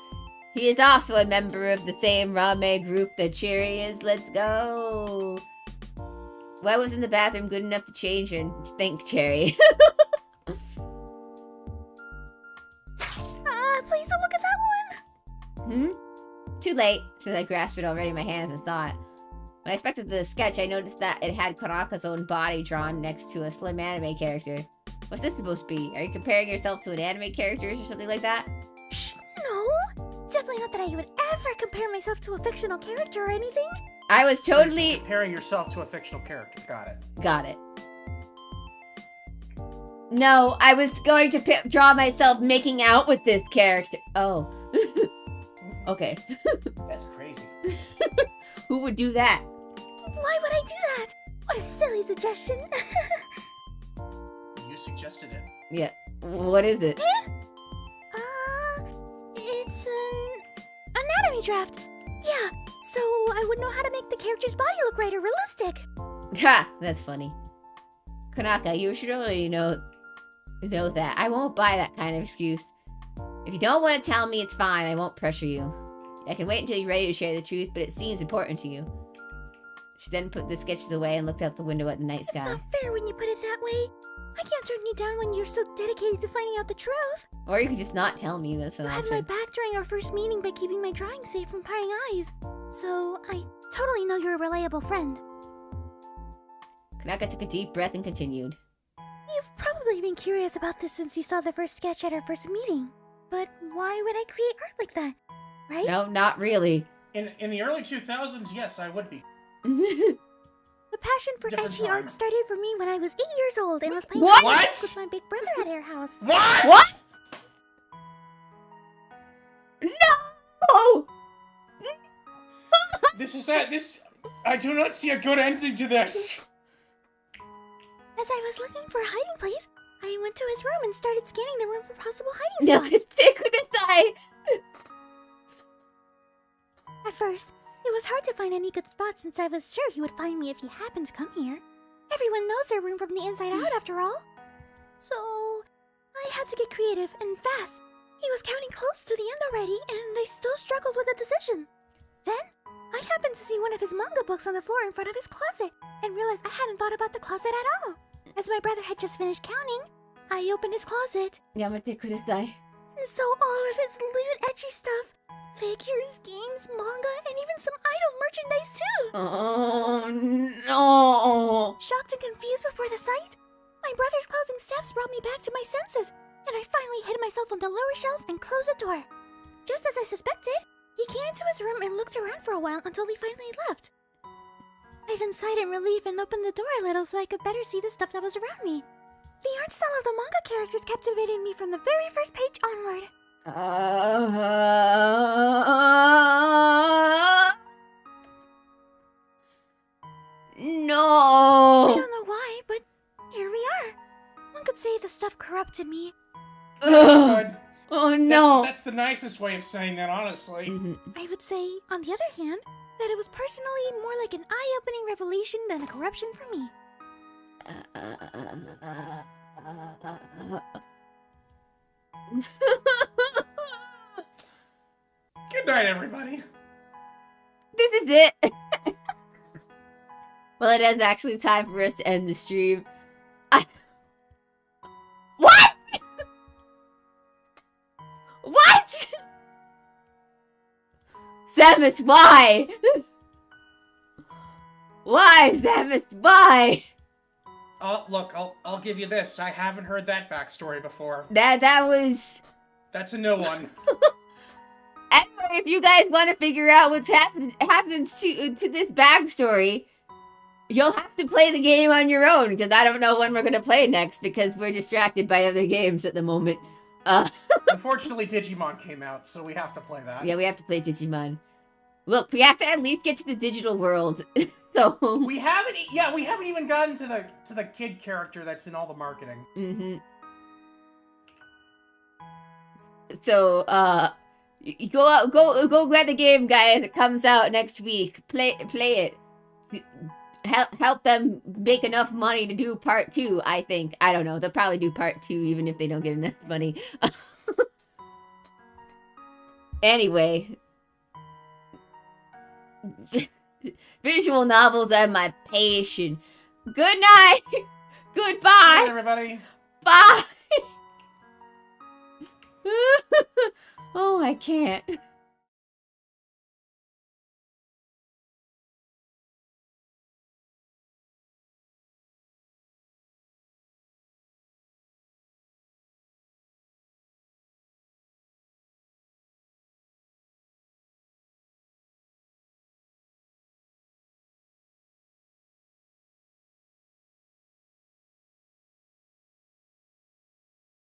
[SPEAKER 1] He is also a member of the same ramen group that Cherri is. Let's go. Why wasn't the bathroom good enough to change and think, Cherri?
[SPEAKER 6] Please don't look at that one.
[SPEAKER 1] Too late, since I grasped it already in my hands and saw it. When I inspected the sketch, I noticed that it had Konaka's own body drawn next to a slim anime character. What's this supposed to be? Are you comparing yourself to an anime character or something like that?
[SPEAKER 6] No, definitely not that I would ever compare myself to a fictional character or anything.
[SPEAKER 1] I was
[SPEAKER 2] So you're
[SPEAKER 1] totally...
[SPEAKER 2] comparing yourself to a fictional character. Got it.
[SPEAKER 1] Got it. No, I was going to draw myself making out with this character. Oh. Okay.
[SPEAKER 2] That's crazy.
[SPEAKER 1] Who would do that?
[SPEAKER 6] Why would I do that? What a silly suggestion.
[SPEAKER 2] You suggested it.
[SPEAKER 1] Yeah. What is it?
[SPEAKER 6] It's an anatomy draft. Yeah, so I would know how to make the character's body look right or realistic.
[SPEAKER 1] Ha! That's funny. Konaka, you should already know that. I won't buy that kind of excuse. If you don't want to tell me, it's fine. I won't pressure you. I can wait until you're ready to share the truth, but it seems important to you. She then put the sketches away and looked out the window at the night
[SPEAKER 6] It's
[SPEAKER 1] sky.
[SPEAKER 6] not fair when you put it that way. I can't turn you down when you're so dedicated to finding out the truth.
[SPEAKER 1] Or you could just not tell me. That's an
[SPEAKER 6] You had my
[SPEAKER 1] option.
[SPEAKER 6] back during our first meeting by keeping my drawing safe from prying eyes. So I totally know you're a reliable friend.
[SPEAKER 1] Kanaka took a deep breath and continued.
[SPEAKER 6] You've probably been curious about this since you saw the first sketch at our first meeting. But why would I create art like that? Right?
[SPEAKER 1] No, not really.
[SPEAKER 2] In the early 2000s, yes, I would be.
[SPEAKER 6] The passion for
[SPEAKER 2] Different
[SPEAKER 6] edgy
[SPEAKER 2] time.
[SPEAKER 6] art started for me when I was 8 years old and was playing
[SPEAKER 1] What?
[SPEAKER 6] hide and seek with my big brother at our house.
[SPEAKER 2] What?
[SPEAKER 1] What? No!
[SPEAKER 2] This I do not see a good ending to this.
[SPEAKER 6] As I was looking for a hiding place, I went to his room and started scanning the room for possible hiding
[SPEAKER 1] No,
[SPEAKER 6] spots.
[SPEAKER 1] it's die.
[SPEAKER 6] At first, it was hard to find any good spots since I was sure he would find me if he happened to come here. Everyone knows their room from the inside out, after all. So, I had to get creative and fast. He was counting close to the end already, and I still struggled with a decision. Then, I happened to see one of his manga books on the floor in front of his closet, and realized I hadn't thought about the closet at all. As my brother had just finished counting, I opened his closet,
[SPEAKER 1] Yamate kudasai.
[SPEAKER 6] and saw all of his lewd, etchy stuff. Figures, games, manga, and even some idol merchandise too!
[SPEAKER 1] Oh no!
[SPEAKER 6] Shocked and confused before the sight, my brother's closing steps brought me back to my senses, and I finally hid myself on the lower shelf and closed the door. Just as I suspected, he came into his room and looked around for a while until he finally left. I then sighed in relief and opened the door a little so I could better see the stuff that was around me. The art style of the manga characters captivated me from the very first page onward.
[SPEAKER 1] No.
[SPEAKER 6] I don't know why, but here we are. One could say the stuff corrupted me.
[SPEAKER 2] Good.
[SPEAKER 1] Oh no.
[SPEAKER 2] That's the nicest way of saying that, honestly.
[SPEAKER 6] I would say, on the other hand, that it was personally more like an eye-opening revelation than a corruption for me.
[SPEAKER 2] Good night, everybody.
[SPEAKER 1] This is it. Well, it is actually time for us to end the stream. What? What? Samus, why? Why, Samus, why?
[SPEAKER 2] Look, I'll give you this. I haven't heard that backstory before.
[SPEAKER 1] That was...
[SPEAKER 2] That's a new one.
[SPEAKER 1] Anyway, if you guys want to figure out what happens to this backstory, you'll have to play the game on your own, because I don't know when we're going to play next, because we're distracted by other games at the moment.
[SPEAKER 2] Unfortunately, Digimon came out, so we have to play that.
[SPEAKER 1] Yeah, we have to play Digimon. Look, we have to at least get to the digital world. So
[SPEAKER 2] we haven't even gotten to the kid character that's in all the marketing.
[SPEAKER 1] Mm-hmm. So, you go grab the game, guys. It comes out next week. Play it. Help them make enough money to do part 2, I think. I don't know. They'll probably do part 2 even if they don't get enough money. Anyway. Visual novels are my passion. Good night. Goodbye.
[SPEAKER 2] Good night, everybody.
[SPEAKER 1] Bye. Oh, I can't.